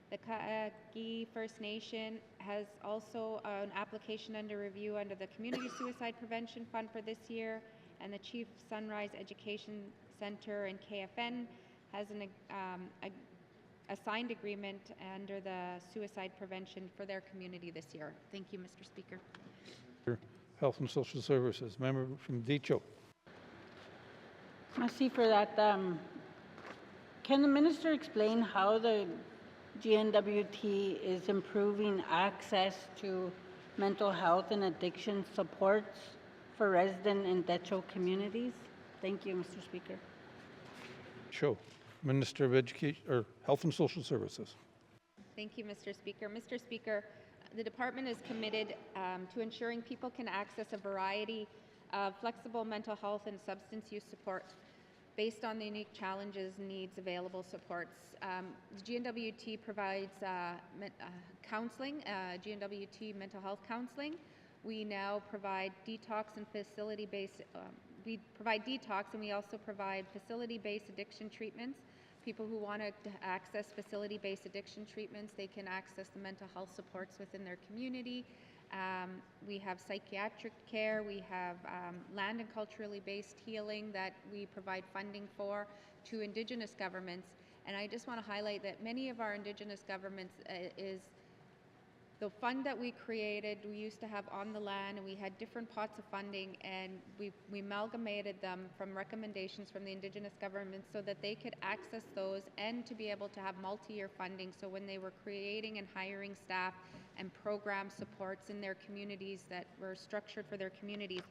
S20: The Ka'aki First Nation has also an application under review under the Community Suicide Prevention Fund for this year, and the Chief Sunrise Education Center and KFN has an a signed agreement under the suicide prevention for their community this year. Thank you, Mr. Speaker.
S3: Health and Social Services, member from Decho.
S9: Merci for that. Can the Minister explain how the GNWT is improving access to mental health and addiction supports for resident and Decho communities? Thank you, Mr. Speaker.
S3: Minister of Education or Health and Social Services.
S20: Thank you, Mr. Speaker. Mr. Speaker, the department is committed to ensuring people can access a variety of flexible mental health and substance use support based on the unique challenges, needs, available supports. The GNWT provides counseling, GNWT mental health counseling. We now provide detox and facility-based, we provide detox, and we also provide facility-based addiction treatments. People who want to access facility-based addiction treatments, they can access the mental health supports within their community. We have psychiatric care, we have land and culturally based healing that we provide funding for to Indigenous governments. And I just want to highlight that many of our Indigenous governments is the fund that we created, we used to have on the land, and we had different pots of funding, and we amalgamated them from recommendations from the Indigenous governments so that they could access those and to be able to have multi-year funding. So when they were creating and hiring staff and program supports in their communities that were structured for their communities,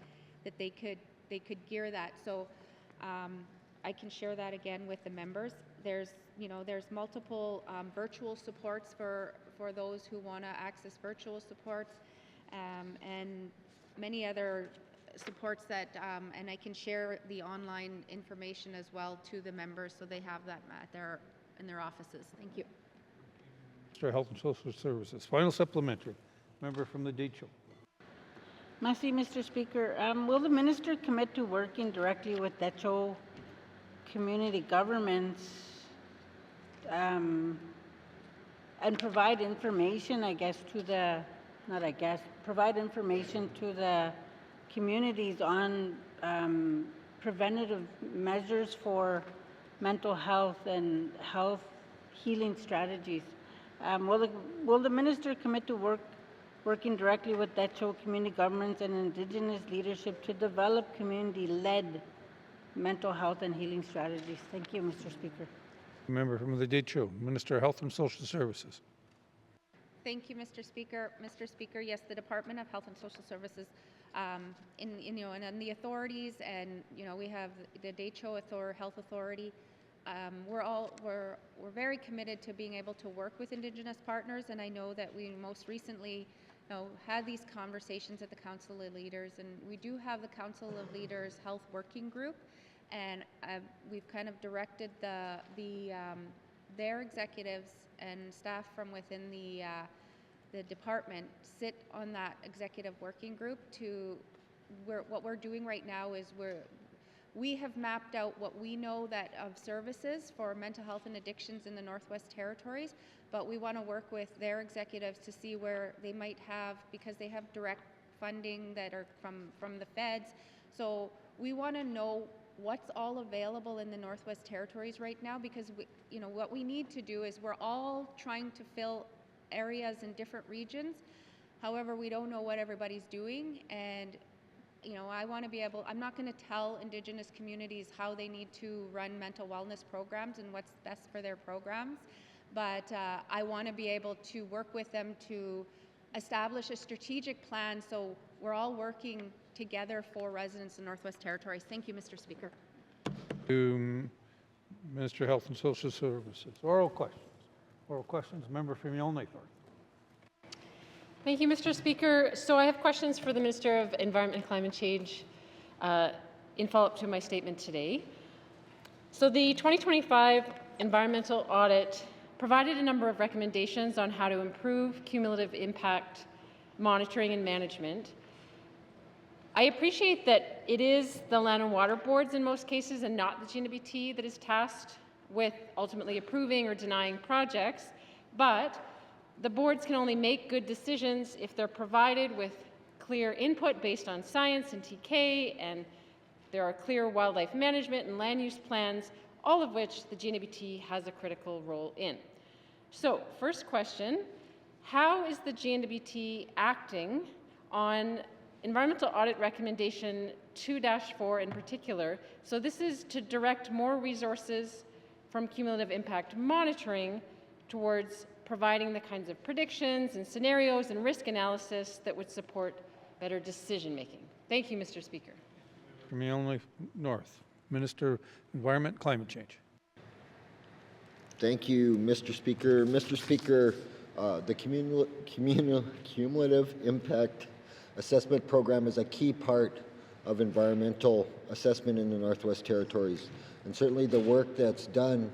S20: that they could gear that. So I can share that again with the members. There's multiple virtual supports for those who want to access virtual supports, and many other supports that, and I can share the online information as well to the members so they have that in their offices. Thank you.
S3: Minister of Health and Social Services. Final supplementary. Member from the Decho.
S9: Merci, Mr. Speaker. Will the Minister commit to working directly with Decho community governments and provide information, provide information to the communities on preventative measures for mental health and health healing strategies? Will the minister commit to working directly with Techo community governments and Indigenous leadership to develop community-led mental health and healing strategies? Thank you, Mr. Speaker.
S3: Member from the Detroit, Minister of Health and Social Services.
S20: Thank you, Mr. Speaker. Mr. Speaker, yes, the Department of Health and Social Services, and the authorities, and we have the Detroit Health Authority. We're very committed to being able to work with Indigenous partners, and I know that we most recently had these conversations at the Council of Leaders, and we do have the Council of Leaders Health Working Group, and we've kind of directed their executives and staff from within the department sit on that executive working group what we're doing right now is we have mapped out what we know that of services for mental health and addictions in the Northwest Territories, but we want to work with their executives to see where they might have, because they have direct funding that are from the feds. So we want to know what's all available in the Northwest Territories right now, because what we need to do is we're all trying to fill areas in different regions. However, we don't know what everybody's doing, and I want to be able, I'm not going to tell Indigenous communities how they need to run mental wellness programs and what's best for their programs, but I want to be able to work with them to establish a strategic plan so we're all working together for residents in Northwest Territories. Thank you, Mr. Speaker.
S3: To Minister of Health and Social Services. Oral questions. Oral questions. Member from Yellowknife North.
S4: Thank you, Mr. Speaker. So I have questions for the Minister of Environment and Climate Change in follow-up to my statement today. So the 2025 environmental audit provided a number of recommendations on how to improve cumulative impact monitoring and management. I appreciate that it is the Land and Water Boards in most cases and not the GNWT that is tasked with ultimately approving or denying projects, but the boards can only make good decisions if they're provided with clear input based on science and TK, and there are clear wildlife management and land use plans, all of which the GNWT has a critical role in. So, first question, how is the GNWT acting on Environmental Audit Recommendation 2-4 in particular? So this is to direct more resources from cumulative impact monitoring towards providing the kinds of predictions and scenarios and risk analysis that would support better decision making. Thank you, Mr. Speaker.
S3: From Yellowknife North, Minister of Environment and Climate Change.
S16: Thank you, Mr. Speaker. Mr. Speaker, the cumulative impact assessment program is a key part of environmental assessment in the Northwest Territories, and certainly the work that's done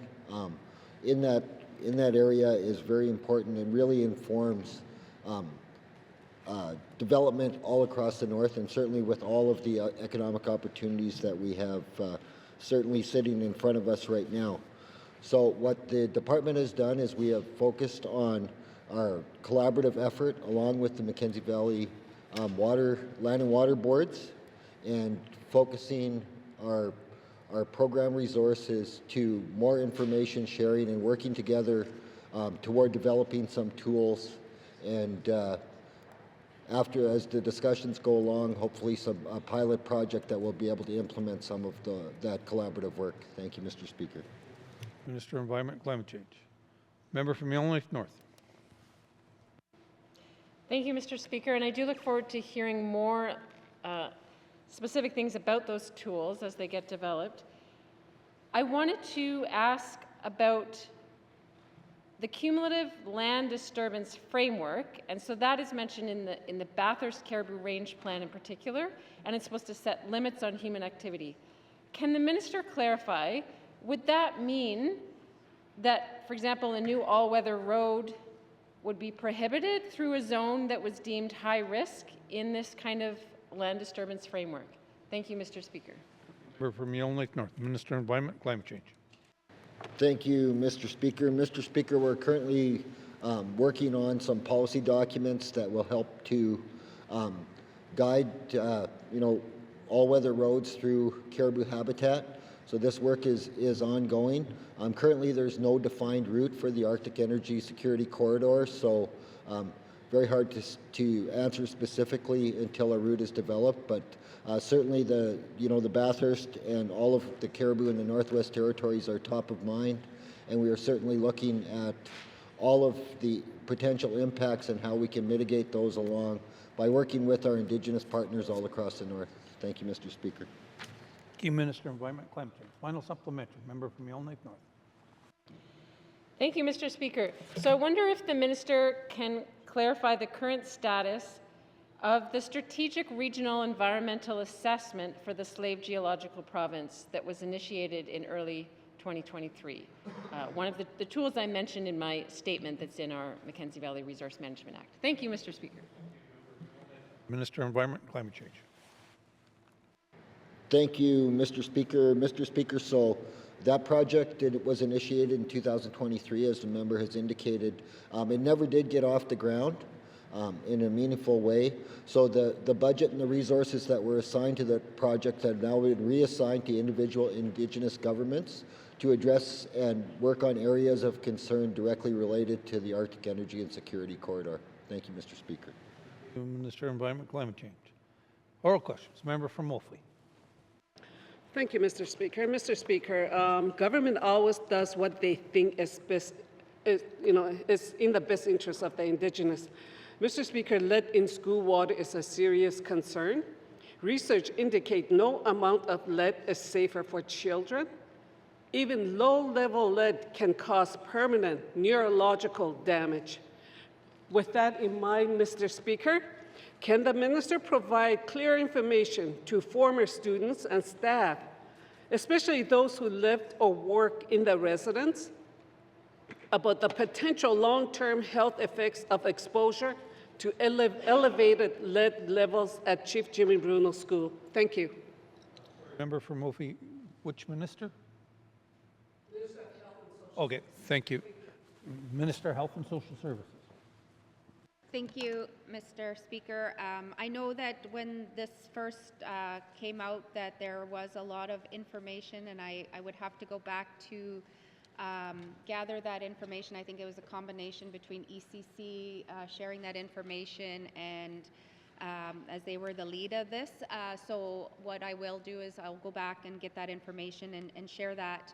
S16: in that area is very important and really informs development all across the north, and certainly with all of the economic opportunities that we have certainly sitting in front of us right now. So what the department has done is we have focused on our collaborative effort along with the Mackenzie Valley Land and Water Boards, and focusing our program resources to more information sharing and working together toward developing some tools, and as the discussions go along, hopefully a pilot project that will be able to implement some of that collaborative work. Thank you, Mr. Speaker.
S3: Minister of Environment and Climate Change. Member from Yellowknife North.
S4: Thank you, Mr. Speaker, and I do look forward to hearing more specific things about those tools as they get developed. I wanted to ask about the cumulative land disturbance framework, and so that is mentioned in the Bathurst Caribou Range Plan in particular, and it's supposed to set limits on human activity. Can the minister clarify, would that mean that, for example, a new all-weather road would be prohibited through a zone that was deemed high risk in this kind of land disturbance framework? Thank you, Mr. Speaker.
S3: Member from Yellowknife North, Minister of Environment and Climate Change.
S16: Thank you, Mr. Speaker. Mr. Speaker, we're currently working on some policy documents that will help to guide, all-weather roads through caribou habitat. So this work is ongoing. Currently, there's no defined route for the Arctic Energy Security Corridor, so very hard to answer specifically until a route is developed. But certainly, the Bathurst and all of the Caribou and the Northwest Territories are top of mind, and we are certainly looking at all of the potential impacts and how we can mitigate those along by working with our Indigenous partners all across the North. Thank you, Mr. Speaker.
S3: Thank you, Minister of Environment and Climate Change. Final supplementary. Member from Yellowknife North.
S4: Thank you, Mr. Speaker. So I wonder if the minister can clarify the current status of the strategic regional environmental assessment for the Slave Geological Province that was initiated in early 2023. One of the tools I mentioned in my statement that's in our Mackenzie Valley Resource Management Act. Thank you, Mr. Speaker.
S3: Minister of Environment and Climate Change.
S16: Thank you, Mr. Speaker. Mr. Speaker, so that project was initiated in 2023, as the member has indicated. It never did get off the ground in a meaningful way. So the budget and the resources that were assigned to the project have now been reassigned to individual Indigenous governments to address and work on areas of concern directly related to the Arctic Energy and Security Corridor. Thank you, Mr. Speaker.
S3: Minister of Environment and Climate Change. Oral questions. Member from Wolfley.
S13: Thank you, Mr. Speaker. Mr. Speaker, government always does what they think is best, is in the best interest of the Indigenous. Mr. Speaker, lead in school water is a serious concern. Research indicates no amount of lead is safer for children. Even low-level lead can cause permanent neurological damage. With that in mind, Mr. Speaker, can the minister provide clear information to former students and staff, especially those who lived or work in the residence, about the potential long-term health effects of exposure to elevated lead levels at Chief Jimmy Bruno School? Thank you.
S3: Member from Wolfley, which minister? Okay, thank you. Minister of Health and Social Services.
S20: Thank you, Mr. Speaker. I know that when this first came out that there was a lot of information, and I would have to go back to gather that information. I think it was a combination between ECC sharing that information and as they were the lead of this. So what I will do is I'll go back and get that information and share that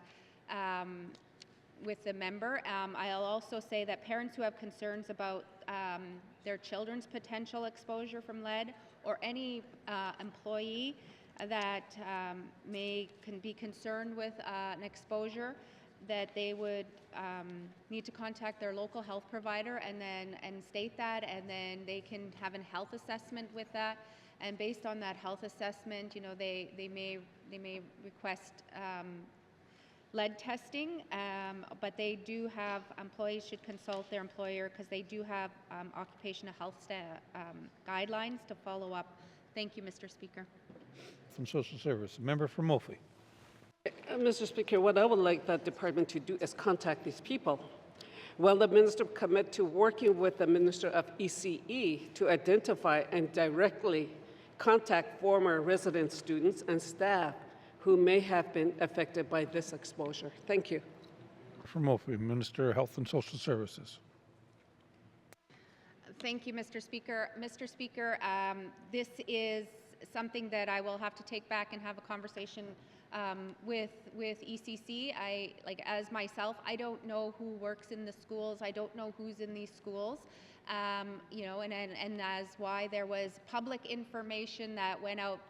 S20: with the member. I'll also say that parents who have concerns about their children's potential exposure from lead, or any employee that can be concerned with an exposure, that they would need to contact their local health provider and state that, and then they can have a health assessment with that. And based on that health assessment, they may request lead testing, but they do have, employees should consult their employer because they do have occupational health guidelines to follow up. Thank you, Mr. Speaker.
S3: From Social Services. Member from Wolfley.
S13: Mr. Speaker, what I would like that department to do is contact these people. Will the minister commit to working with the Minister of ECE to identify and directly contact former resident students and staff who may have been affected by this exposure? Thank you.
S3: From Wolfley, Minister of Health and Social Services.
S20: Thank you, Mr. Speaker. Mr. Speaker, this is something that I will have to take back and have a conversation with ECC. As myself, I don't know who works in the schools. I don't know who's in these schools. And as why there was public information that went out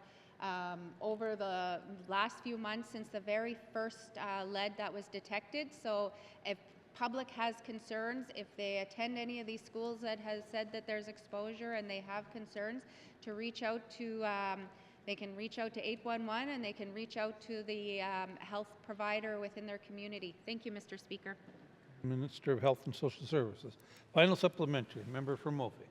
S20: over the last few months since the very first lead that was detected. So if public has concerns, if they attend any of these schools that has said that there's exposure and they have concerns, to reach out to, they can reach out to 811 and they can reach out to the health provider within their community. Thank you, Mr. Speaker.
S3: Minister of Health and Social Services. Final supplementary. Member from Wolfley.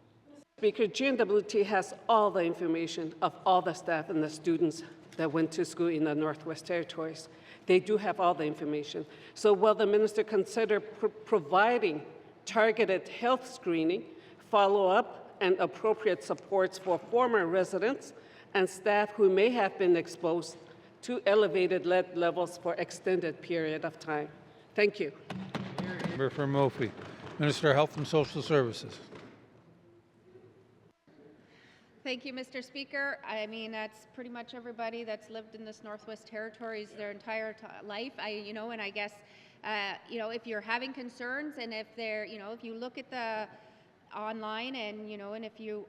S13: Speaker, GNWT has all the information of all the staff and the students that went to school in the Northwest Territories. They do have all the information. So will the minister consider providing targeted health screening, follow-up, and appropriate supports for former residents and staff who may have been exposed to elevated lead levels for extended period of time. Thank you.
S3: Member for Mophie. Minister of Health and Social Services.
S20: Thank you, Mr. Speaker. I mean, that's pretty much everybody that's lived in this Northwest Territories their entire life. And I guess, if you're having concerns and if they're, if you look at the online and, and if you,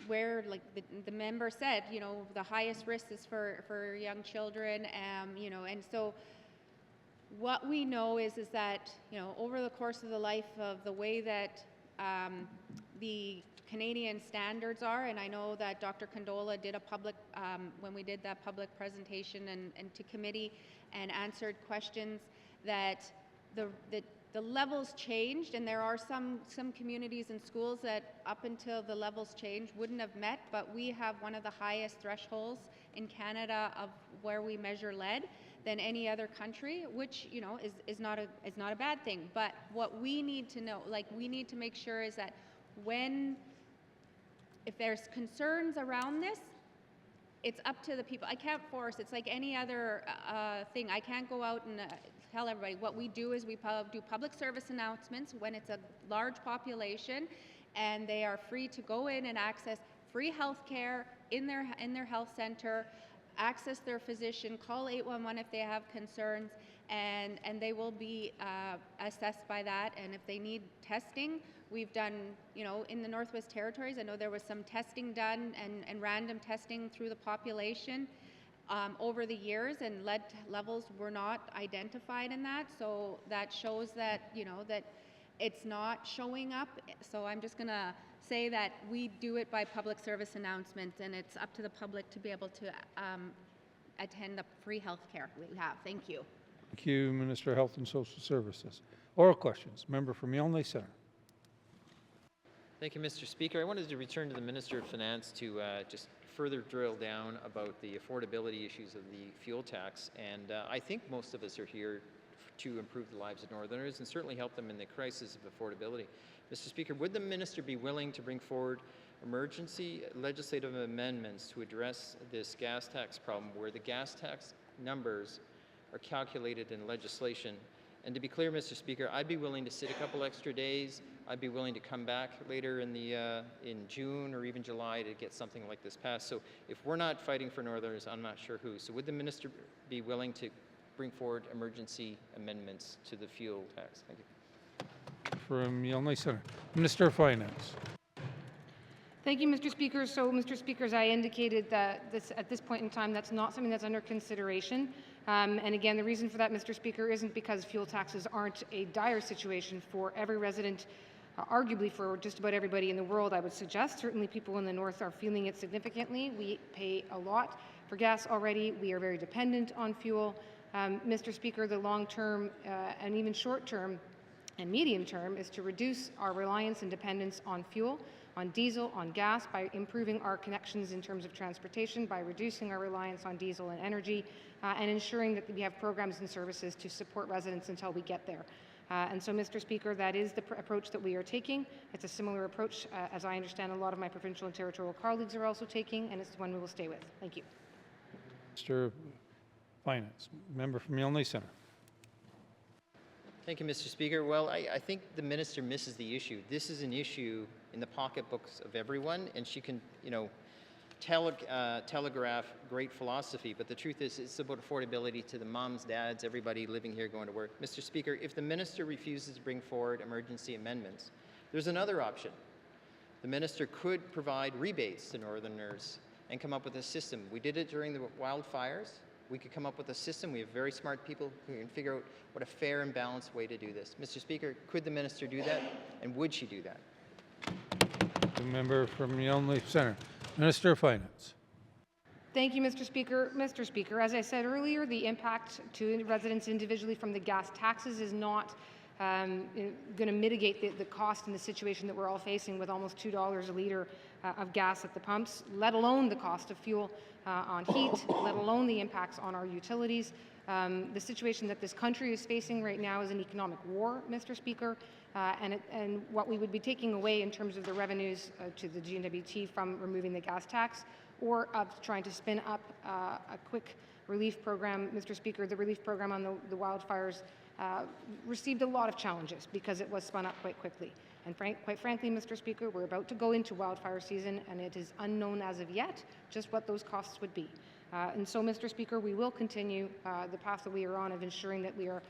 S20: where, like the member said, the highest risk is for young children, and so what we know is that, over the course of the life of the way that the Canadian standards are, and I know that Dr. Condola did a public, when we did that public presentation and to committee and answered questions, that the levels changed, and there are some communities and schools that up until the levels changed wouldn't have met, but we have one of the highest thresholds in Canada of where we measure lead than any other country, which is not a bad thing. But what we need to know, we need to make sure is that if there's concerns around this, it's up to the people. I can't force. It's like any other thing. I can't go out and tell everybody. What we do is we do public service announcements when it's a large population, and they are free to go in and access free health care in their health center, access their physician, call 811 if they have concerns, and they will be assessed by that. And if they need testing, we've done, in the Northwest Territories, I know there was some testing done and random testing through the population over the years, and lead levels were not identified in that. So that shows that, that it's not showing up. So I'm just going to say that we do it by public service announcements, and it's up to the public to be able to attend the free health care we have. Thank you.
S3: Thank you, Minister of Health and Social Services. Oral questions. Member for Mjolnir Centre.
S15: Thank you, Mr. Speaker. I wanted to return to the Minister of Finance to just further drill down about the affordability issues of the fuel tax. And I think most of us are here to improve the lives of Northerners and certainly help them in the crisis of affordability. Mr. Speaker, would the minister be willing to bring forward emergency legislative amendments to address this gas tax problem, where the gas tax numbers are calculated in legislation? And to be clear, Mr. Speaker, I'd be willing to sit a couple extra days. I'd be willing to come back later in June or even July to get something like this passed. So if we're not fighting for Northerners, I'm not sure who. So would the minister be willing to bring forward emergency amendments to the fuel tax? Thank you.
S3: From Mjolnir Centre. Minister of Finance.
S18: Thank you, Mr. Speaker. So, Mr. Speaker, as I indicated, that at this point in time, that's not something that's under consideration. And again, the reason for that, Mr. Speaker, isn't because fuel taxes aren't a dire situation for every resident, arguably for just about everybody in the world, I would suggest. Certainly people in the north are feeling it significantly. We pay a lot for gas already. We are very dependent on fuel. Mr. Speaker, the long-term and even short-term and medium-term is to reduce our reliance and dependence on fuel, on diesel, on gas, by improving our connections in terms of transportation, by reducing our reliance on diesel and energy, and ensuring that we have programs and services to support residents until we get there. And so, Mr. Speaker, that is the approach that we are taking. It's a similar approach, as I understand a lot of my provincial and territorial colleagues are also taking, and it's the one we will stay with. Thank you.
S3: Minister of Finance. Member from Mjolnir Centre.
S15: Thank you, Mr. Speaker. Well, I think the minister misses the issue. This is an issue in the pocketbooks of everyone, and she can, telegraph great philosophy, but the truth is it's about affordability to the moms, dads, everybody living here going to work. Mr. Speaker, if the minister refuses to bring forward emergency amendments, there's another option. The minister could provide rebates to Northerners and come up with a system. We did it during the wildfires. We could come up with a system. We have very smart people who can figure out what a fair and balanced way to do this. Mr. Speaker, could the minister do that, and would she do that?
S3: The member from Mjolnir Centre. Minister of Finance.
S18: Thank you, Mr. Speaker. Mr. Speaker, as I said earlier, the impact to residents individually from the gas taxes is not going to mitigate the cost in the situation that we're all facing with almost $2 a litre of gas at the pumps, let alone the cost of fuel on heat, let alone the impacts on our utilities. The situation that this country is facing right now is an economic war, Mr. Speaker, and what we would be taking away in terms of the revenues to the GNWT from removing the gas tax, or trying to spin up a quick relief program. Mr. Speaker, the relief program on the wildfires received a lot of challenges because it was spun up quite quickly. And quite frankly, Mr. Speaker, we're about to go into wildfire season, and it is unknown as of yet just what those costs would be. And so, Mr. Speaker, we will continue the path that we are on of ensuring that we are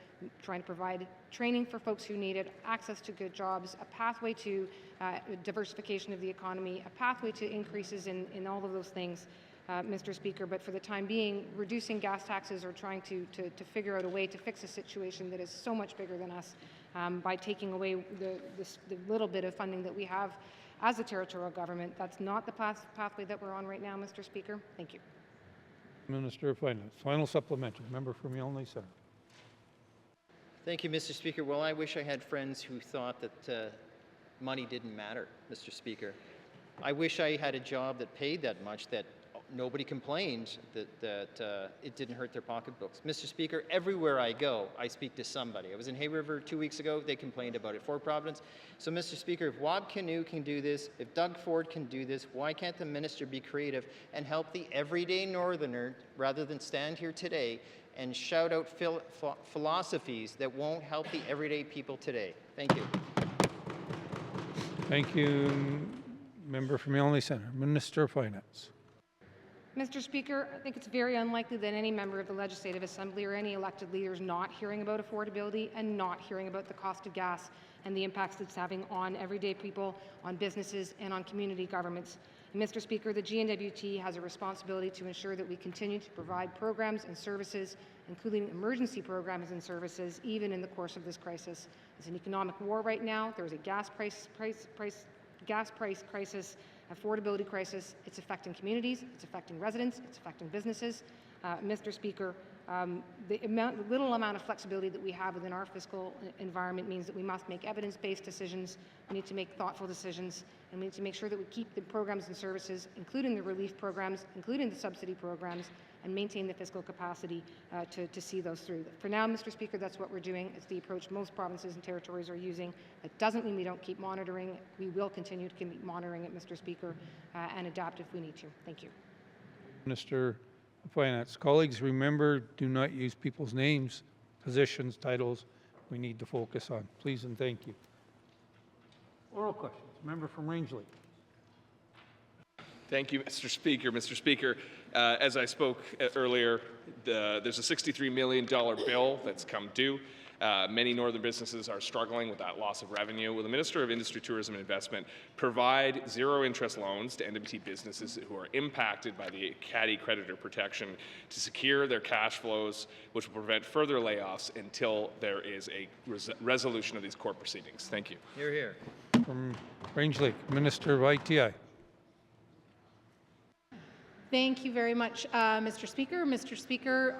S18: trying to provide training for folks who need it, access to good jobs, a pathway to diversification of the economy, a pathway to increases in all of those things, Mr. Speaker. But for the time being, reducing gas taxes or trying to figure out a way to fix a situation that is so much bigger than us by taking away the little bit of funding that we have as a territorial government, that's not the pathway that we're on right now, Mr. Speaker. Thank you.
S3: Minister of Finance. Final supplementary. Member from Yellowknife Centre.
S15: Thank you, Mr. Speaker. Well, I wish I had friends who thought that money didn't matter, Mr. Speaker. I wish I had a job that paid that much, that nobody complained that it didn't hurt their pocketbooks. Mr. Speaker, everywhere I go, I speak to somebody. I was in Hay River 2 weeks ago. They complained about it. Fort Providence. So, Mr. Speaker, if Wab Kinew can do this, if Doug Ford can do this, why can't the minister be creative and help the everyday northerner rather than stand here today and shout out philosophies that won't help the everyday people today? Thank you.
S3: Thank you. Member from Yellowknife Centre. Minister of Finance.
S18: Mr. Speaker, I think it's very unlikely that any member of the Legislative Assembly or any elected leader is not hearing about affordability and not hearing about the cost of gas and the impacts it's having on everyday people, on businesses, and on community governments. And Mr. Speaker, the GNWT has a responsibility to ensure that we continue to provide programs and services, including emergency programs and services, even in the course of this crisis. There's an economic war right now. There's a gas price crisis, affordability crisis. It's affecting communities, it's affecting residents, it's affecting businesses. Mr. Speaker, the little amount of flexibility that we have within our fiscal environment means that we must make evidence-based decisions, we need to make thoughtful decisions, and we need to make sure that we keep the programs and services, including the relief programs, including the subsidy programs, and maintain the fiscal capacity to see those through. For now, Mr. Speaker, that's what we're doing. It's the approach most provinces and territories are using. That doesn't mean we don't keep monitoring. We will continue to keep monitoring it, Mr. Speaker, and adapt if we need to. Thank you.
S3: Minister of Finance. Colleagues, remember, do not use people's names, positions, titles. We need to focus on. Please and thank you. Oral questions. Member from Rangeley.
S5: Thank you, Mr. Speaker. Mr. Speaker, as I spoke earlier, there's a $63 million bill that's come due. Many northern businesses are struggling with that loss of revenue. Will the Minister of Industry, Tourism and Investment provide zero-interest loans to NWT businesses who are impacted by the CADI creditor protection to secure their cash flows, which will prevent further layoffs until there is a resolution of these court proceedings? Thank you.
S15: Hear, hear.
S3: From Rangeley, Minister of ITI.
S19: Thank you very much, Mr. Speaker. Mr. Speaker,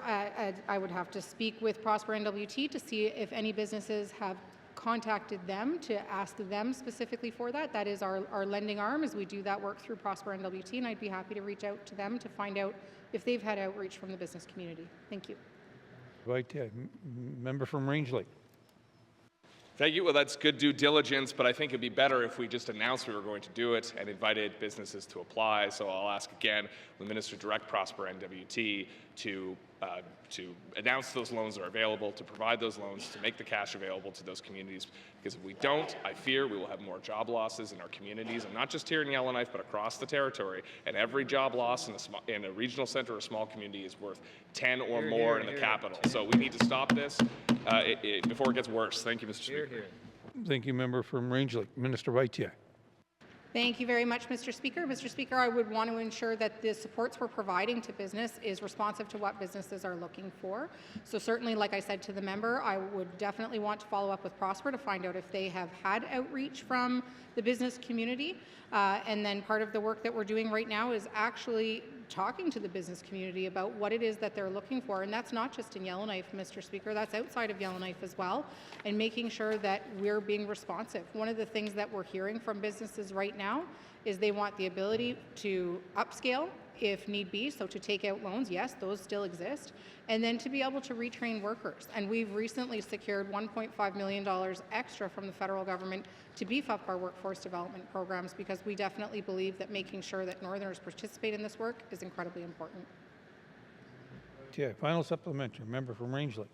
S19: I would have to speak with Prosper NWT to see if any businesses have contacted them to ask them specifically for that. That is our lending arm as we do that work through Prosper NWT, and I'd be happy to reach out to them to find out if they've had outreach from the business community. Thank you.
S3: ITI. Member from Rangeley.
S5: Thank you. Well, that's good due diligence, but I think it'd be better if we just announced we were going to do it and invited businesses to apply. So I'll ask again, will the Minister direct Prosper NWT to announce those loans are available, to provide those loans, to make the cash available to those communities? Because if we don't, I fear we will have more job losses in our communities, and not just here in Yellowknife, but across the territory. And every job loss in a regional center or small community is worth 10 or more in the capital. So we need to stop this before it gets worse. Thank you, Mr. Speaker.
S3: Thank you, member from Rangeley. Minister of ITI.
S19: Thank you very much, Mr. Speaker. Mr. Speaker, I would want to ensure that the supports we're providing to business is responsive to what businesses are looking for. So certainly, like I said to the member, I would definitely want to follow up with Prosper to find out if they have had outreach from the business community. And then part of the work that we're doing right now is actually talking to the business community about what it is that they're looking for. And that's not just in Yellowknife, Mr. Speaker, that's outside of Yellowknife as well, and making sure that we're being responsive. One of the things that we're hearing from businesses right now is they want the ability to upscale if need be, so to take out loans, yes, those still exist, and then to be able to retrain workers. And we've recently secured $1.5 million extra from the federal government to beef up our workforce development programs, because we definitely believe that making sure that Northerners participate in this work is incredibly important.
S3: Vaitier. Final supplementary. Member from Range Lake.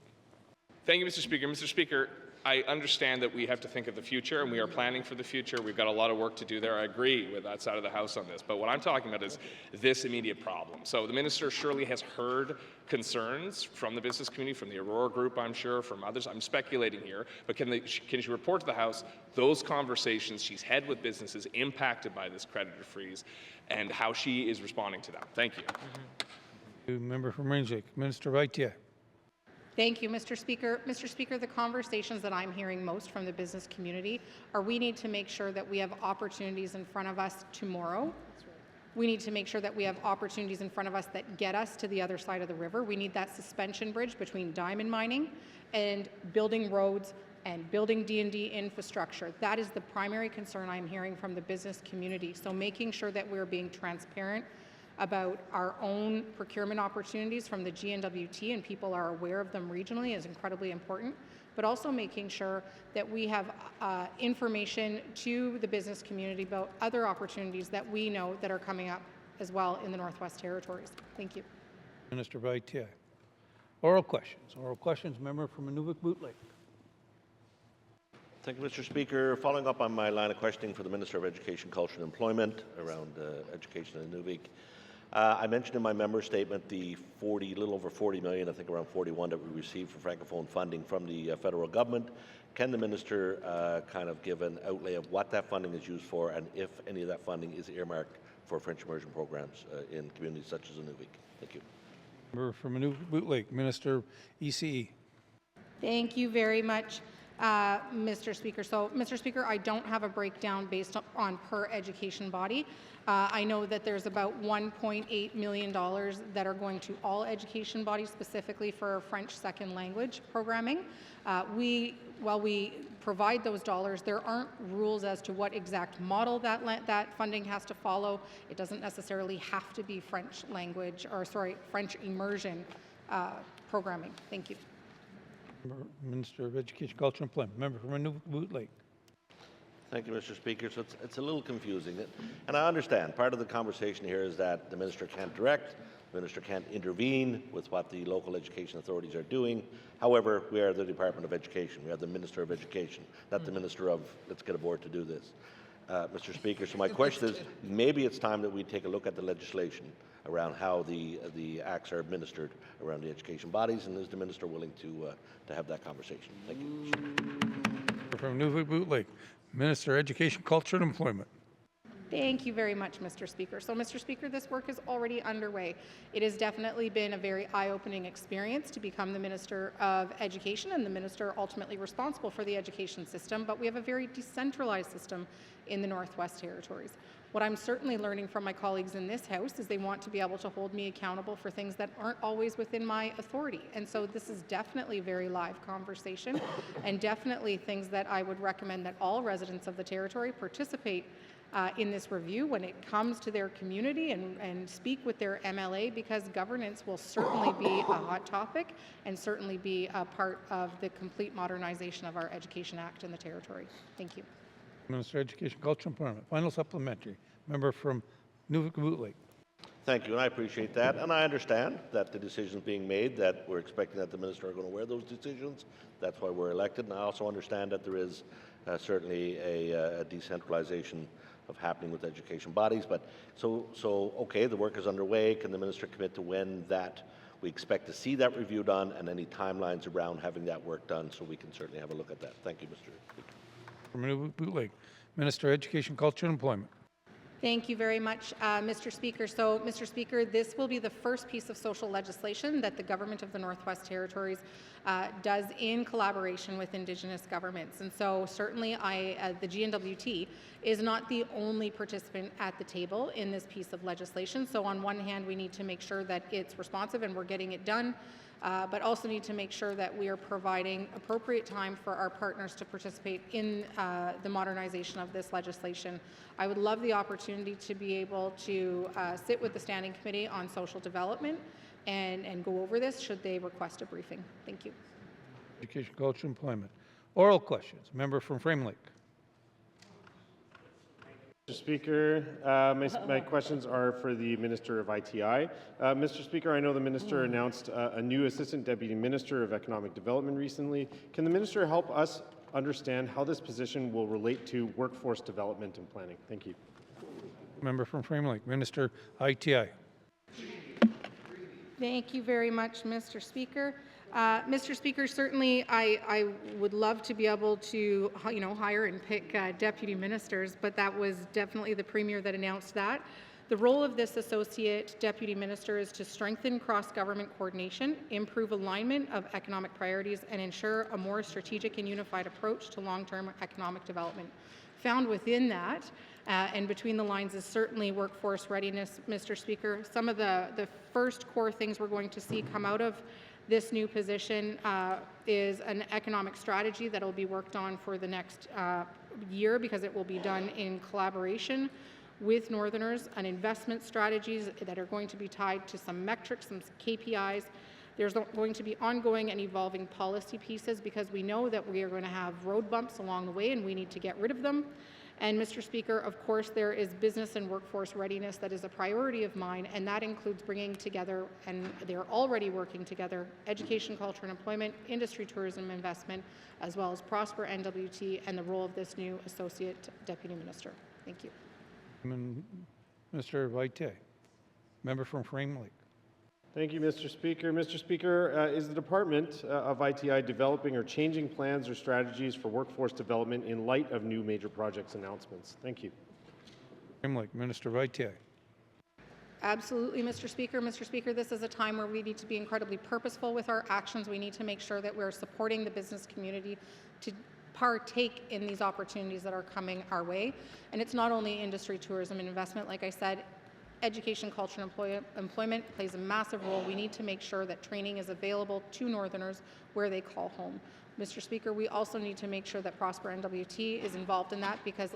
S5: Thank you, Mr. Speaker. Mr. Speaker, I understand that we have to think of the future, and we are planning for the future. We've got a lot of work to do there. I agree with that side of the House on this. But what I'm talking about is this immediate problem. So the minister surely has heard concerns from the business community, from the Aurora Group, I'm sure, from others. I'm speculating here. But can she report to the House those conversations she's had with businesses impacted by this creditor freeze and how she is responding to them? Thank you.
S3: Member from Range Lake. Minister Vaitier.
S19: Thank you, Mr. Speaker. Mr. Speaker, the conversations that I'm hearing most from the business community are we need to make sure that we have opportunities in front of us tomorrow. We need to make sure that we have opportunities in front of us that get us to the other side of the river. We need that suspension bridge between diamond mining and building roads and building D&D infrastructure. That is the primary concern I'm hearing from the business community. So making sure that we're being transparent about our own procurement opportunities from the GNWT and people are aware of them regionally is incredibly important, but also making sure that we have information to the business community about other opportunities that we know that are coming up as well in the Northwest Territories. Thank you.
S3: Minister Vaitier. Oral questions. Oral questions. Member from Inuvik-Boot Lake.
S7: Thank you, Mr. Speaker. Following up on my line of questioning for the Minister of Education, Culture and Employment around education in Inuvik, I mentioned in my member statement the little over 40 million, I think around 41, that we received for Francophone funding from the federal government. Can the minister kind of give an outlay of what that funding is used for and if any of that funding is earmarked for French immersion programs in communities such as Inuvik? Thank you.
S3: Member from Inuvik-Boot Lake. Minister ECE.
S19: Thank you very much, Mr. Speaker. So, Mr. Speaker, I don't have a breakdown based on per education body. I know that there's about $1.8 million that are going to all education bodies, specifically for French second language programming. While we provide those dollars, there aren't rules as to what exact model that funding has to follow. It doesn't necessarily have to be French language, or sorry, French immersion programming. Thank you.
S3: Minister of Education, Culture and Employment. Member from Inuvik-Boot Lake.
S7: Thank you, Mr. Speaker. So it's a little confusing. And I understand part of the conversation here is that the minister can't direct, the minister can't intervene with what the local education authorities are doing. However, we are the Department of Education. We have the Minister of Education, not the Minister of, let's get a board to do this. Mr. Speaker, so my question is, maybe it's time that we take a look at the legislation around how the acts are administered around the education bodies, and is the minister willing to have that conversation? Thank you.
S3: From Inuvik-Boot Lake. Minister of Education, Culture and Employment.
S19: Thank you very much, Mr. Speaker. So, Mr. Speaker, this work is already underway. It has definitely been a very eye-opening experience to become the Minister of Education and the minister ultimately responsible for the education system, but we have a very decentralized system in the Northwest Territories. What I'm certainly learning from my colleagues in this House is they want to be able to hold me accountable for things that aren't always within my authority. And so this is definitely very live conversation and definitely things that I would recommend that all residents of the Territory participate in this review when it comes to their community and speak with their MLA, because governance will certainly be a hot topic and certainly be a part of the complete modernization of our Education Act in the Territory. Thank you.
S3: Minister of Education, Culture and Employment. Final supplementary. Member from Inuvik-Boot Lake.
S7: Thank you, and I appreciate that. And I understand that the decisions being made, that we're expecting that the minister are going to wear those decisions. That's why we're elected. And I also understand that there is certainly a decentralization of happening with education bodies. But so okay, the work is underway. Can the minister commit to when that we expect to see that review done and any timelines around having that work done, so we can certainly have a look at that? Thank you, Mr. Speaker.
S3: From Inuvik-Boot Lake. Minister of Education, Culture and Employment.
S19: Thank you very much, Mr. Speaker. So, Mr. Speaker, this will be the first piece of social legislation that the Government of the Northwest Territories does in collaboration with Indigenous governments. And so certainly the GNWT is not the only participant at the table in this piece of legislation. So on one hand, we need to make sure that it's responsive and we're getting it done, but also need to make sure that we are providing appropriate time for our partners to participate in the modernization of this legislation. I would love the opportunity to be able to sit with the Standing Committee on Social Development and go over this should they request a briefing. Thank you.
S3: Education, Culture, Employment. Oral questions. Member from Frame Lake.
S14: Mr. Speaker, my questions are for the Minister of ITI. Mr. Speaker, I know the Minister announced a new Assistant Deputy Minister of Economic Development recently. Can the Minister help us understand how this position will relate to workforce development and planning? Thank you.
S3: Member from Frame Lake, Minister ITI.
S19: Thank you very much, Mr. Speaker. Mr. Speaker, certainly I would love to be able to, hire and pick deputy ministers, but that was definitely the Premier that announced that. The role of this Associate Deputy Minister is to strengthen cross-government coordination, improve alignment of economic priorities, and ensure a more strategic and unified approach to long-term economic development. Found within that, and between the lines, is certainly workforce readiness, Mr. Speaker. Some of the first core things we're going to see come out of this new position is an economic strategy that will be worked on for the next year, because it will be done in collaboration with Northerners, and investment strategies that are going to be tied to some metrics, some KPIs. There's going to be ongoing and evolving policy pieces, because we know that we are going to have road bumps along the way and we need to get rid of them. And Mr. Speaker, of course, there is business and workforce readiness that is a priority of mine, and that includes bringing together, and they're already working together, education, culture and employment, industry, tourism, investment, as well as Prosper NWT and the role of this new Associate Deputy Minister. Thank you.
S3: Minister of ITI. Member from Frame Lake.
S14: Thank you, Mr. Speaker. Mr. Speaker, is the Department of ITI developing or changing plans or strategies for workforce development in light of new major projects announcements? Thank you.
S3: Frame Lake, Minister of ITI.
S19: Absolutely, Mr. Speaker. Mr. Speaker, this is a time where we need to be incredibly purposeful with our actions. We need to make sure that we're supporting the business community to partake in these opportunities that are coming our way. And it's not only industry, tourism, and investment. Like I said, education, culture, and employment plays a massive role. We need to make sure that training is available to Northerners where they call home. Mr. Speaker, we also need to make sure that Prosper NWT is involved in that, because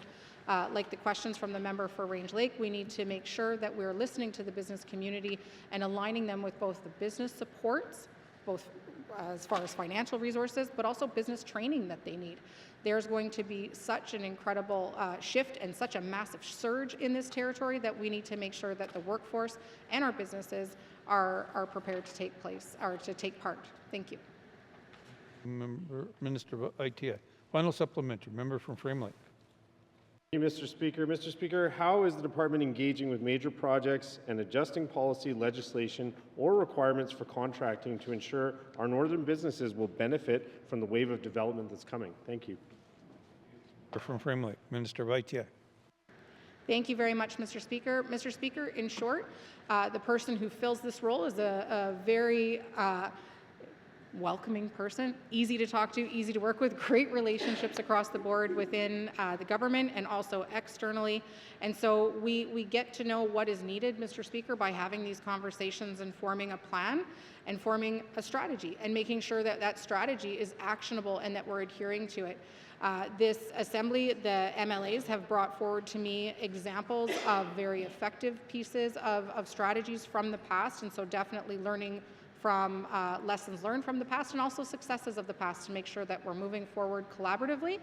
S19: like the questions from the member for Range Lake, we need to make sure that we're listening to the business community and aligning them with both the business supports, both as far as financial resources, but also business training that they need. There's going to be such an incredible shift and such a massive surge in this territory that we need to make sure that the workforce and our businesses are prepared to take place, or to take part. Thank you.
S3: Minister of ITI. Final supplementary. Member from Frame Lake.
S14: Thank you, Mr. Speaker. Mr. Speaker, how is the department engaging with major projects and adjusting policy, legislation, or requirements for contracting to ensure our northern businesses will benefit from the wave of development that's coming? Thank you.
S3: From Frame Lake, Minister of ITI.
S19: Thank you very much, Mr. Speaker. Mr. Speaker, in short, the person who fills this role is a very welcoming person, easy to talk to, easy to work with, great relationships across the board within the government and also externally. And so we get to know what is needed, Mr. Speaker, by having these conversations and forming a plan and forming a strategy and making sure that that strategy is actionable and that we're adhering to it. This Assembly, the MLAs have brought forward to me examples of very effective pieces of strategies from the past, and so definitely learning from lessons learned from the past and also successes of the past to make sure that we're moving forward collaboratively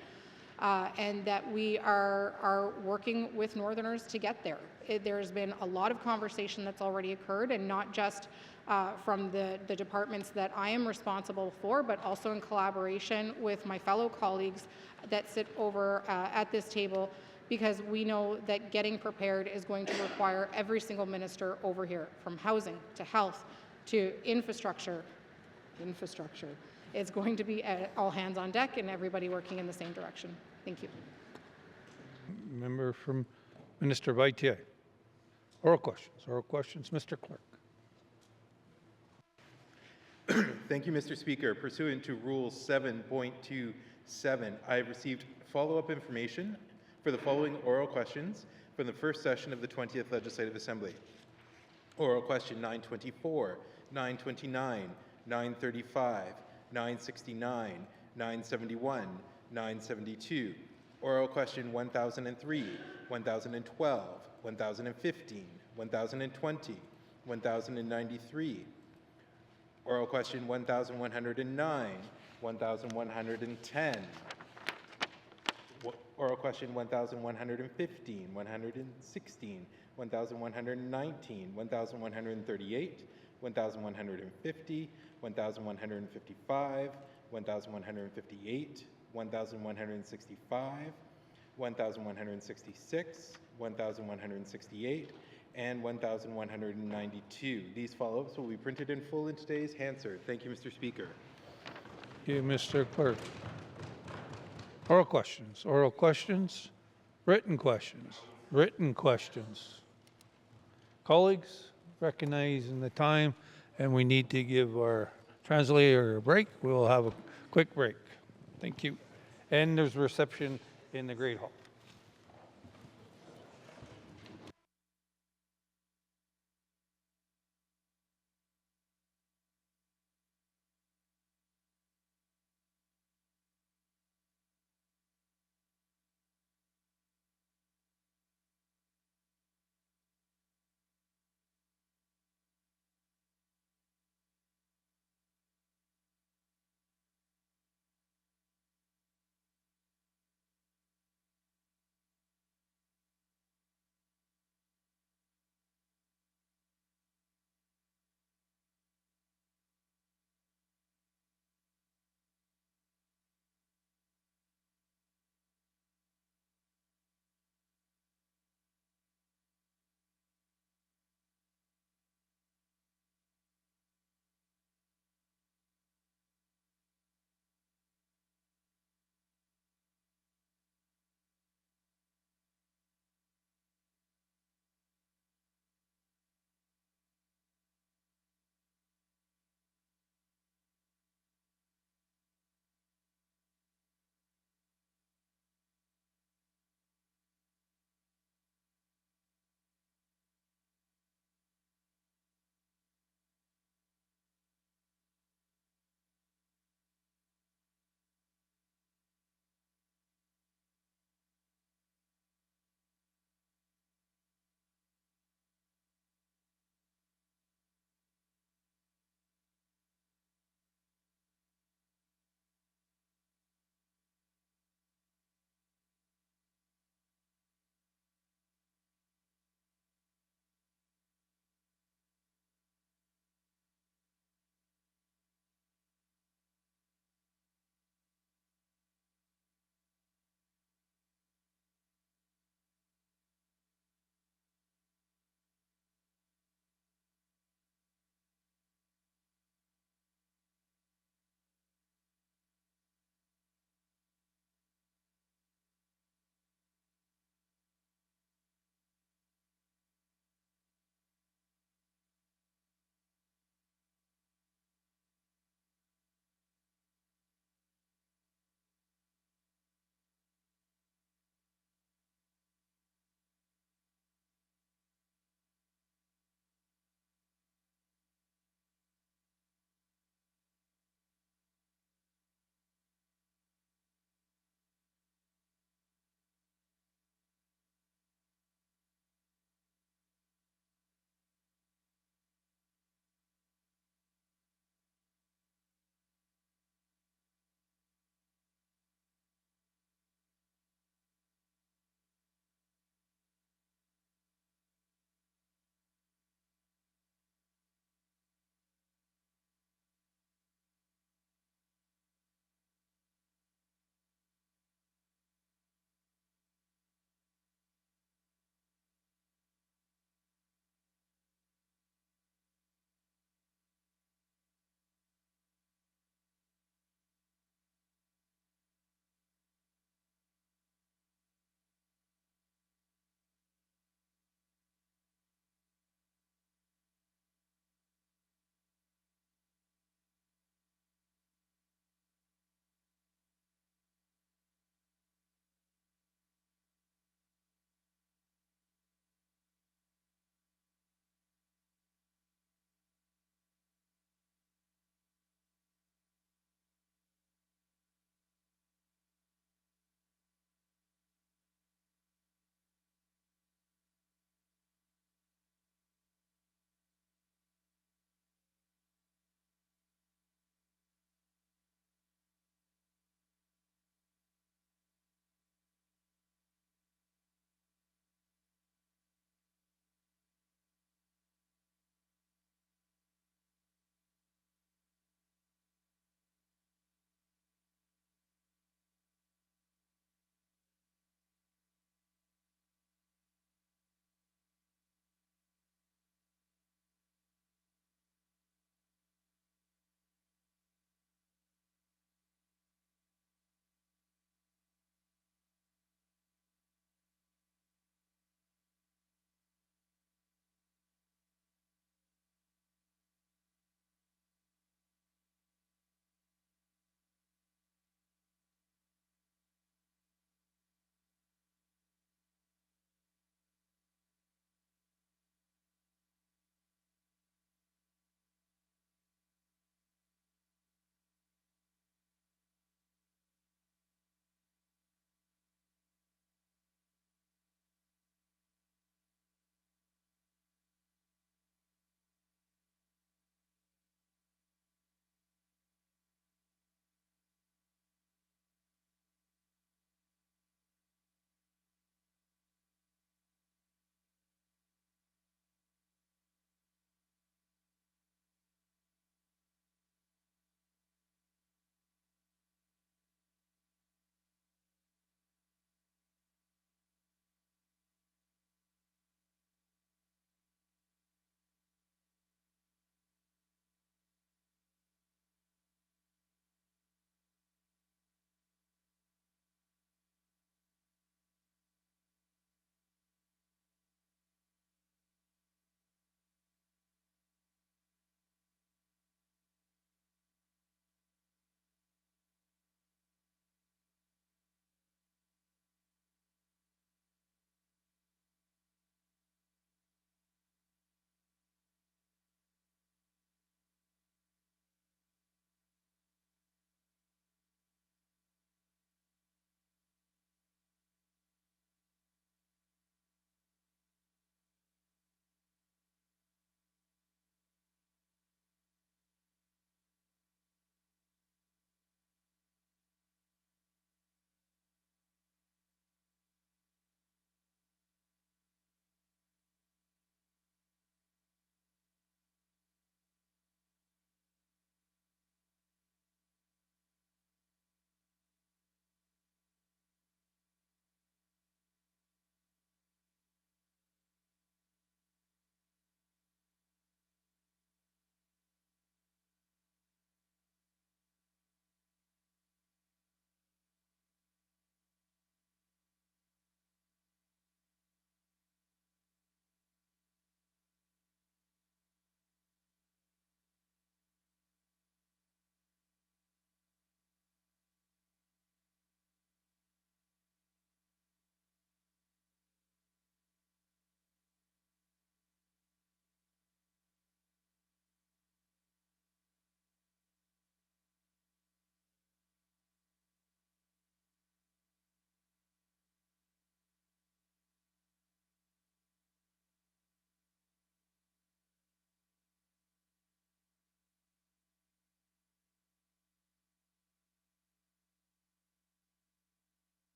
S19: and that we are working with Northerners to get there. There's been a lot of conversation that's already occurred, and not just from the departments that I am responsible for, but also in collaboration with my fellow colleagues that sit over at this table, because we know that getting prepared is going to require every single minister over here, from housing to health to infrastructure. It's going to be all hands on deck and everybody working in the same direction. Thank you.
S3: Member from Minister of ITI. Oral questions, Mr. Clerk.
S21: Thank you, Mr. Speaker. Pursuant to Rule 7.27, I have received follow-up information for the following oral questions from the first session of the 20th Legislative Assembly. Oral question 924, 929, 935, 969, 971, 972. Oral question 1003, 1012, 1015, 1020, 1093. Oral question 1109, 1110, Oral question 1115, 116, 1119, 1138, 1150, 1155, 1158, 1165, 1166, 1168, and 1192. These follow-ups will be printed in full in today's Hansard. Thank you, Mr. Speaker.
S3: Thank you, Mr. Clerk. Oral questions, written questions, written questions. Colleagues, recognizing the time and we need to give our translator a break, we'll have a quick break. Thank you. And there's reception in the Great Hall.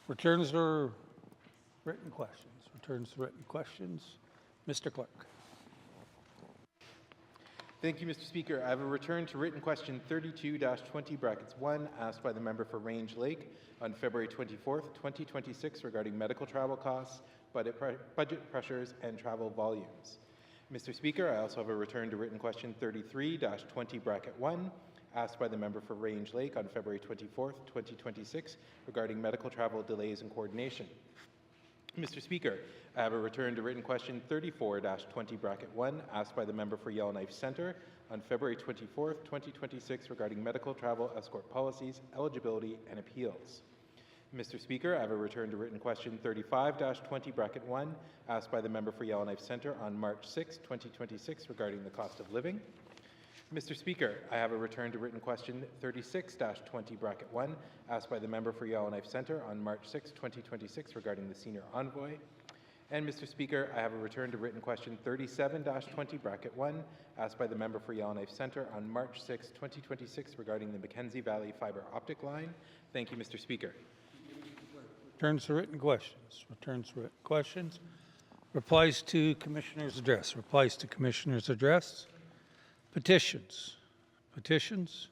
S3: Returns or written questions? Returns to written questions. Mr. Clerk.
S21: Thank you, Mr. Speaker. I have a return to written question 32-20(1) asked by the member for Range Lake on February 24th, 2026 regarding medical travel costs, budget pressures, and travel volumes. Mr. Speaker, I also have a return to written question 33-20(1) asked by the member for Range Lake on February 24th, 2026 regarding medical travel delays and coordination. Mr. Speaker, I have a return to written question 34-20(1) asked by the member for Yellowknife Centre on February 24th, 2026 regarding medical travel escort policies, eligibility, and appeals. Mr. Speaker, I have a return to written question 35-20(1) asked by the member for Yellowknife Centre on March 6, 2026 regarding the cost of living. Mr. Speaker, I have a return to written question 36-20(1) asked by the member for Yellowknife Centre on March 6, 2026 regarding the senior envoy. And Mr. Speaker, I have a return to written question 37-20(1) asked by the member for Yellowknife Centre on March 6, 2026 regarding the Mackenzie Valley fiber optic line. Thank you, Mr. Speaker.
S3: Returns to written questions. Returns to written questions. Replies to Commissioner's address. Replies to Commissioner's address. Petitions. Petitions.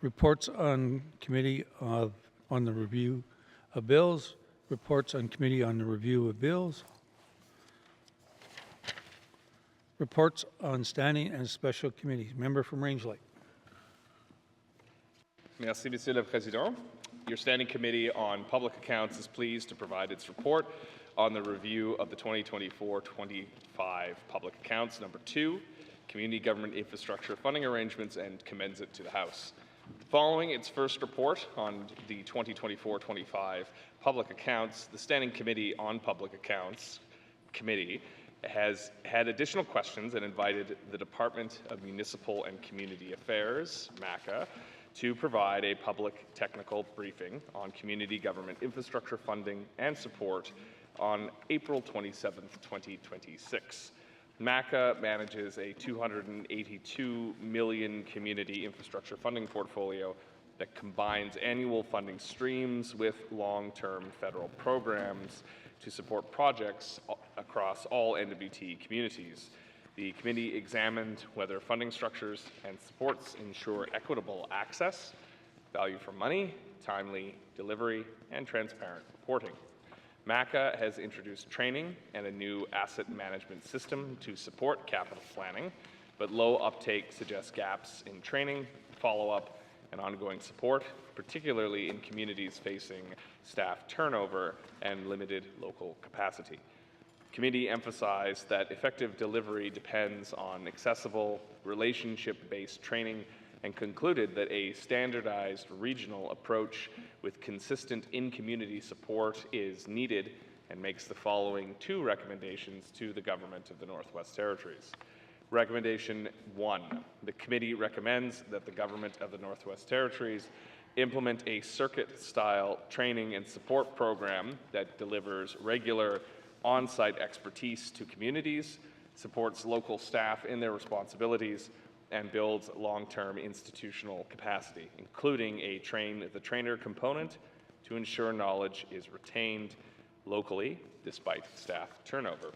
S3: Reports on committee on the review of bills. Reports on committee on the review of bills. Reports on standing and special committees. Member from Range Lake.
S5: Merci, Monsieur le Président. Your Standing Committee on Public Accounts is pleased to provide its report on the review of the 2024-25 Public Accounts Number 2, Community Government Infrastructure Funding Arrangements, and commends it to the House. Following its first report on the 2024-25 Public Accounts, the Standing Committee on Public Accounts Committee has had additional questions and invited the Department of Municipal and Community Affairs, MACA, to provide a public technical briefing on community government infrastructure funding and support on April 27, 2026. MACA manages a $282 million community infrastructure funding portfolio that combines annual funding streams with long-term federal programs to support projects across all NWT communities. The committee examined whether funding structures and supports ensure equitable access, value for money, timely delivery, and transparent reporting. MACA has introduced training and a new asset management system to support capital planning, but low uptake suggests gaps in training, follow-up, and ongoing support, particularly in communities facing staff turnover and limited local capacity. Committee emphasized that effective delivery depends on accessible, relationship-based training and concluded that a standardized regional approach with consistent in-community support is needed and makes the following two recommendations to the Government of the Northwest Territories. Recommendation 1, the committee recommends that the Government of the Northwest Territories implement a circuit-style training and support program that delivers regular on-site expertise to communities, supports local staff in their responsibilities, and builds long-term institutional capacity, including a train-the-trainer component to ensure knowledge is retained locally despite staff turnover.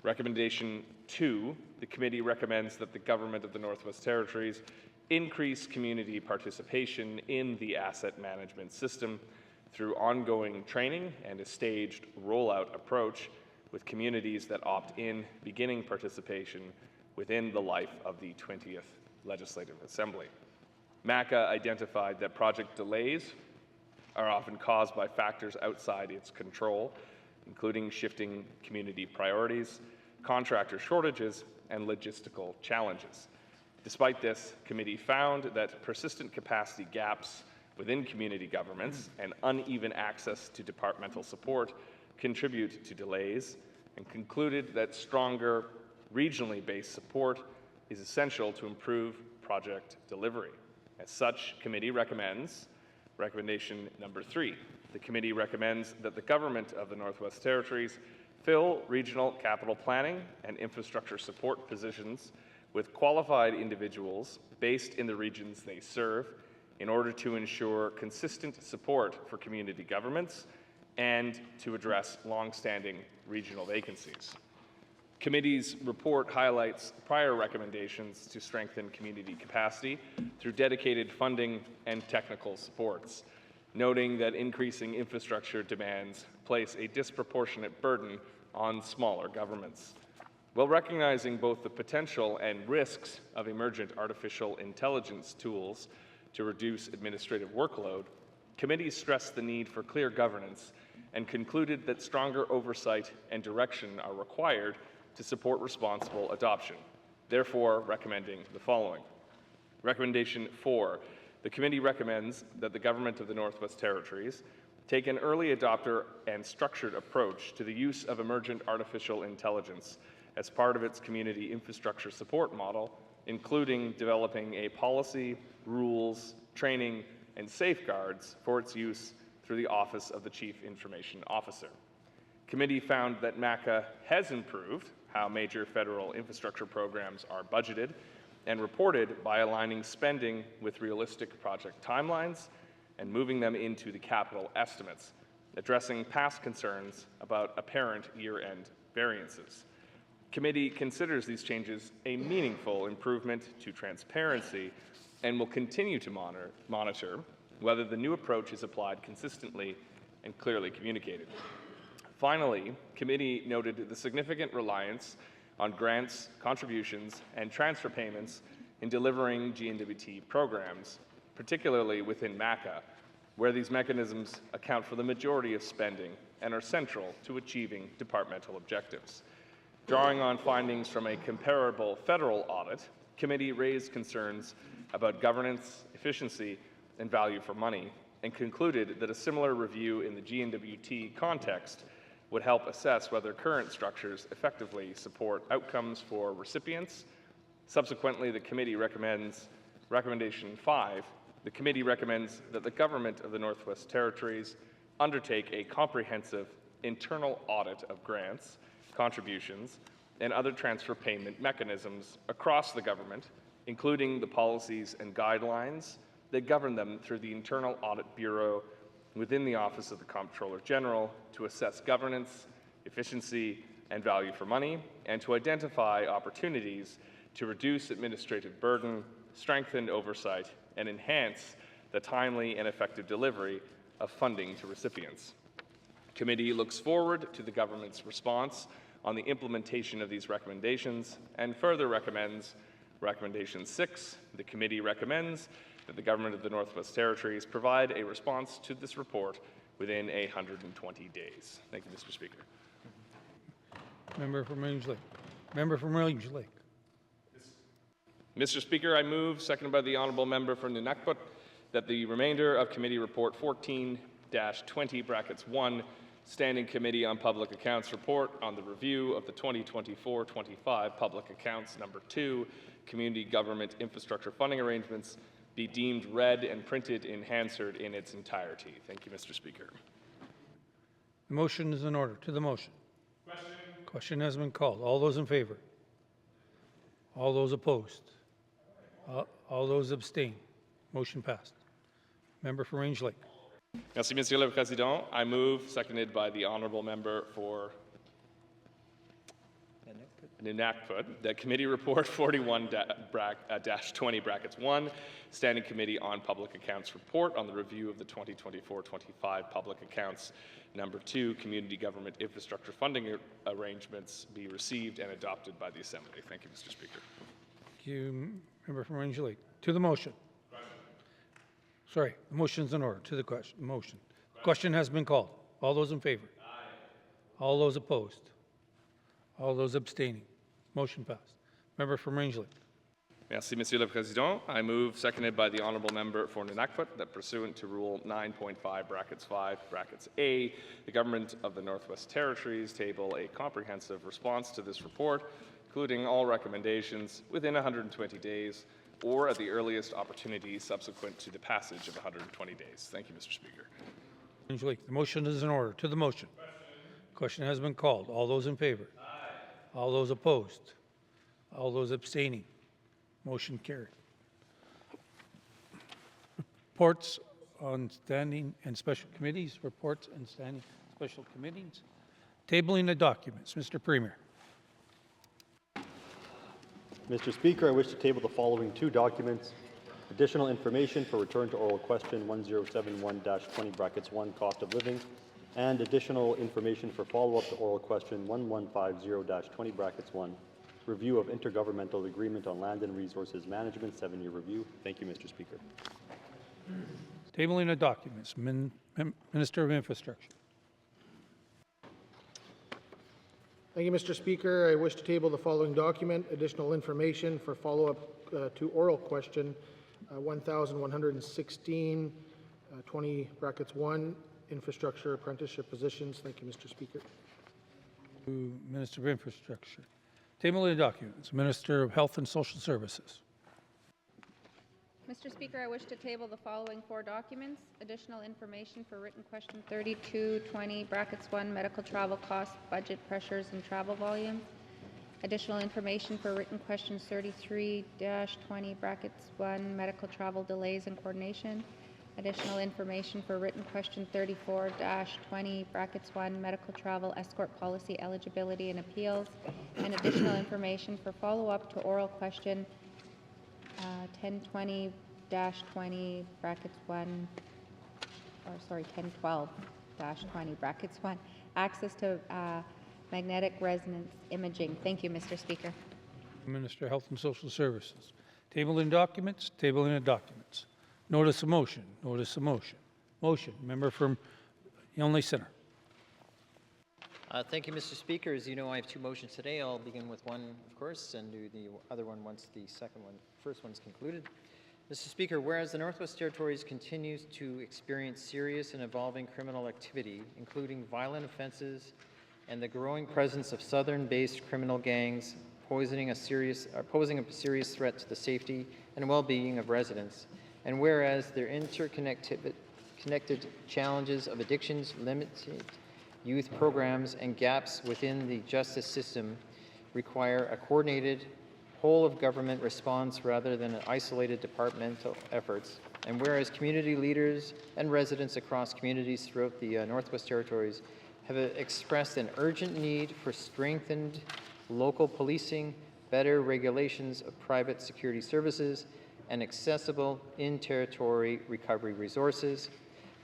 S5: Recommendation 2, the committee recommends that the Government of the Northwest Territories increase community participation in the asset management system through ongoing training and a staged rollout approach with communities that opt in beginning participation within the life of the 20th Legislative Assembly. MACA identified that project delays are often caused by factors outside its control, including shifting community priorities, contractor shortages, and logistical challenges. Despite this, committee found that persistent capacity gaps within community governments and uneven access to departmental support contribute to delays and concluded that stronger regionally based support is essential to improve project delivery. As such, committee recommends recommendation number 3. The committee recommends that the Government of the Northwest Territories fill regional capital planning and infrastructure support positions with qualified individuals based in the regions they serve, in order to ensure consistent support for community governments and to address long-standing regional vacancies. Committee's report highlights prior recommendations to strengthen community capacity through dedicated funding and technical supports, noting that increasing infrastructure demands place a disproportionate burden on smaller governments. While recognizing both the potential and risks of emergent artificial intelligence tools to reduce administrative workload, committee stressed the need for clear governance and concluded that stronger oversight and direction are required to support responsible adoption, therefore recommending the following. Recommendation 4, the committee recommends that the Government of the Northwest Territories take an early adopter and structured approach to the use of emergent artificial intelligence as part of its community infrastructure support model, including developing a policy, rules, training, and safeguards for its use through the Office of the Chief Information Officer. Committee found that MACA has improved how major federal infrastructure programs are budgeted and reported by aligning spending with realistic project timelines and moving them into the capital estimates, addressing past concerns about apparent year-end variances. Committee considers these changes a meaningful improvement to transparency and will continue to monitor whether the new approach is applied consistently and clearly communicated. Finally, committee noted the significant reliance on grants, contributions, and transfer payments in delivering GNWT programs, particularly within MACA, where these mechanisms account for the majority of spending and are central to achieving departmental objectives. Drawing on findings from a comparable federal audit, committee raised concerns about governance, efficiency, and value for money, and concluded that a similar review in the GNWT context would help assess whether current structures effectively support outcomes for recipients. Subsequently, the committee recommends recommendation 5. The committee recommends that the Government of the Northwest Territories undertake a comprehensive internal audit of grants, contributions, and other transfer payment mechanisms across the government, including the policies and guidelines that govern them through the Internal Audit Bureau within the Office of the Comptroller General to assess governance, efficiency, and value for money, and to identify opportunities to reduce administrative burden, strengthen oversight, and enhance the timely and effective delivery of funding to recipients. Committee looks forward to the government's response on the implementation of these recommendations and further recommends recommendation 6. The committee recommends that the Government of the Northwest Territories provide a response to this report within 120 days. Thank you, Mr. Speaker.
S3: Member from Range Lake. Member from Range Lake.
S5: Mr. Speaker, I move, seconded by the Honourable Member for Nunakput, that the remainder of Committee Report 14-20(1) Standing Committee on Public Accounts report on the review of the 2024-25 Public Accounts Number 2 Community Government Infrastructure Funding Arrangements be deemed read and printed in Hansard in its entirety. Thank you, Mr. Speaker.
S3: The motion is in order. To the motion. Question has been called. All those in favor? All those opposed? All those abstain? Motion passed. Member for Range Lake.
S5: Merci, Monsieur le Président. I move, seconded by the Honourable Member for Nunakput, that Committee Report 41-20(1), Standing Committee on Public Accounts report on the review of the 2024-25 Public Accounts Number 2 Community Government Infrastructure Funding Arrangements be received and adopted by the Assembly. Thank you, Mr. Speaker.
S3: Thank you, Member from Range Lake. To the motion. Sorry, the motion's in order. To the question. Motion. Question has been called. All those in favor? Aye. All those opposed? All those abstaining? Motion passed. Member from Range Lake.
S5: Merci, Monsieur le Président. I move, seconded by the Honourable Member for Nunakput, that pursuant to Rule 9.5(5)(a), the Government of the Northwest Territories table a comprehensive response to this report, including all recommendations, within 120 days or at the earliest opportunity subsequent to the passage of 120 days. Thank you, Mr. Speaker.
S3: Range Lake. The motion is in order. To the motion. Question has been called. All those in favor? Aye. All those opposed? All those abstaining? Motion carried. Reports on standing and special committees. Reports and standing special committees. Tabling the documents. Mr. Premier.
S1: Mr. Speaker, I wish to table the following two documents. Additional information for return to oral question 1071-20(1) cost of living, and additional information for follow-up to oral question 1150-20(1) review of intergovernmental agreement on land and resources management 7-year review. Thank you, Mr. Speaker.
S3: Tabling the documents. Minister of Infrastructure.
S6: Thank you, Mr. Speaker. I wish to table the following document, additional information for follow-up to oral question 1116, 20(1), infrastructure apprenticeship positions. Thank you, Mr. Speaker.
S3: To Minister of Infrastructure. Tabling the documents. Minister of Health and Social Services.
S20: Mr. Speaker, I wish to table the following 4 documents. Additional information for written question 3220(1), medical travel costs, budget pressures, and travel volumes. Additional information for written questions 33-20(1), medical travel delays and coordination. Additional information for written question 34-20(1), medical travel escort policy eligibility and appeals. And additional information for follow-up to oral question 1020-20(1), or sorry, 1012-20(1), access to magnetic resonance imaging. Thank you, Mr. Speaker.
S3: Minister of Health and Social Services. Tabling documents. Tabling the documents. Notice of motion. Notice of motion. Motion. Member from Yonge Centre.
S15: Thank you, Mr. Speaker. As you know, I have 2 motions today. I'll begin with one, of course, and do the other one once the first one's concluded. Mr. Speaker, whereas the Northwest Territories continues to experience serious and evolving criminal activity, including violent offenses and the growing presence of southern-based criminal gangs posing a serious threat to the safety and well-being of residents, and whereas their interconnected challenges of addictions, limited youth programs, and gaps within the justice system require a coordinated, whole-of-government response rather than isolated departmental efforts, and whereas community leaders and residents across communities throughout the Northwest Territories have expressed an urgent need for strengthened local policing, better regulations of private security services, and accessible in-territory recovery resources.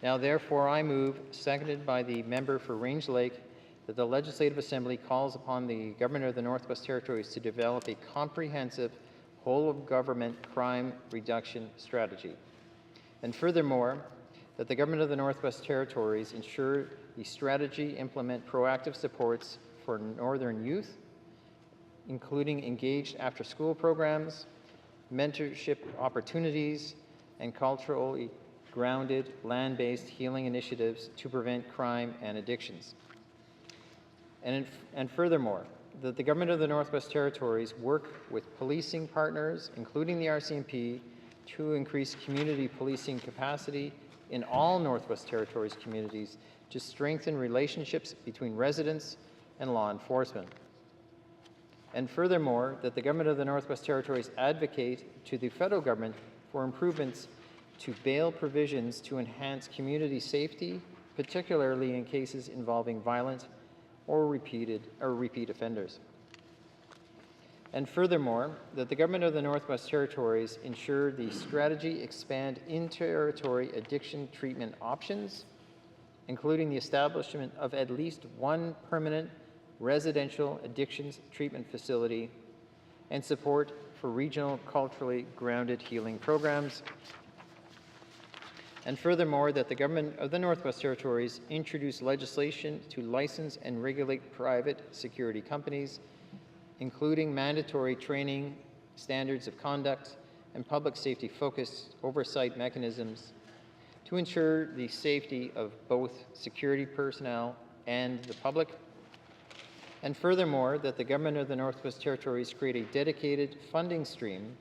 S15: Now, therefore, I move, seconded by the member for Range Lake, that the Legislative Assembly calls upon the Government of the Northwest Territories to develop a comprehensive whole-of-government crime reduction strategy. And furthermore, that the Government of the Northwest Territories ensure the strategy implement proactive supports for Northern youth, including engaged after-school programs, mentorship opportunities, and culturally grounded land-based healing initiatives to prevent crime and addictions. And furthermore, that the Government of the Northwest Territories work with policing partners, including the RCMP, to increase community policing capacity in all Northwest Territories communities to strengthen relationships between residents and law enforcement. And furthermore, that the Government of the Northwest Territories advocate to the federal government for improvements to bail provisions to enhance community safety, particularly in cases involving violent or repeat offenders. And furthermore, that the Government of the Northwest Territories ensure the strategy expand in-territory addiction treatment options, including the establishment of at least one permanent residential addictions treatment facility, and support for regional culturally grounded healing programs. And furthermore, that the Government of the Northwest Territories introduce legislation to license and regulate private security companies, including mandatory training, standards of conduct, and public safety-focused oversight mechanisms to ensure the safety of both security personnel and the public. And furthermore, that the Government of the Northwest Territories create a dedicated funding stream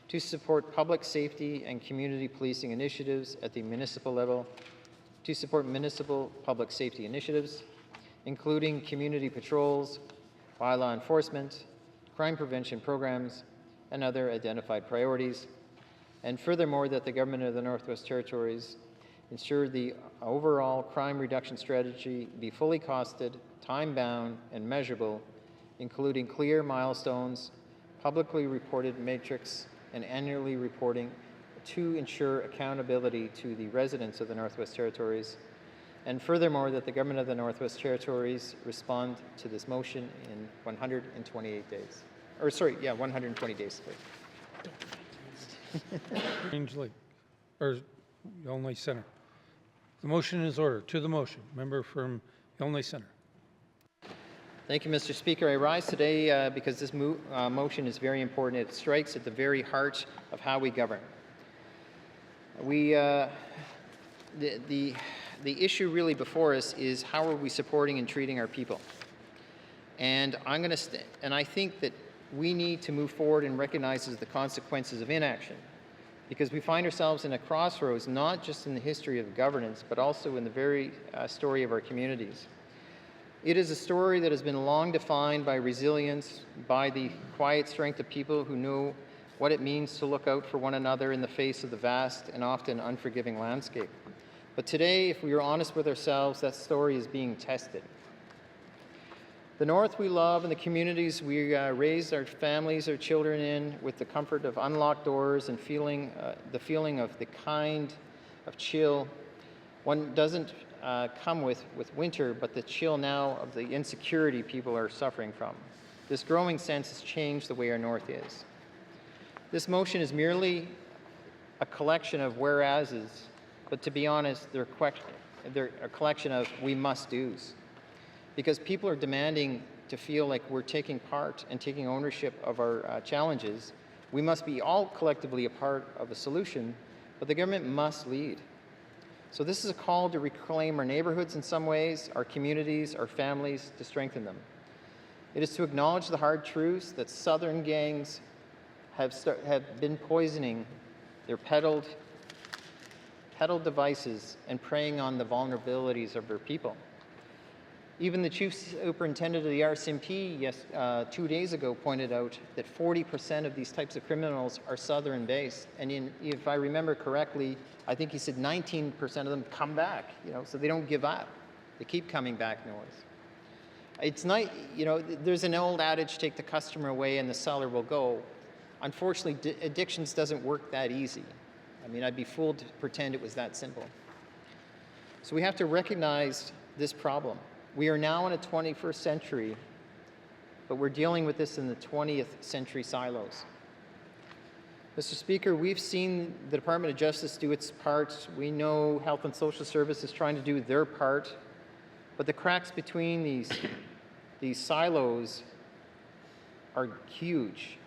S15: to support public safety and community policing initiatives at the municipal level, to support municipal public safety initiatives, including community patrols, bylaw enforcement, crime prevention programs, and other identified priorities. and furthermore, that the Government of the Northwest Territories ensure the overall crime reduction strategy be fully costed, time-bound, and measurable, including clear milestones, publicly reported metrics, and annually reporting to ensure accountability to the residents of the Northwest Territories. And furthermore, that the Government of the Northwest Territories respond to this motion in 128 days. Or sorry, yeah, 120 days.
S3: Range Lake, or Yellowknife Center. The motion is ordered. To the motion. Member from Yellowknife Center.
S15: Thank you, Mr. Speaker. I rise today because this motion is very important. It strikes at the very heart of how we govern. The issue really before us is how are we supporting and treating our people. And I think that we need to move forward and recognize the consequences of inaction, because we find ourselves in a crossroads, not just in the history of governance, but also in the very story of our communities. It is a story that has been long defined by resilience, by the quiet strength of people who know what it means to look out for one another in the face of the vast and often unforgiving landscape. But today, if we are honest with ourselves, that story is being tested. The North we love and the communities we raised our families, our children in, with the comfort of unlocked doors and the feeling of the kind of chill one doesn't come with winter, but the chill now of the insecurity people are suffering from. This growing sense has changed the way our North is. This motion is merely a collection of whereases, but to be honest, they're a collection of we must do's. Because people are demanding to feel like we're taking part and taking ownership of our challenges. We must be all collectively a part of the solution, but the government must lead. So this is a call to reclaim our neighborhoods in some ways, our communities, our families, to strengthen them. It is to acknowledge the hard truths that Southern gangs have been poisoning their peddled devices and preying on the vulnerabilities of their people. Even the Chief Superintendent of the RCMP 2 days ago pointed out that 40% of these types of criminals are Southern-based. And if I remember correctly, I think he said 19% of them come back, so they don't give up. They keep coming back north. It's not, there's an old adage, take the customer away and the seller will go. Unfortunately, addictions doesn't work that easy. I mean, I'd be fooled to pretend it was that simple. So we have to recognize this problem. We are now in a 21st century, but we're dealing with this in the 20th century silos. Mr. Speaker, we've seen the Department of Justice do its part. We know Health and Social Services trying to do their part, but the cracks between these silos are huge,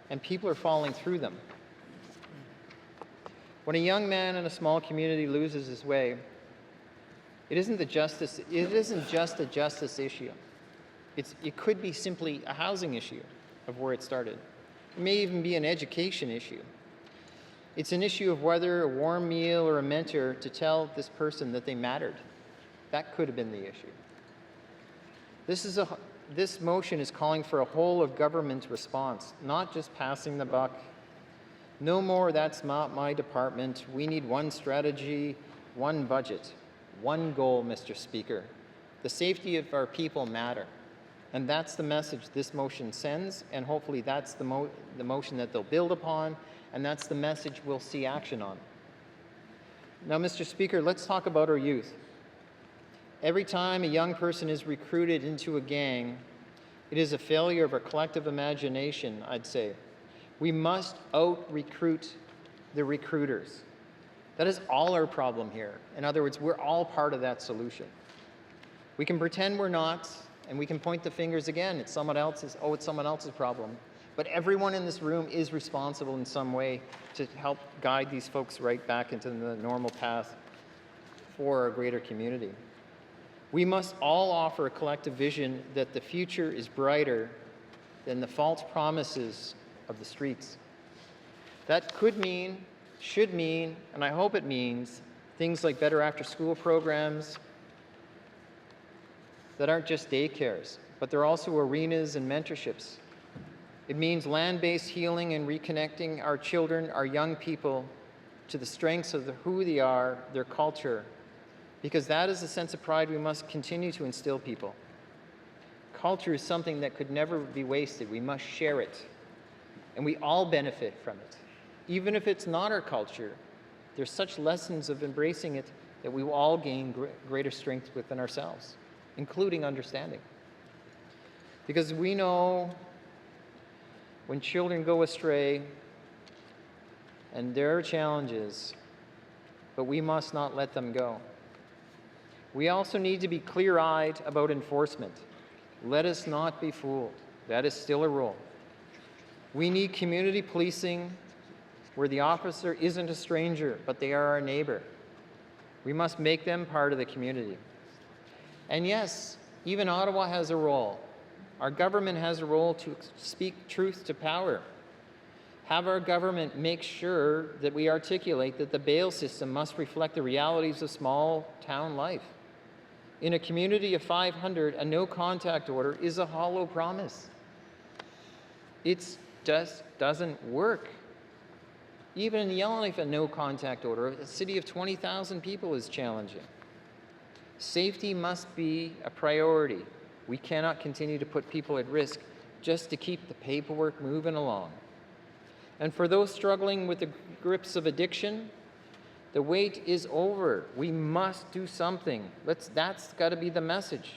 S15: and people are falling through them. When a young man in a small community loses his way, it isn't just a justice issue. It could be simply a housing issue of where it started. It may even be an education issue. It's an issue of whether a warm meal or a mentor to tell this person that they mattered. That could have been the issue. This motion is calling for a whole of government response, not just passing the buck. No more, that's not my department. We need one strategy, one budget. One goal, Mr. Speaker. The safety of our people matter. And that's the message this motion sends, and hopefully that's the motion that they'll build upon, and that's the message we'll see action on. Now, Mr. Speaker, let's talk about our youth. Every time a young person is recruited into a gang, it is a failure of our collective imagination, I'd say. We must out-recruit the recruiters. That is all our problem here. In other words, we're all part of that solution. We can pretend we're not, and we can point the fingers again. It's someone else's problem. But everyone in this room is responsible in some way to help guide these folks right back into the normal path for our greater community. We must all offer a collective vision that the future is brighter than the false promises of the streets. That could mean, should mean, and I hope it means, things like better after-school programs that aren't just daycares, but they're also arenas and mentorships. It means land-based healing and reconnecting our children, our young people, to the strengths of who they are, their culture, because that is a sense of pride we must continue to instill people. Culture is something that could never be wasted. We must share it, and we all benefit from it. Even if it's not our culture, there's such lessons of embracing it that we will all gain greater strength within ourselves, including understanding. Because we know when children go astray, and there are challenges, but we must not let them go. We also need to be clear-eyed about enforcement. Let us not be fooled. That is still a role. We need community policing where the officer isn't a stranger, but they are our neighbor. We must make them part of the community. And yes, even Ottawa has a role. Our government has a role to speak truth to power. Have our government make sure that we articulate that the bail system must reflect the realities of small town life. In a community of 500, a no-contact order is a hollow promise. It just doesn't work. Even in Yellowknife, a no-contact order, a city of 20,000 people is challenging. Safety must be a priority. We cannot continue to put people at risk just to keep the paperwork moving along. And for those struggling with the grips of addiction, the wait is over. We must do something. That's got to be the message.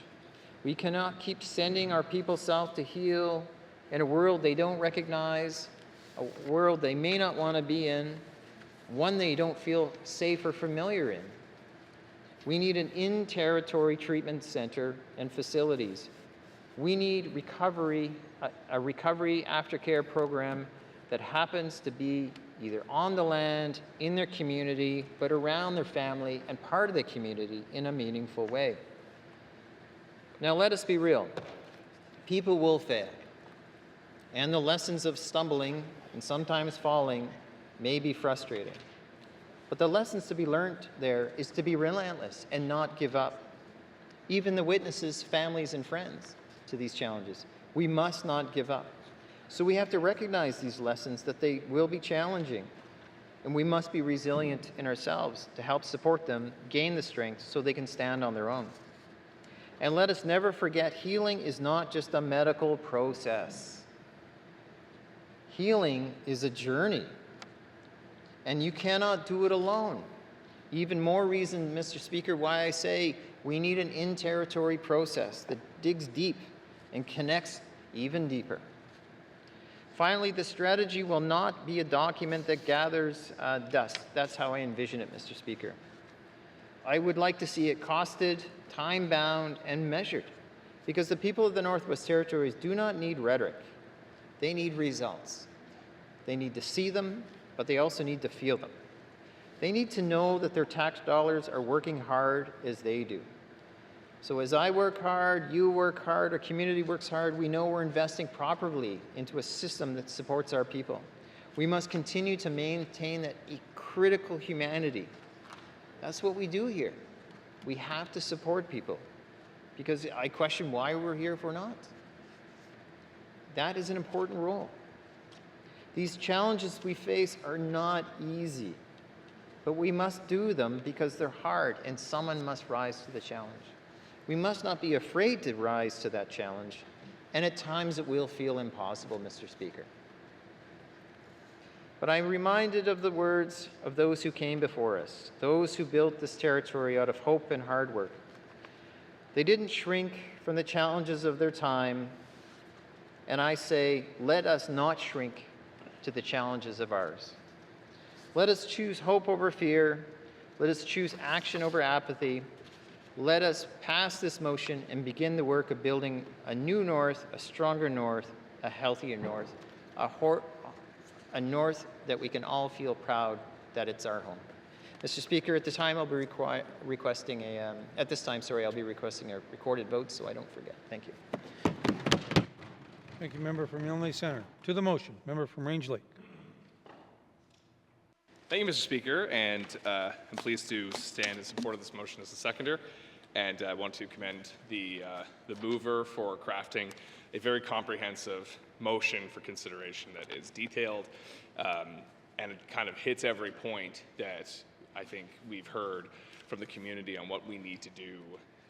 S15: We cannot keep sending our people south to heal in a world they don't recognize, a world they may not want to be in, one they don't feel safe or familiar in. We need an in-territory treatment center and facilities. We need recovery, a recovery aftercare program that happens to be either on the land, in their community, but around their family and part of the community in a meaningful way. Now let us be real. People will fail. And the lessons of stumbling and sometimes falling may be frustrating. But the lessons to be learned there is to be relentless and not give up. Even the witnesses, families, and friends to these challenges, we must not give up. So we have to recognize these lessons, that they will be challenging, and we must be resilient in ourselves to help support them gain the strength so they can stand on their own. And let us never forget, healing is not just a medical process. Healing is a journey, and you cannot do it alone. Even more reason, Mr. Speaker, why I say we need an in-territory process that digs deep and connects even deeper. Finally, the strategy will not be a document that gathers dust. That's how I envision it, Mr. Speaker. I would like to see it costed, time-bound, and measured, because the people of the Northwest Territories do not need rhetoric. They need results. They need to see them, but they also need to feel them. They need to know that their tax dollars are working hard as they do. So as I work hard, you work hard, our community works hard, we know we're investing properly into a system that supports our people. We must continue to maintain that critical humanity. That's what we do here. We have to support people, because I question why we're here if we're not. That is an important role. These challenges we face are not easy, but we must do them because they're hard, and someone must rise to the challenge. We must not be afraid to rise to that challenge, and at times it will feel impossible, Mr. Speaker. But I'm reminded of the words of those who came before us, those who built this territory out of hope and hard work. They didn't shrink from the challenges of their time, and I say, let us not shrink to the challenges of ours. Let us choose hope over fear. Let us choose action over apathy. Let us pass this motion and begin the work of building a new North, a stronger North, a healthier North, a North that we can all feel proud that it's our home. Mr. Speaker, at the time I'll be requesting a recorded vote, so I don't forget. Thank you.
S3: Thank you, member from Yellowknife Centre. To the motion, member from Range Lake.
S5: Thank you, Mr. Speaker, and I'm pleased to stand in support of this motion as a seconder. And I want to commend the mover for crafting a very comprehensive motion for consideration that is detailed and it kind of hits every point that I think we've heard from the community on what we need to do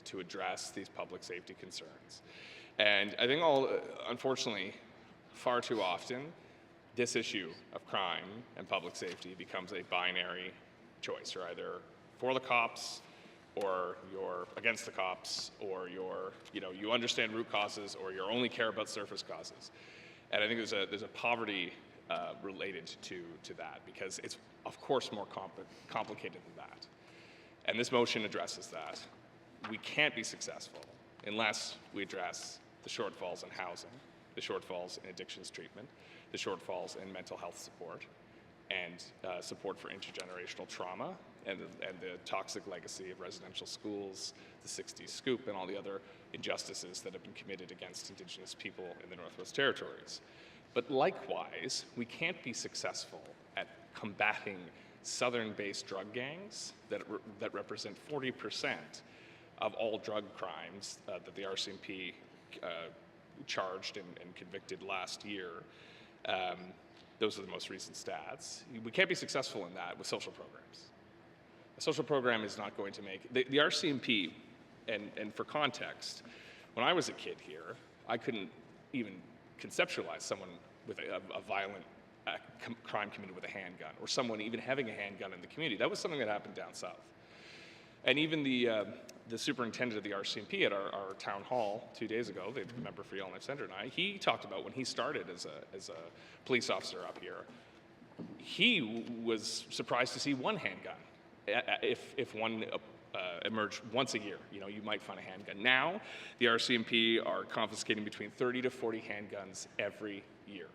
S5: to address these public safety concerns. And I think unfortunately, far too often, this issue of crime and public safety becomes a binary choice. You're either for the cops, or you're against the cops, or you understand root causes, or you only care about surface causes. And I think there's a poverty related to that, because it's of course more complicated than that. And this motion addresses that. We can't be successful unless we address the shortfalls in housing, the shortfalls in addictions treatment, the shortfalls in mental health support, and support for intergenerational trauma, and the toxic legacy of residential schools, the 60s scoop, and all the other injustices that have been committed against Indigenous people in the Northwest Territories. But likewise, we can't be successful at combating southern-based drug gangs that represent 40% of all drug crimes that the RCMP charged and convicted last year. Those are the most recent stats. We can't be successful in that with social programs. A social program is not going to make, the RCMP, and for context, when I was a kid here, I couldn't even conceptualize someone with a violent crime committed with a handgun, or someone even having a handgun in the community. That was something that happened down south. And even the superintendent of the RCMP at our town hall 2 days ago, the member for Yellowknife Centre and I, he talked about when he started as a police officer up here, he was surprised to see one handgun. If one emerged once a year, you might find a handgun. Now, the RCMP are confiscating between 30 to 40 handguns every year.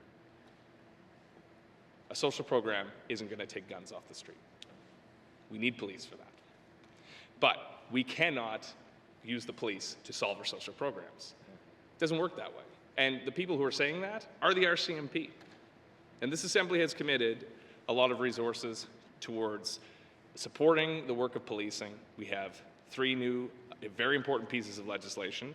S5: A social program isn't going to take guns off the street. We need police for that. But we cannot use the police to solve our social programs. It doesn't work that way. And the people who are saying that are the RCMP. And this Assembly has committed a lot of resources towards supporting the work of policing. We have 3 new, very important pieces of legislation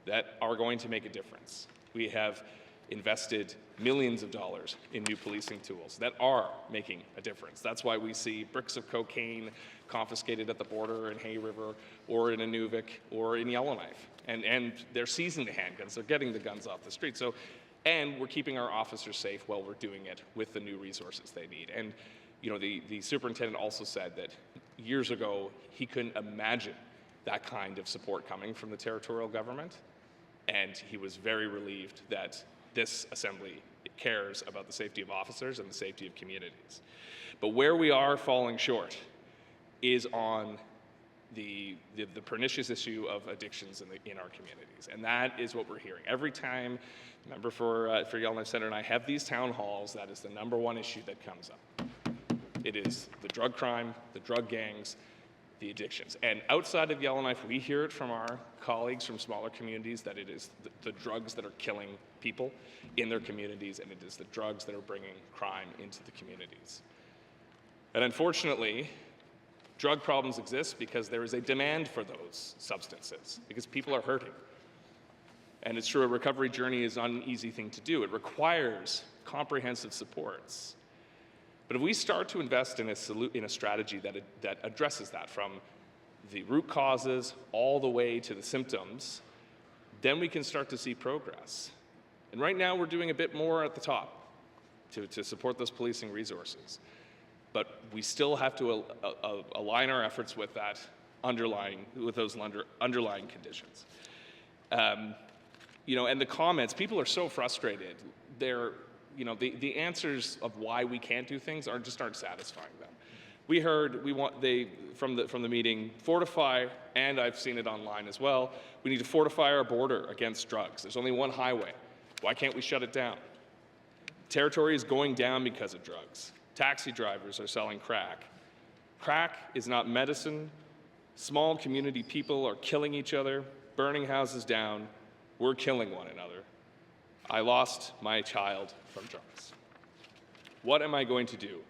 S5: that are going to make a difference. We have invested millions of dollars in new policing tools that are making a difference. That's why we see bricks of cocaine confiscated at the border in Hay River, or in Inuvik, or in Yellowknife. And they're seizing the handguns, they're getting the guns off the street. And we're keeping our officers safe while we're doing it with the new resources they need. And the superintendent also said that years ago, he couldn't imagine that kind of support coming from the territorial government. And he was very relieved that this Assembly cares about the safety of officers and the safety of communities. But where we are falling short is on the pernicious issue of addictions in our communities. And that is what we're hearing. Every time, member for Yellowknife Centre and I have these town halls, that is the #1 issue that comes up. It is the drug crime, the drug gangs, the addictions. And outside of Yellowknife, we hear it from our colleagues from smaller communities that it is the drugs that are killing people in their communities, and it is the drugs that are bringing crime into the communities. And unfortunately, drug problems exist because there is a demand for those substances, because people are hurting. And it's true, a recovery journey is not an easy thing to do. It requires comprehensive supports. But if we start to invest in a strategy that addresses that, from the root causes all the way to the symptoms, then we can start to see progress. And right now, we're doing a bit more at the top to support those policing resources. But we still have to align our efforts with those underlying conditions. And the comments, people are so frustrated. The answers of why we can't do things aren't satisfying them. We heard from the meeting, fortify, and I've seen it online as well, we need to fortify our border against drugs. There's only one highway. Why can't we shut it down? Territory is going down because of drugs. Taxi drivers are selling crack. Crack is not medicine. Small community people are killing each other, burning houses down. We're killing one another. I lost my child from drugs. What am I going to do?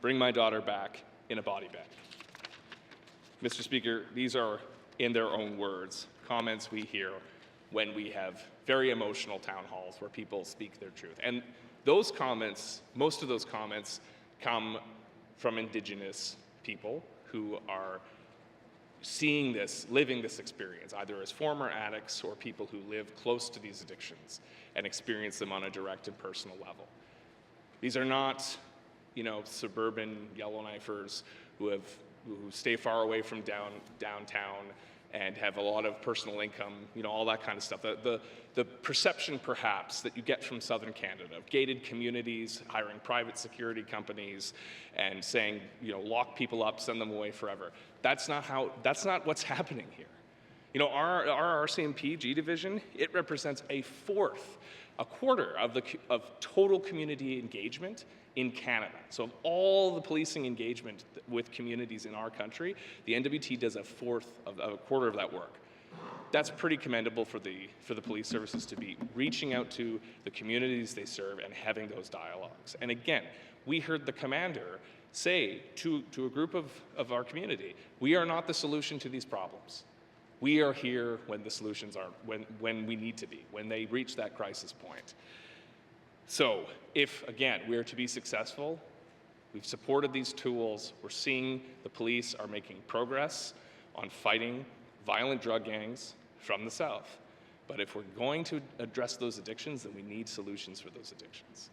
S5: Bring my daughter back in a body bag? Mr. Speaker, these are in their own words, comments we hear when we have very emotional town halls where people speak their truth. And those comments, most of those comments come from Indigenous people who are seeing this, living this experience, either as former addicts or people who live close to these addictions and experience them on a direct and personal level. These are not, suburban Yellowknifers who stay far away from downtown and have a lot of personal income, all that kind of stuff. The perception, perhaps, that you get from southern Canada of gated communities, hiring private security companies, and saying, lock people up, send them away forever. That's not what's happening here. Our RCMP G division, it represents a quarter of total community engagement in Canada. So of all the policing engagement with communities in our country, the NWT does a quarter of that work. That's pretty commendable for the police services to be reaching out to the communities they serve and having those dialogues. And again, we heard the commander say to a group of our community, we are not the solution to these problems. We are here when the solutions are, when we need to be, when they reach that crisis point. So if, again, we are to be successful, we've supported these tools, we're seeing the police are making progress on fighting violent drug gangs from the South. But if we're going to address those addictions, then we need solutions for those addictions.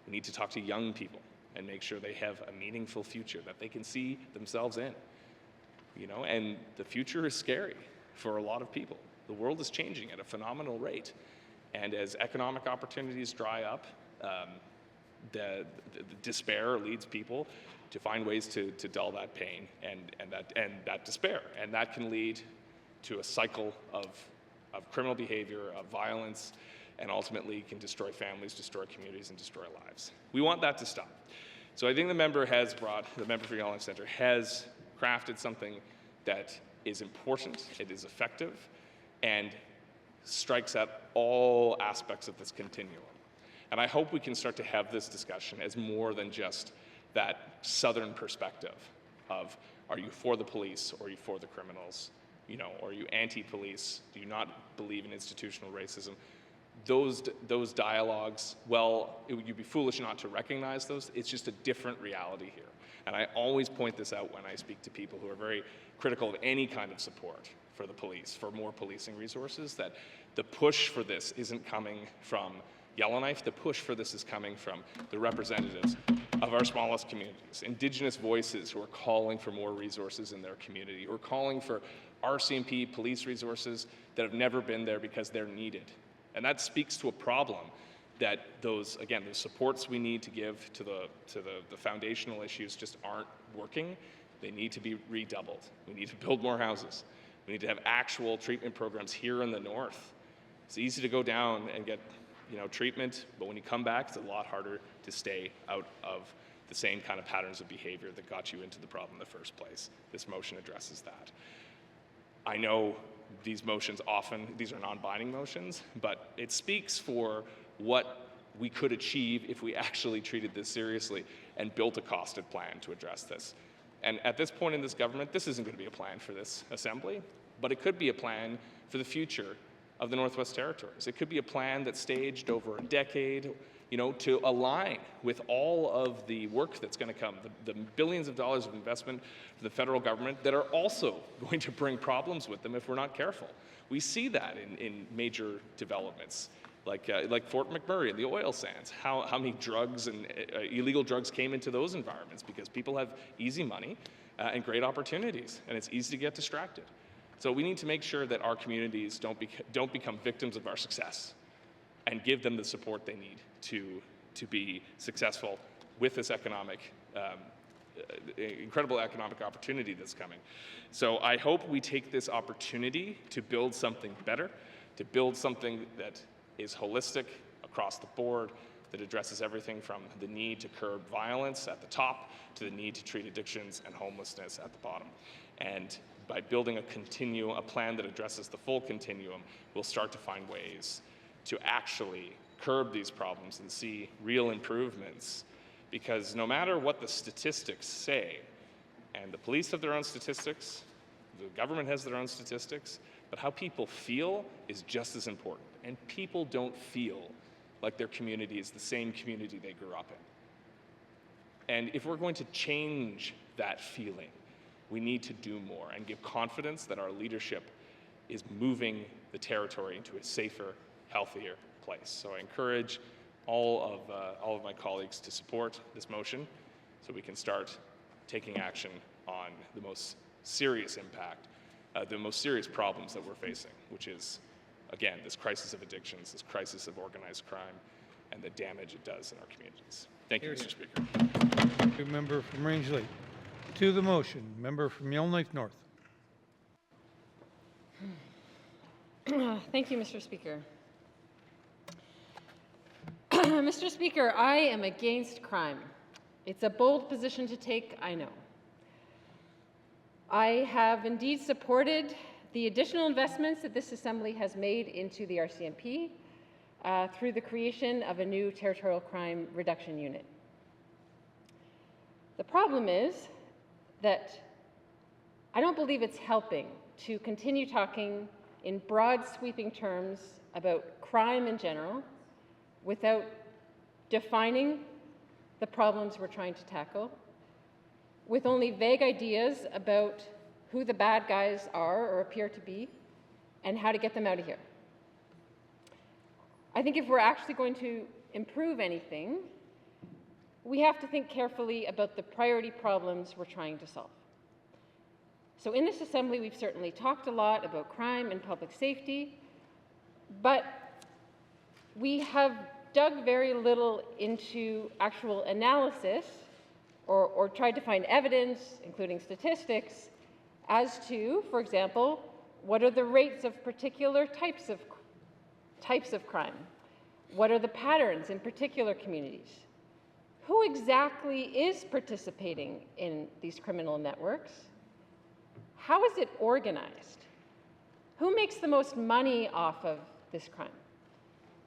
S5: We need to talk to young people and make sure they have a meaningful future that they can see themselves in. And the future is scary for a lot of people. The world is changing at a phenomenal rate. And as economic opportunities dry up, the despair leads people to find ways to dull that pain and that despair. And that can lead to a cycle of criminal behavior, of violence, and ultimately can destroy families, destroy communities, and destroy lives. We want that to stop. So I think the member for Yellowknife Centre has crafted something that is important, it is effective, and strikes at all aspects of this continuum. And I hope we can start to have this discussion as more than just that southern perspective of, are you for the police or are you for the criminals? Or are you anti-police? Do you not believe in institutional racism? Those dialogues, you'd be foolish not to recognize those. It's just a different reality here. And I always point this out when I speak to people who are very critical of any kind of support for the police, for more policing resources, that the push for this isn't coming from Yellowknife. The push for this is coming from the representatives of our smallest communities, Indigenous voices who are calling for more resources in their community, who are calling for RCMP police resources that have never been there because they're needed. And that speaks to a problem that those supports we need to give to the foundational issues just aren't working. They need to be redoubled. We need to build more houses. We need to have actual treatment programs here in the north. It's easy to go down and get treatment, but when you come back, it's a lot harder to stay out of the same kind of patterns of behavior that got you into the problem in the first place. This motion addresses that. I know these motions these are non-binding motions, but it speaks for what we could achieve if we actually treated this seriously and built a costed plan to address this. And at this point in this government, this isn't going to be a plan for this assembly, but it could be a plan for the future of the Northwest Territories. It could be a plan that's staged over a decade, to align with all of the work that's going to come, the billions of dollars of investment for the federal government that are also going to bring problems with them if we're not careful. We see that in major developments, like Fort McMurray and the oil sands, how many drugs and illegal drugs came into those environments because people have easy money and great opportunities, and it's easy to get distracted. So we need to make sure that our communities don't become victims of our success and give them the support they need to be successful with this incredible economic opportunity that's coming. So I hope we take this opportunity to build something better, to build something that is holistic across the board, that addresses everything from the need to curb violence at the top to the need to treat addictions and homelessness at the bottom. And by building a plan that addresses the full continuum, we'll start to find ways to actually curb these problems and see real improvements. Because no matter what the statistics say, and the police have their own statistics, The government has their own statistics, but how people feel is just as important. And people don't feel like their community is the same community they grew up in. And if we're going to change that feeling, we need to do more and give confidence that our leadership is moving the territory into a safer, healthier place. So I encourage all of my colleagues to support this motion so we can start taking action on the most serious impact, the most serious problems that we're facing, which is, again, this crisis of addictions, this crisis of organized crime, and the damage it does in our communities. Thank you, Mr. Speaker.
S3: Thank you, member from Rangeley. To the motion, member from Yellowknife North.
S4: Thank you, Mr. Speaker. Mr. Speaker, I am against crime. It's a bold position to take, I know. I have indeed supported the additional investments that this Assembly has made into the RCMP through the creation of a new territorial crime reduction unit. The problem is that I don't believe it's helping to continue talking in broad sweeping terms about crime in general without defining the problems we're trying to tackle, with only vague ideas about who the bad guys are or appear to be and how to get them out of here. I think if we're actually going to improve anything, we have to think carefully about the priority problems we're trying to solve. So in this Assembly, we've certainly talked a lot about crime and public safety, but we have dug very little into actual analysis or tried to find evidence, including statistics, as to, for example, what are the rates of particular types of crime? What are the patterns in particular communities? Who exactly is participating in these criminal networks? How is it organized? Who makes the most money off of this crime?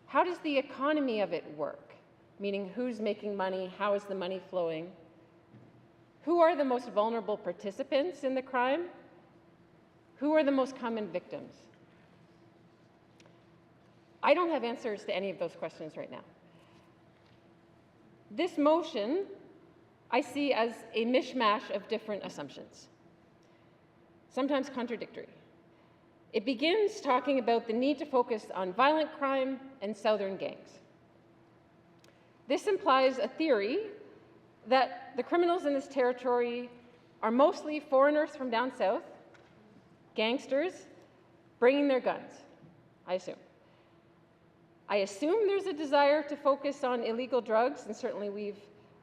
S4: How does the economy of it work? Meaning, who's making money? How is the money flowing? Who are the most vulnerable participants in the crime? Who are the most common victims? I don't have answers to any of those questions right now. This motion I see as a mishmash of different assumptions, sometimes contradictory. It begins talking about the need to focus on violent crime and southern gangs. This implies a theory that the criminals in this territory are mostly foreigners from down south, gangsters, bringing their guns, I assume. I assume there's a desire to focus on illegal drugs, and certainly we've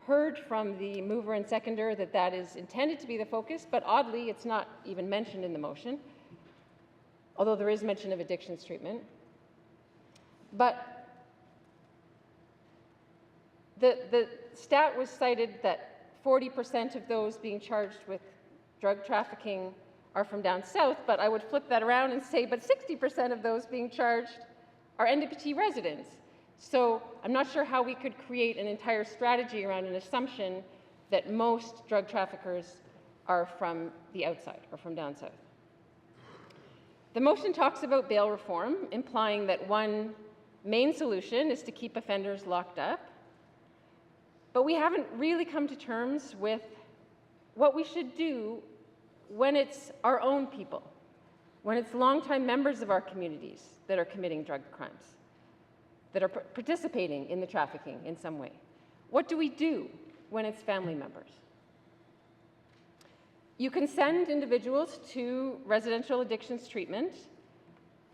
S4: heard from the mover and seconder that that is intended to be the focus, but oddly, it's not even mentioned in the motion, although there is mention of addictions treatment. But the stat was cited that 40% of those being charged with drug trafficking are from down south, but I would flip that around and say, but 60% of those being charged are NWT residents. So I'm not sure how we could create an entire strategy around an assumption that most drug traffickers are from the outside or from down south. The motion talks about bail reform, implying that one main solution is to keep offenders locked up. But we haven't really come to terms with what we should do when it's our own people, when it's longtime members of our communities that are committing drug crimes, that are participating in the trafficking in some way. What do we do when it's family members? You can send individuals to residential addictions treatment.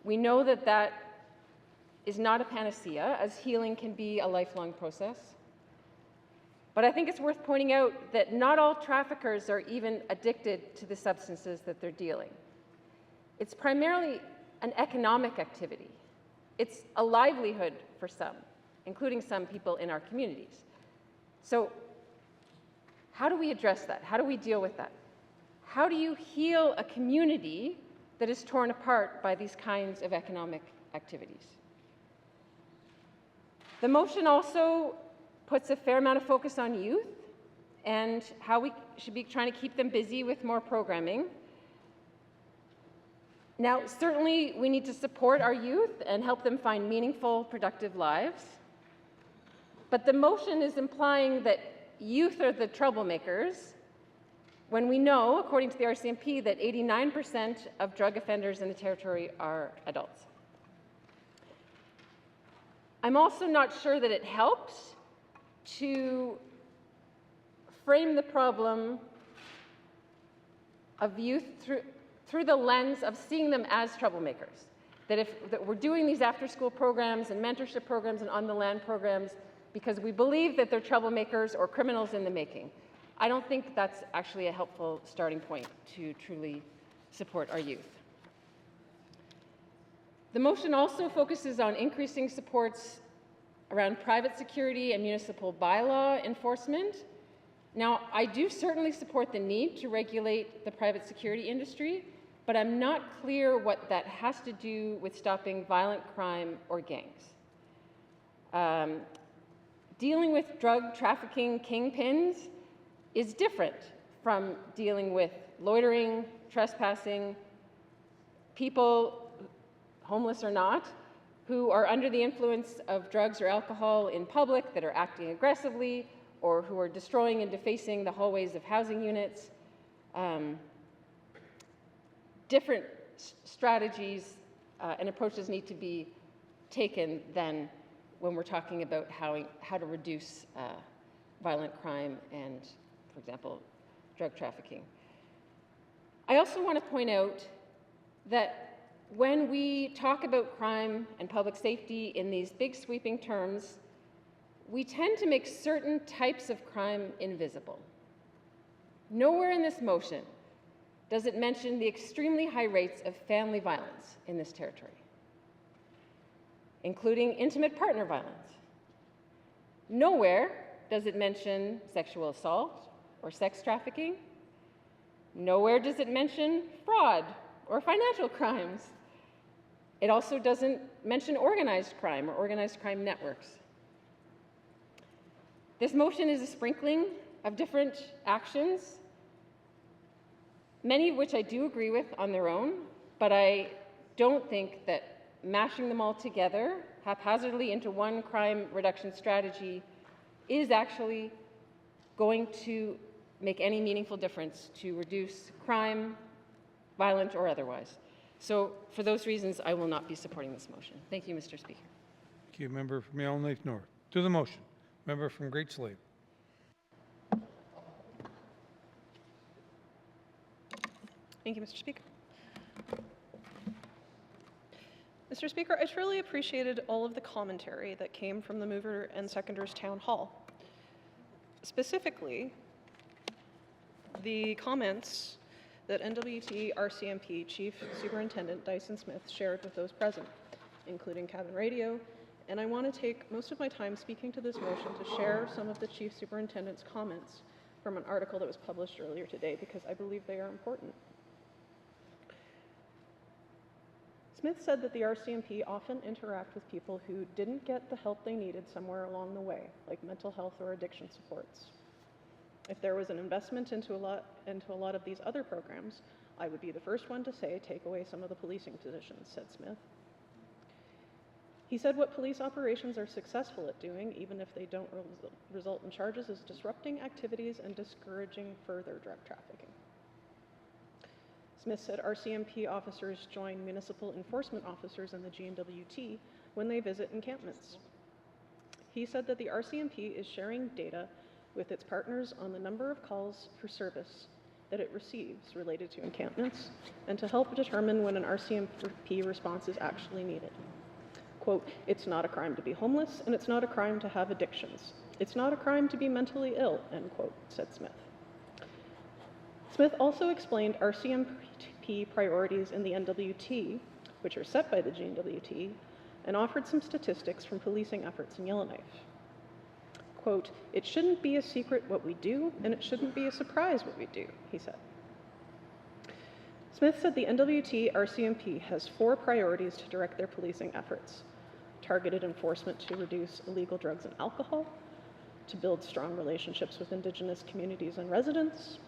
S4: We know that that is not a panacea, as healing can be a lifelong process. But I think it's worth pointing out that not all traffickers are even addicted to the substances that they're dealing. It's primarily an economic activity. It's a livelihood for some, including some people in our communities. So how do we address that? How do we deal with that? How do you heal a community that is torn apart by these kinds of economic activities? The motion also puts a fair amount of focus on youth and how we should be trying to keep them busy with more programming. Now, certainly we need to support our youth and help them find meaningful, productive lives. But the motion is implying that youth are the troublemakers when we know, according to the RCMP, that 89% of drug offenders in the territory are adults. I'm also not sure that it helps to frame the problem of youth through the lens of seeing them as troublemakers. That we're doing these after-school programs and mentorship programs and on-the-land programs because we believe that they're troublemakers or criminals in the making. I don't think that's actually a helpful starting point to truly support our youth. The motion also focuses on increasing supports around private security and municipal bylaw enforcement. Now, I do certainly support the need to regulate the private security industry, but I'm not clear what that has to do with stopping violent crime or gangs. Dealing with drug trafficking kingpins is different from dealing with loitering, trespassing, people, homeless or not, who are under the influence of drugs or alcohol in public, that are acting aggressively, or who are destroying and defacing the hallways of housing units. Different strategies and approaches need to be taken than when we're talking about how to reduce violent crime and, for example, drug trafficking. I also want to point out that when we talk about crime and public safety in these big sweeping terms, we tend to make certain types of crime invisible. Nowhere in this motion does it mention the extremely high rates of family violence in this territory, including intimate partner violence. Nowhere does it mention sexual assault or sex trafficking. Nowhere does it mention fraud or financial crimes. It also doesn't mention organized crime or organized crime networks. This motion is a sprinkling of different actions, many of which I do agree with on their own, but I don't think that mashing them all together haphazardly into one crime reduction strategy is actually going to make any meaningful difference to reduce crime, violent or otherwise. So for those reasons, I will not be supporting this motion. Thank you, Mr. Speaker.
S3: Thank you, member from Yellowknife North. To the motion, member from Great Slave.
S10: Thank you, Mr. Speaker. Mr. Speaker, I truly appreciated all of the commentary that came from the Mover and Seconders Town Hall. Specifically, the comments that NWT RCMP Chief Superintendent Dyson Smith shared with those present, including Cabin Radio, and I want to take most of my time speaking to this motion to share some of the Chief Superintendent's comments from an article that was published earlier today because I believe they are important. Smith said that the RCMP often interact with people who didn't get the help they needed somewhere along the way, like mental health or addiction supports. If there was an investment into a lot of these other programs, I would be the first one to say, take away some of the policing positions, said Smith. He said what police operations are successful at doing, even if they don't result in charges, is disrupting activities and discouraging further drug trafficking. Smith said RCMP officers join municipal enforcement officers in the GNWT when they visit encampments. He said that the RCMP is sharing data with its partners on the number of calls for service that it receives related to encampments and to help determine when an RCMP response is actually needed. Quote, "It's not a crime to be homeless and it's not a crime to have addictions. It's not a crime to be mentally ill," end quote, said Smith. Smith also explained RCMP priorities in the NWT, which are set by the GNWT, and offered some statistics from policing efforts in Yellowknife. Quote, "It shouldn't be a secret what we do, and it shouldn't be a surprise what we do," he said. Smith said the NWT RCMP has 4 priorities to direct their policing efforts: targeted enforcement to reduce illegal drugs and alcohol, to build strong relationships with Indigenous communities and residents,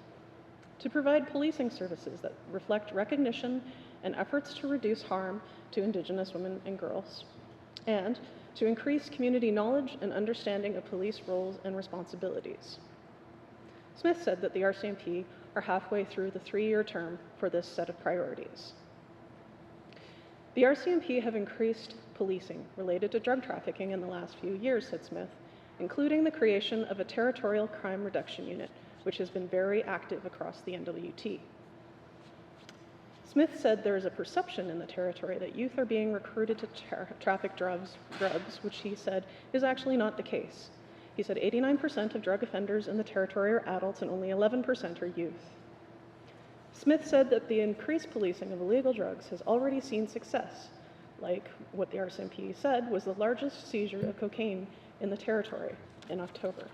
S10: to provide policing services that reflect recognition and efforts to reduce harm to Indigenous women and girls, and to increase community knowledge and understanding of police roles and responsibilities. Smith said that the RCMP are halfway through the 3-year term for this set of priorities. The RCMP have increased policing related to drug trafficking in the last few years, said Smith, including the creation of a territorial crime reduction unit, which has been very active across the NWT. Smith said there is a perception in the territory that youth are being recruited to traffic drugs, which he said is actually not the case. He said 89% of drug offenders in the territory are adults and only 11% are youth. Smith said that the increased policing of illegal drugs has already seen success, like what the RCMP said was the largest seizure of cocaine in the territory in October.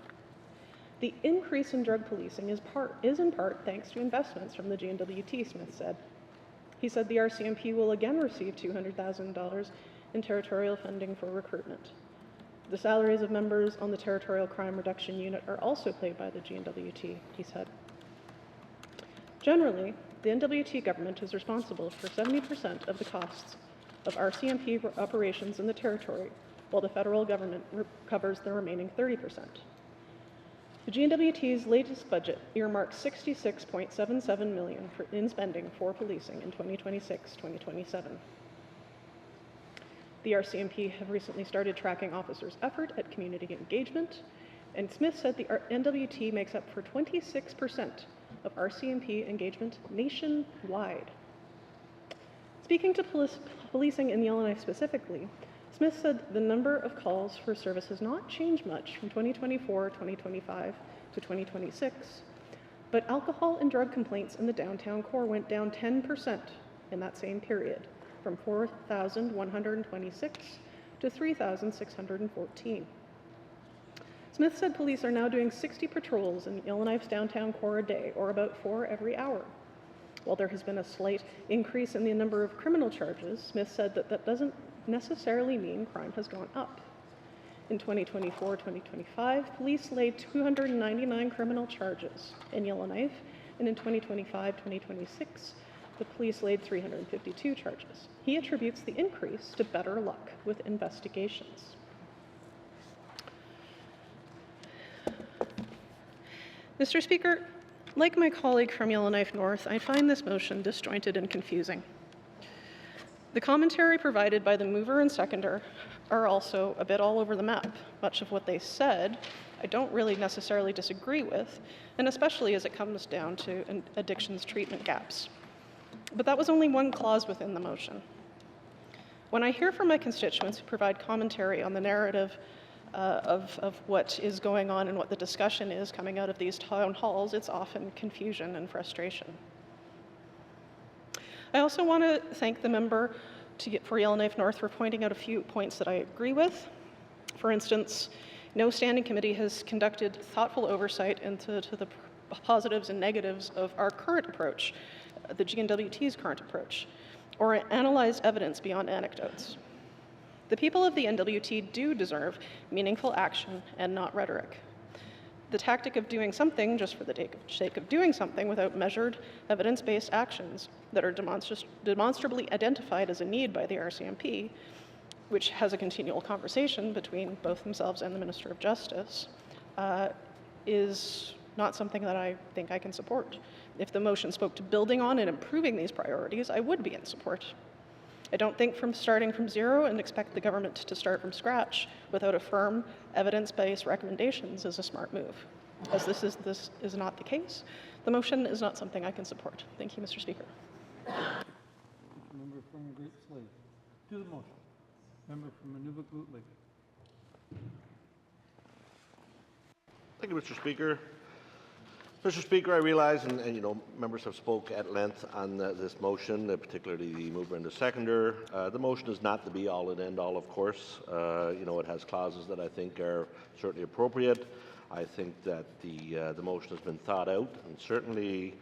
S10: The increase in drug policing is in part thanks to investments from the GNWT, Smith said. He said the RCMP will again receive $200,000 in territorial funding for recruitment. The salaries of members on the Territorial Crime Reduction Unit are also paid by the GNWT, he said. Generally, the NWT government is responsible for 70% of the costs of RCMP operations in the territory, while the federal government covers the remaining 30%. The GNWT's latest budget earmarks $66.77 million in spending for policing in 2026-2027. The RCMP have recently started tracking officers' effort at community engagement, and Smith said the NWT makes up for 26% of RCMP engagement nationwide. Speaking to policing in Yellowknife specifically, Smith said the number of calls for service has not changed much from 2024, 2025 to 2026, but alcohol and drug complaints in the downtown core went down 10% in that same period, from 4,126 to 3,614. Smith said police are now doing 60 patrols in Yellowknife's downtown core a day, or about 4 every hour. While there has been a slight increase in the number of criminal charges, Smith said that that doesn't necessarily mean crime has gone up. In 2024-2025, police laid 299 criminal charges in Yellowknife, and in 2025-2026, the police laid 352 charges. He attributes the increase to better luck with investigations. Mr. Speaker, like my colleague from Yellowknife North, I find this motion disjointed and confusing. The commentary provided by the mover and seconder are also a bit all over the map. Much of what they said I don't really necessarily disagree with, and especially as it comes down to addictions treatment gaps. But that was only one clause within the motion. When I hear from my constituents who provide commentary on the narrative of what is going on and what the discussion is coming out of these town halls, it's often confusion and frustration. I also want to thank the member for Yellowknife North for pointing out a few points that I agree with. For instance, no standing committee has conducted thoughtful oversight into the positives and negatives of our current approach, the GNWT's current approach, or analyzed evidence beyond anecdotes. The people of the NWT do deserve meaningful action and not rhetoric. The tactic of doing something just for the sake of doing something without measured, evidence-based actions that are demonstrably identified as a need by the RCMP, which has a continual conversation between both themselves and the Minister of Justice, is not something that I think I can support. If the motion spoke to building on and improving these priorities, I would be in support. I don't think starting from zero and expect the government to start from scratch without a firm, evidence-based recommendations is a smart move. As this is not the case, the motion is not something I can support. Thank you, Mr. Speaker.
S3: Member from Great Slave. To the motion. Member from Nunavut-Lake.
S7: Thank you, Mr. Speaker. Mr. Speaker, I realize, and members have spoke at length on this motion, particularly the mover and the seconder. The motion is not the be-all and end-all, of course. It has clauses that I think are certainly appropriate. I think that the motion has been thought out, and certainly,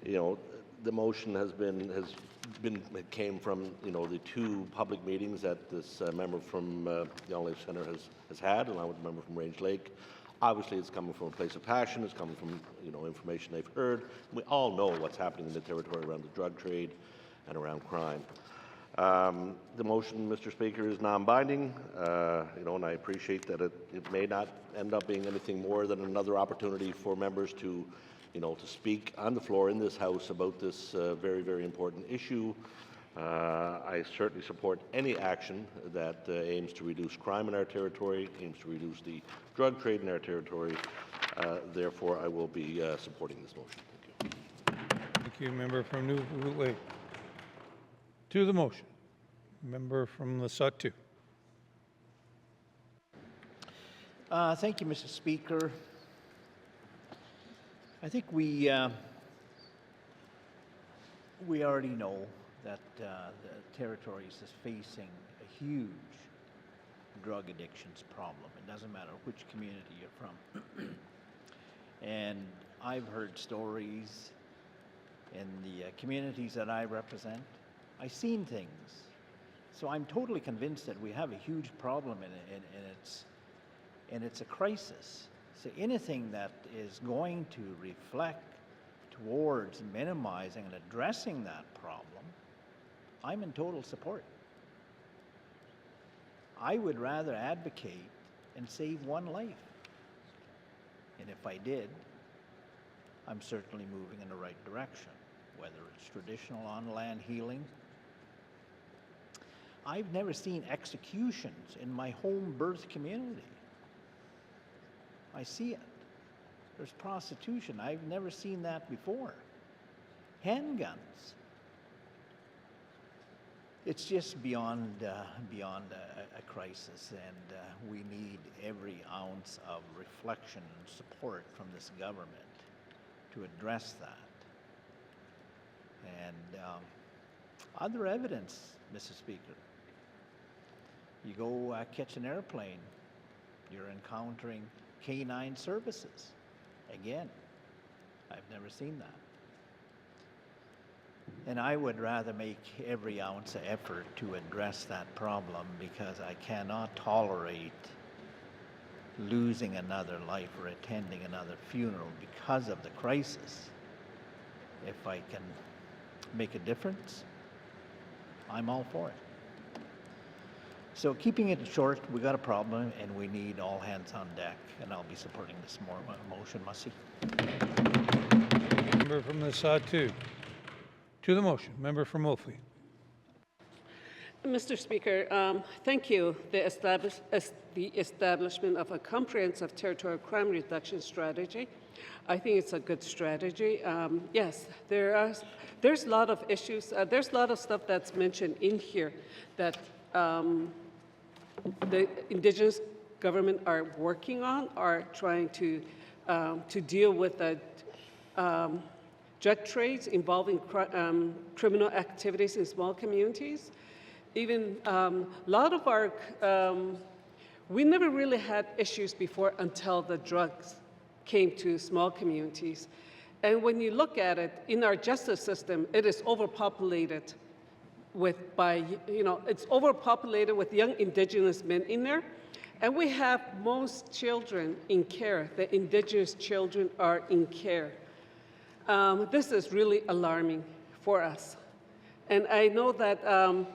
S7: the motion it came from the 2 public meetings that this member from Yellowknife Centre has had, along with the member from Range Lake. Obviously, it's coming from a place of passion. It's coming from information they've heard. We all know what's happening in the territory around the drug trade, and around crime. The motion, Mr. Speaker, is non-binding, and I appreciate that it may not end up being anything more than another opportunity for members to, to speak on the floor in this House about this very, very important issue. I certainly support any action that aims to reduce crime in our territory, aims to reduce the drug trade in our territory. Therefore, I will be supporting this motion. Thank you.
S3: Thank you, member from Newfoundland Lake. To the motion, member from the Sut 2.
S8: Thank you, Mr. Speaker. I think we already know that the Territories is facing a huge drug addictions problem. It doesn't matter which community you're from. And I've heard stories in the communities that I represent. I've seen things. So I'm totally convinced that we have a huge problem and it's a crisis. So anything that is going to reflect towards minimizing and addressing that problem, I'm in total support. I would rather advocate and save one life. And if I did, I'm certainly moving in the right direction, whether it's traditional on-land healing. I've never seen executions in my home birth community. I see it. There's prostitution. I've never seen that before. Handguns. It's just beyond a crisis, and we need every ounce of reflection and support from this government to address that. And other evidence, Mr. Speaker. You go catch an airplane, you're encountering canine services. Again, I've never seen that. And I would rather make every ounce of effort to address that problem because I cannot tolerate losing another life or attending another funeral because of the crisis. If I can make a difference, I'm all for it. So keeping it short, we got a problem and we need all hands on deck, and I'll be supporting this motion, Mussy.
S3: Member from the Sut 2. To the motion, member from Wolfley.
S13: Mr. Speaker, thank you. The establishment of a comprehensive territorial crime reduction strategy, I think it's a good strategy. Yes, there's a lot of issues. There's a lot of stuff that's mentioned in here that the Indigenous government are working on, are trying to deal with the drug trades involving criminal activities in small communities. Even a lot of our, we never really had issues before until the drugs came to small communities. And when you look at it, in our justice system, it is overpopulated it's overpopulated with young Indigenous men in there. And we have most children in care. The Indigenous children are in care. This is really alarming for us. And I know that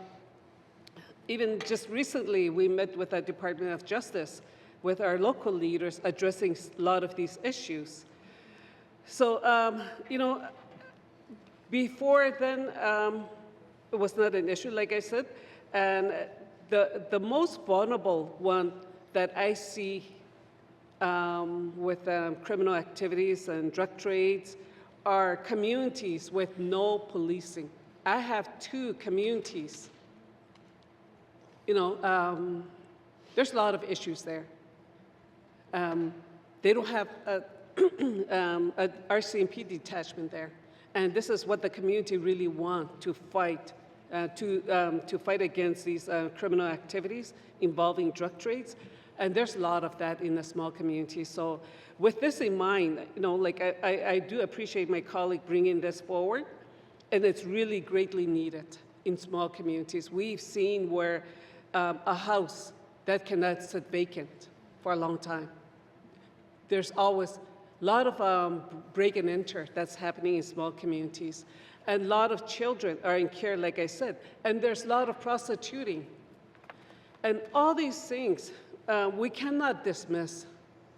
S13: even just recently, we met with the Department of Justice with our local leaders addressing a lot of these issues. So, before then, it was not an issue, like I said. And the most vulnerable one that I see with criminal activities and drug trades are communities with no policing. I have 2 communities. There's a lot of issues there. They don't have a RCMP detachment there. And this is what the community really want to fight, to fight against these criminal activities involving drug trades. And there's a lot of that in the small community. So with this in mind, I do appreciate my colleague bringing this forward, and it's really greatly needed in small communities. We've seen where a house that cannot sit vacant for a long time. There's always A lot of break and enter that's happening in small communities. And a lot of children are in care, like I said. And there's a lot of prostituting. And all these things we cannot dismiss.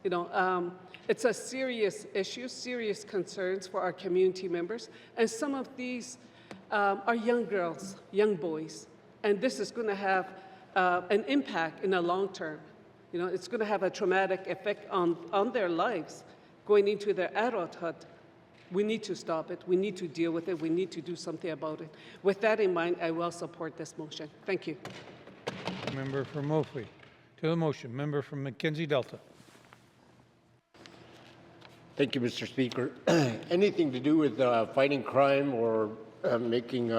S13: You know, it's a serious issue, serious concerns for our community members. And some of these are young girls, young boys. And this is going to have an impact in the long term. You know, it's going to have a traumatic effect on their lives going into their adulthood. We need to stop it. We need to deal with it. We need to do something about it. With that in mind, I will support this motion. Thank you.
S3: Member from Mophly. To the motion, member from Mackenzie Delta.
S11: Thank you, Mr. Speaker. Anything to do with fighting crime or fighting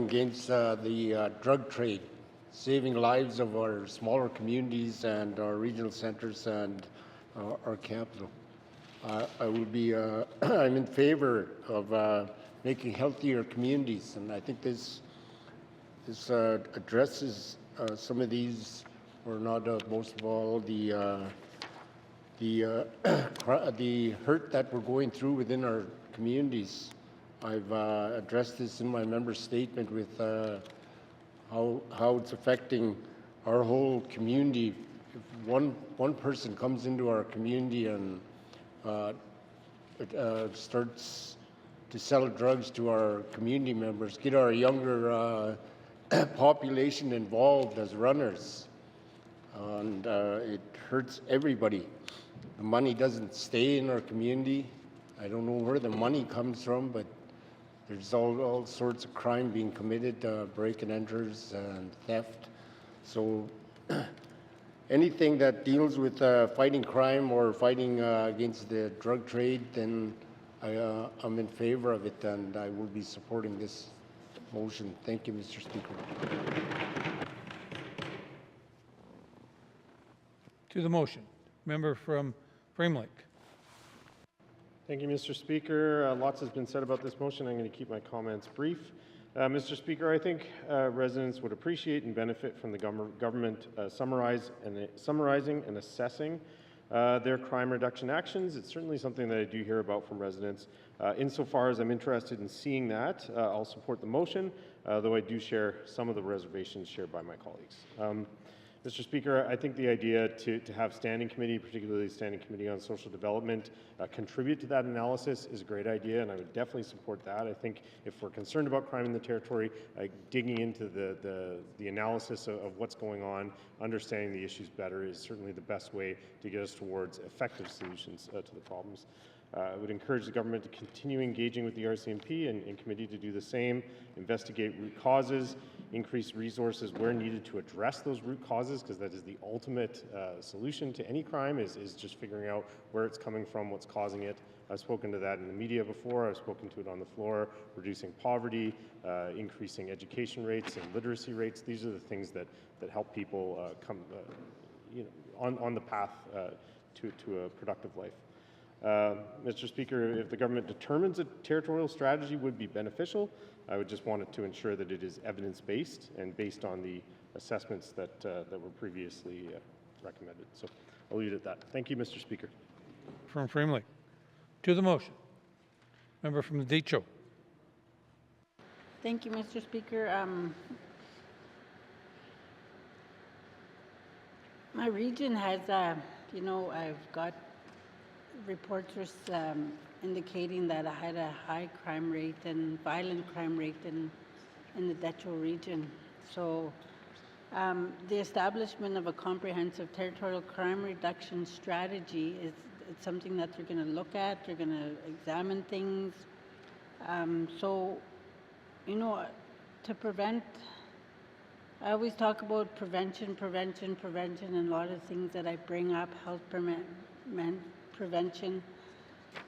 S11: against the drug trade, saving lives of our smaller communities and our regional centers and our capital. I would be, I'm in favor of making healthier communities, and I think this addresses some of these, or not most of all, the hurt that we're going through within our communities. I've addressed this in my member statement with how it's affecting our whole community. If one person comes into our community and starts to sell drugs to our community members, get our younger population involved as runners, and it hurts everybody. The money doesn't stay in our community. I don't know where the money comes from, but there's all sorts of crime being committed, break and enters and theft. So anything that deals with fighting crime or fighting against the drug trade, then I'm in favor of it, and I will be supporting this motion. Thank you, Mr. Speaker.
S3: To the motion, member from Frame Lake.
S14: Thank you, Mr. Speaker. Lots has been said about this motion. I'm going to keep my comments brief. Mr. Speaker, I think residents would appreciate and benefit from the government summarizing and assessing their crime reduction actions. It's certainly something that I do hear about from residents. Insofar as I'm interested in seeing that, I'll support the motion, though I do share some of the reservations shared by my colleagues. Mr. Speaker, I think the idea to have standing committee, particularly Standing Committee on Social Development, contribute to that analysis is a great idea, and I would definitely support that. I think if we're concerned about crime in the territory, digging into the analysis of what's going on, understanding the issues better is certainly the best way to get us towards effective solutions to the problems. I would encourage the government to continue engaging with the RCMP and committee to do the same, investigate root causes, increase resources where needed to address those root causes, because that is the ultimate solution to any crime, is just figuring out where it's coming from, what's causing it. I've spoken to that in the media before, I've spoken to it on the floor, reducing poverty, increasing education rates and literacy rates. These are the things that help people come on the path to a productive life. Mr. Speaker, if the government determines a territorial strategy would be beneficial, I would just want it to ensure that it is evidence-based and based on the assessments that were previously recommended. So I'll leave it at that. Thank you, Mr. Speaker.
S3: From Frame Lake. To the motion, member from the Decho.
S9: Thank you, Mr. Speaker. My region has, I've got reports indicating that I had a high crime rate and violent crime rate in the Decho region. So the establishment of a comprehensive territorial crime reduction strategy it's something that they're going to look at, they're going to examine things. To prevent, I always talk about prevention, and a lot of things that I bring up, health prevention,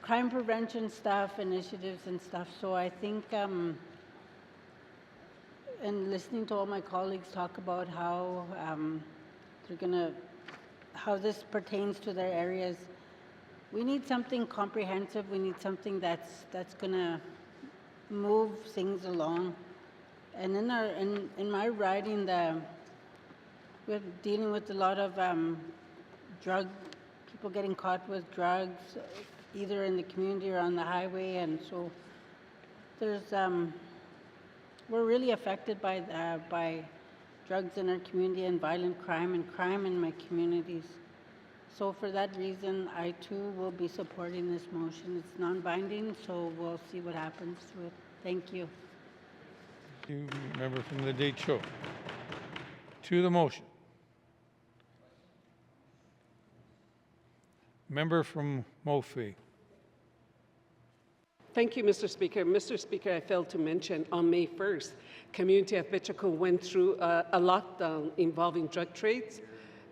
S9: crime prevention stuff, initiatives and stuff. So I think, and listening to all my colleagues talk about how how this pertains to their areas, we need something comprehensive. We need something that's gonna move things along. And in my riding, we're dealing with a lot of drug people getting caught with drugs, either in the community or on the highway, and so there's we're really affected by drugs in our community and violent crime in my communities. So for that reason, I too will be supporting this motion. It's non-binding, so we'll see what happens to it. Thank you.
S3: You member from the Date Show. To the motion. Member from Mophie.
S13: Thank you, Mr. Speaker. Mr. Speaker, I failed to mention on May 1st, community of Bichico went through a lockdown involving drug trades,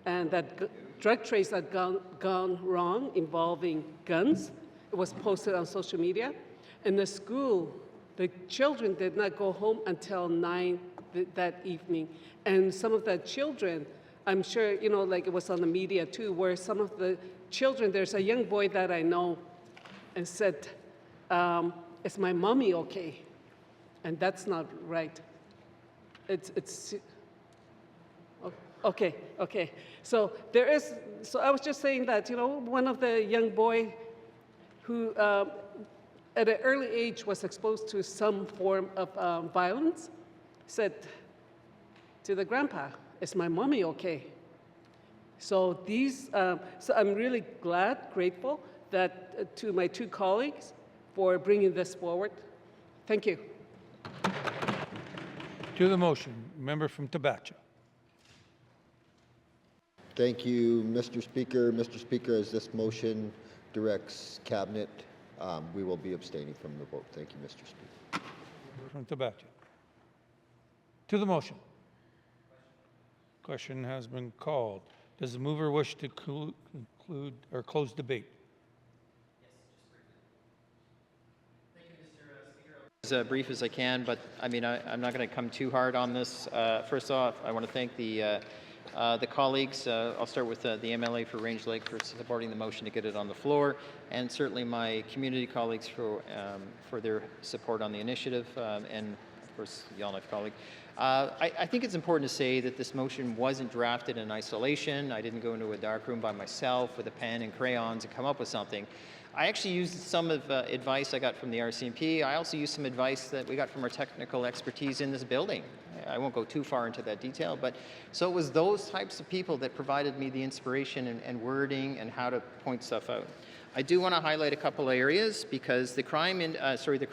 S13: and that drug trades had gone wrong involving guns. It was posted on social media. In the school, the children did not go home until 9 that evening. And some of the children, I'm sure, you know, like it was on the media too, where some of the children, there's a young boy that I know and said, is my mommy okay? And that's not right. It's okay. So there is, so I was just saying that, you know, one of the young boy who at an early age was exposed to some form of violence said to the grandpa, is my mommy okay? So these, so I'm really glad, grateful that to my two colleagues for bringing this forward. Thank you.
S3: To the motion, member from Tabacha.
S16: Thank you, Mr. Speaker. Mr. Speaker, as this motion directs Cabinet, we will be abstaining from the vote. Thank you, Mr. Speaker.
S3: From Tabacha. To the motion. Question has been called. Does the mover wish to conclude or close debate?
S15: As brief as I can, but I mean, I'm not going to come too hard on this. First off, I want to thank the colleagues. I'll start with the MLA for Range Lake for supporting the motion to get it on the floor, and certainly my community colleagues for their support on the initiative, and of course the Yellowknife colleague. I think it's important to say that this motion wasn't drafted in isolation. I didn't go into a dark room by myself with a pen and crayons and come up with something. I actually used some of advice I got from the RCMP. I also used some advice that we got from our technical expertise in this building. I won't go too far into that detail, but so it was those types of people that provided me the inspiration and wording and how to point stuff out. I do want to highlight a couple areas because the crime, the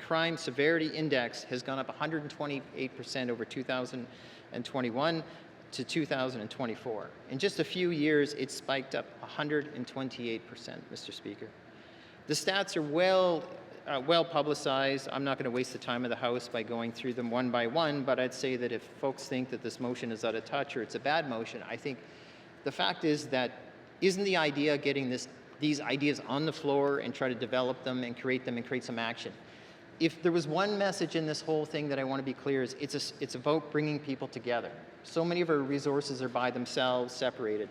S15: crime severity index has gone up 128% over 2021 to 2024. In just a few years, it spiked up 128%, Mr. Speaker. The stats are well publicized. I'm not going to waste the time of the House by going through them one by one, but I'd say that if folks think that this motion is out of touch or it's a bad motion, I think the fact is that isn't the idea getting these ideas on the floor and try to develop them and create some action. If there was one message in this whole thing that I want to be clear is it's about bringing people together. So many of our resources are by themselves, separated.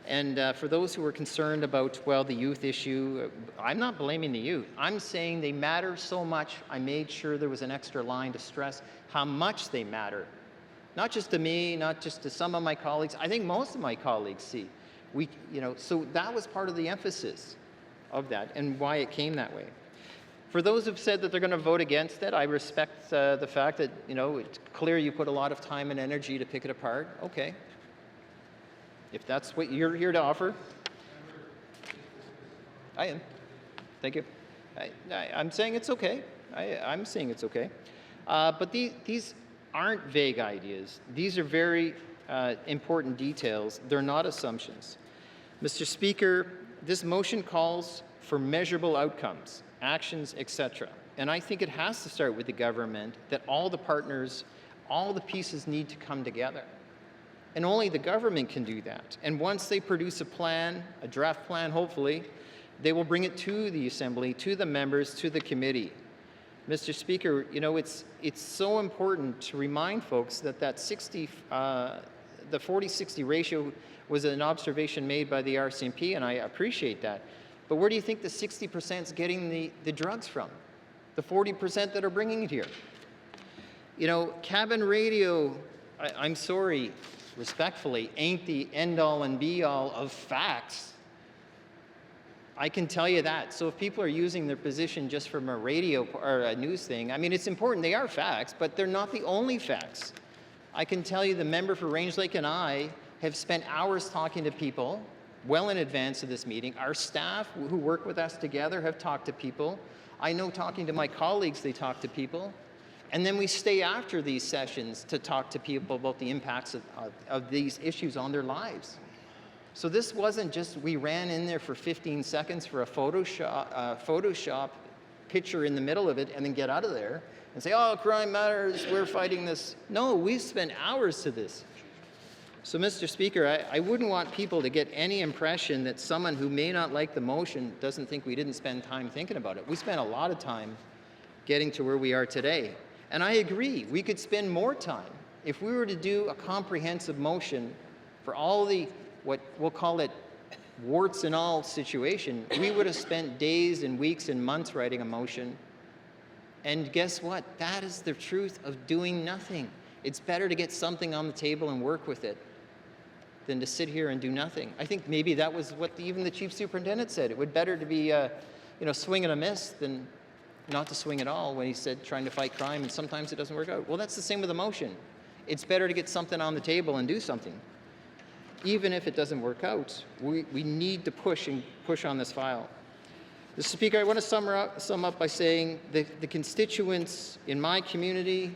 S15: And for those who are concerned about, well, the youth issue, I'm not blaming the youth. I'm saying they matter so much, I made sure there was an extra line to stress how much they matter. Not just to me, not just to some of my colleagues. I think most of my colleagues see. So that was part of the emphasis of that and why it came that way. For those who've said that they're going to vote against it, I respect the fact that, it's clear you put a lot of time and energy to pick it apart. Okay. If that's what you're here to offer, I am. Thank you. I'm saying it's okay. I'm saying it's okay. But these aren't vague ideas. These are very important details. They're not assumptions. Mr. Speaker, this motion calls for measurable outcomes, actions, etc. And I think it has to start with the government, that all the partners, all the pieces need to come together. And only the government can do that. And once they produce a plan, a draft plan hopefully, they will bring it to the Assembly, to the members, to the committee. Mr. Speaker, it's so important to remind folks that the 40-60 ratio was an observation made by the RCMP, and I appreciate that. But where do you think the 60% is getting the drugs from? The 40% that are bringing it here? Cabin radio I'm sorry, respectfully, ain't the end-all and be-all of facts. I can tell you that. So if people are using their position just from a radio or a news thing, I mean, it's important. They are facts, but they're not the only facts. I can tell you the member for Range Lake and I have spent hours talking to people well in advance of this meeting. Our staff who work with us together have talked to people. I know talking to my colleagues, they talk to people. And then we stay after these sessions to talk to people about the impacts of these issues on their lives. So this wasn't just we ran in there for 15 seconds for a Photoshop picture in the middle of it and then get out of there and say, oh, crime matters, we're fighting this. No, we've spent hours to this. So, Mr. Speaker, I wouldn't want people to get any impression that someone who may not like the motion doesn't think we didn't spend time thinking about it. We spent a lot of time getting to where we are today. And I agree, we could spend more time. If we were to do a comprehensive motion for all the, what we'll call it, warts and all situation, we would have spent days and weeks and months writing a motion. And guess what? That is the truth of doing nothing. It's better to get something on the table and work with it than to sit here and do nothing. I think maybe that was what even the chief superintendent said. It would better to be, swing and a miss than not to swing at all when he said trying to fight crime, and sometimes it doesn't work out. Well, that's the same with a motion. It's better to get something on the table and do something. Even if it doesn't work out, we need to push on this file. Mr. Speaker, I want to sum up by saying the constituents in my community,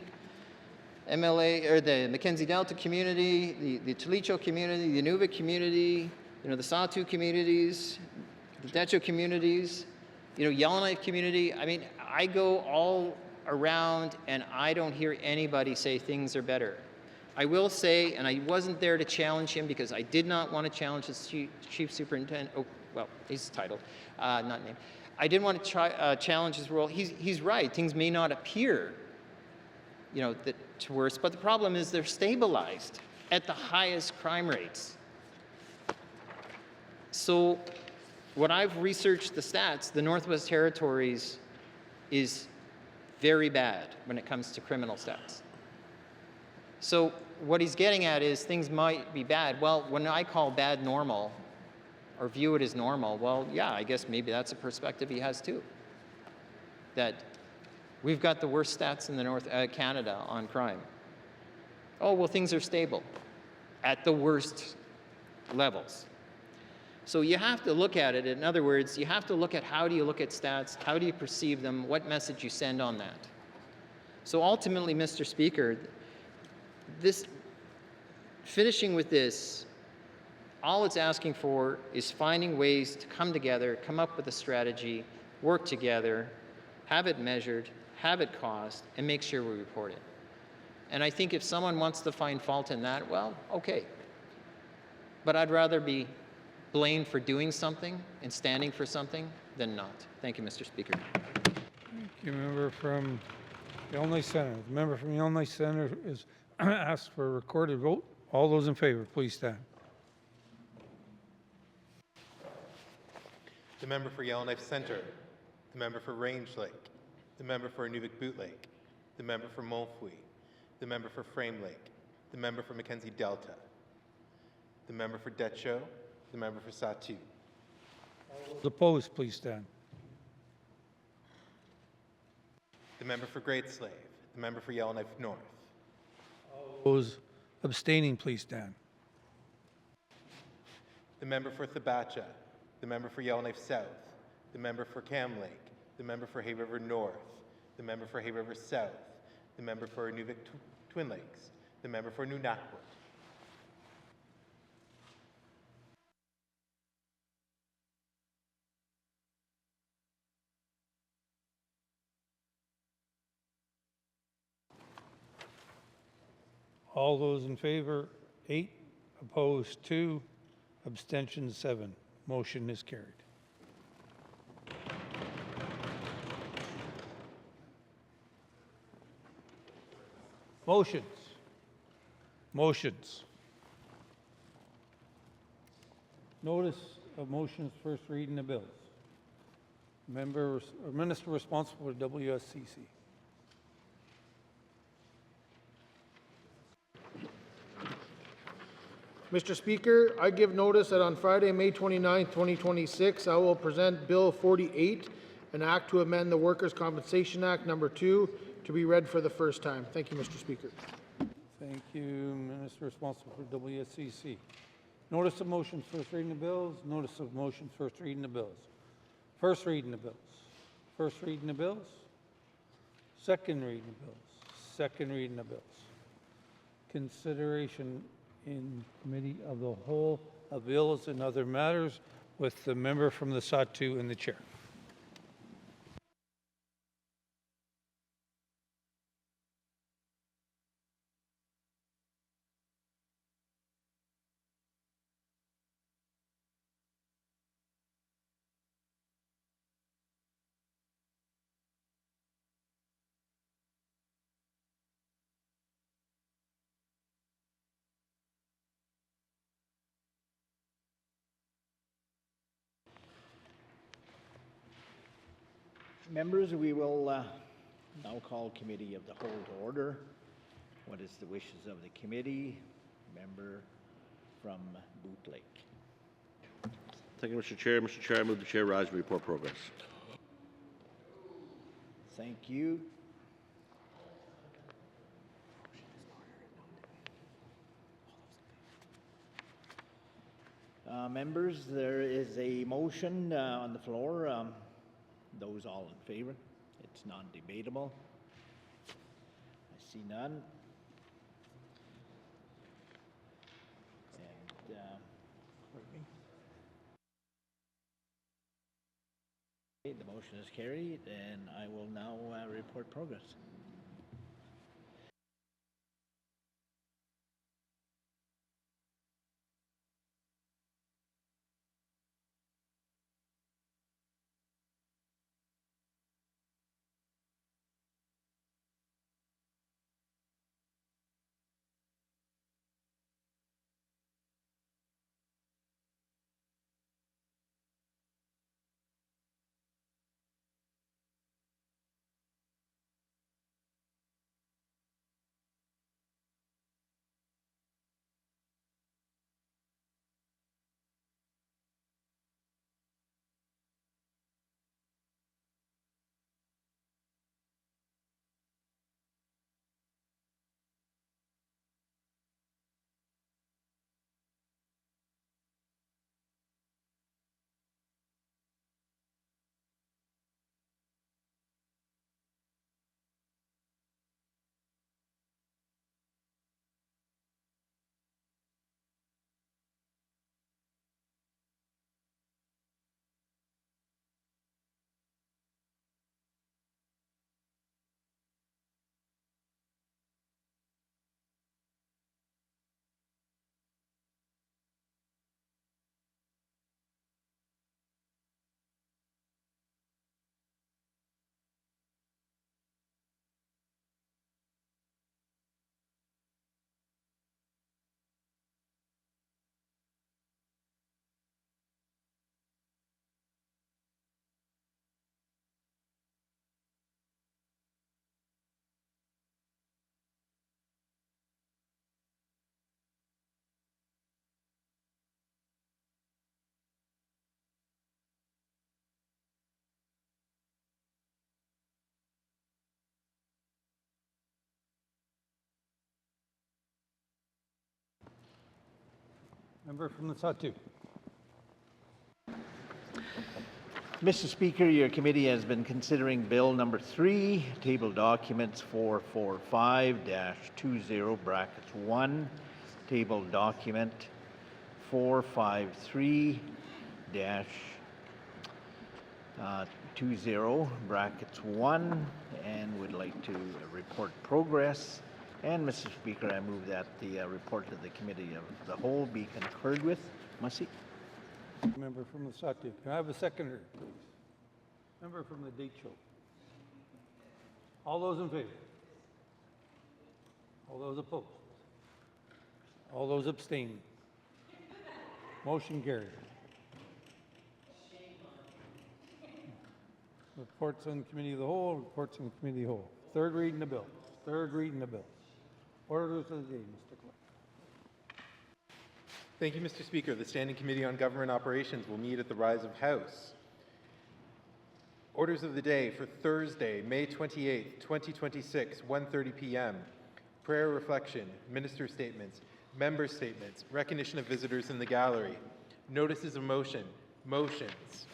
S15: MLA, or the Mackenzie Delta community, the Toledo community, the Inuvik community, the Sawtooth communities, the Decho communities, Yellowknife community. I mean, I go all around and I don't hear anybody say things are better. I will say, and I wasn't there to challenge him because I did not want to challenge the chief superintendent. Oh, well, he's titled, not named. I didn't want to challenge his role. He's right. Things may not appear, to worse, but the problem is they're stabilized at the highest crime rates. So, when I've researched the stats, the Northwest Territories is very bad when it comes to criminal stats. So what he's getting at is things might be bad. Well, when I call bad normal, or view it as normal, well, yeah, I guess maybe that's a perspective he has too. That we've got the worst stats in the North Canada on crime. Oh, well, things are stable at the worst levels. So you have to look at it. In other words, you have to look at how do you look at stats, how do you perceive them, what message you send on that. So ultimately, Mr. Speaker, finishing with this, all it's asking for is finding ways to come together, come up with a strategy, work together, have it measured, have it cost, and make sure we report it. And I think if someone wants to find fault in that, well, okay. But I'd rather be blamed for doing something and standing for something than not. Thank you, Mr. Speaker.
S3: Thank you, member from Yellowknife Centre. The member from Yellowknife Centre is asked for a recorded vote. All those in favor, please stand.
S21: The member for Yellowknife Centre, the member for Range Lake, the member for Inuvik Boot Lake, the member for Molfui, the member for Frame Lake, the member for Mackenzie Delta, the member for Decho, the member for Sawtooth.
S3: Those opposed, please stand.
S21: The member for Great Slave, the member for Yellowknife North.
S3: Those abstaining, please stand.
S21: The member for Thabacha, the member for Yellowknife South, the member for Cam Lake, the member for Hay River North, the member for Hay River South, the member for Inuvik Twin Lakes, the member for Nunavut.
S3: All those in favor, 8, opposed 2, abstentions 7. Motion is carried. Motions. Notice of motions, first reading the bills. Minister responsible for WSCC.
S6: Mr. Speaker, I give notice that on Friday, May 29, 2026, I will present Bill 48, an act to amend the Workers' Compensation Act Number 2, to be read for the first time. Thank you, Mr. Speaker.
S3: Thank you, Minister responsible for WSCC. Notice of motions, first reading of bills. Notice of motions, first reading of bills. First reading of bills. First reading of bills. Second reading of bills. Second reading of bills. Consideration in committee of the whole of bills and other matters with the member from the Satu and the chair.
S8: Members, we will now call Committee of the Whole to order. What is the wishes of the committee? Member from Boot Lake.
S7: Thank you, Mr. Chair. Mr. Chair, I move the chair rise and report progress.
S8: Thank you. Members, there is a motion on the floor. Those all in favor? It's non-debatable. I see none. And okay, the motion is carried, and I will now report progress.
S3: Member from the Satu.
S8: Mr. Speaker, your committee has been considering Bill number 3, table documents 445-20 brackets 1, table document 453-20 brackets 1, and would like to report progress. And Mr. Speaker, I move that the report of the Committee of the Whole be concurred with. Mussey.
S3: Member from the Satu. Can I have a seconder, please? Member from the Date Show. All those in favor? All those opposed? All those abstaining? Motion carried. Reports on Committee of the Whole, reports on Committee of the Whole. Third reading of bills. Third reading of bills. Orders of the day, Mr. Clerk.
S21: Thank you, Mr. Speaker. The Standing Committee on Government Operations will meet at the Rise of House. Orders of the day for Thursday, May 28, 2026, 1:30 p.m. Prayer reflection, minister statements, member statements, recognition of visitors in the gallery, notices of motion, motions,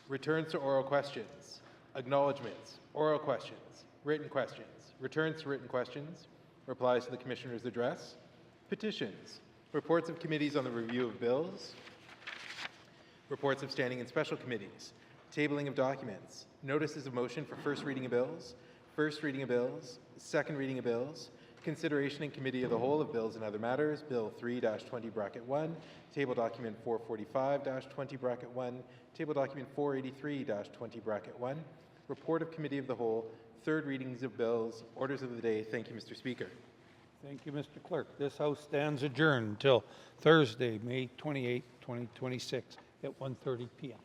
S21: returns to oral questions, acknowledgements, oral questions, written questions, returns to written questions, replies to the Commissioner's address, petitions, reports of committees on the review of bills, reports of standing and special committees, tabling of documents, notices of motion for first reading of bills, second reading of bills, consideration in committee of the whole of bills and other matters, Bill 3-20(1), table document 445-20(1), table document 483-20(1), report of committee of the whole, third readings of bills, orders of the day. Thank you, Mr. Speaker.
S3: Thank you, Mr. Clerk. This House stands adjourned until Thursday, May 28, 2026 at 1:30 p.m.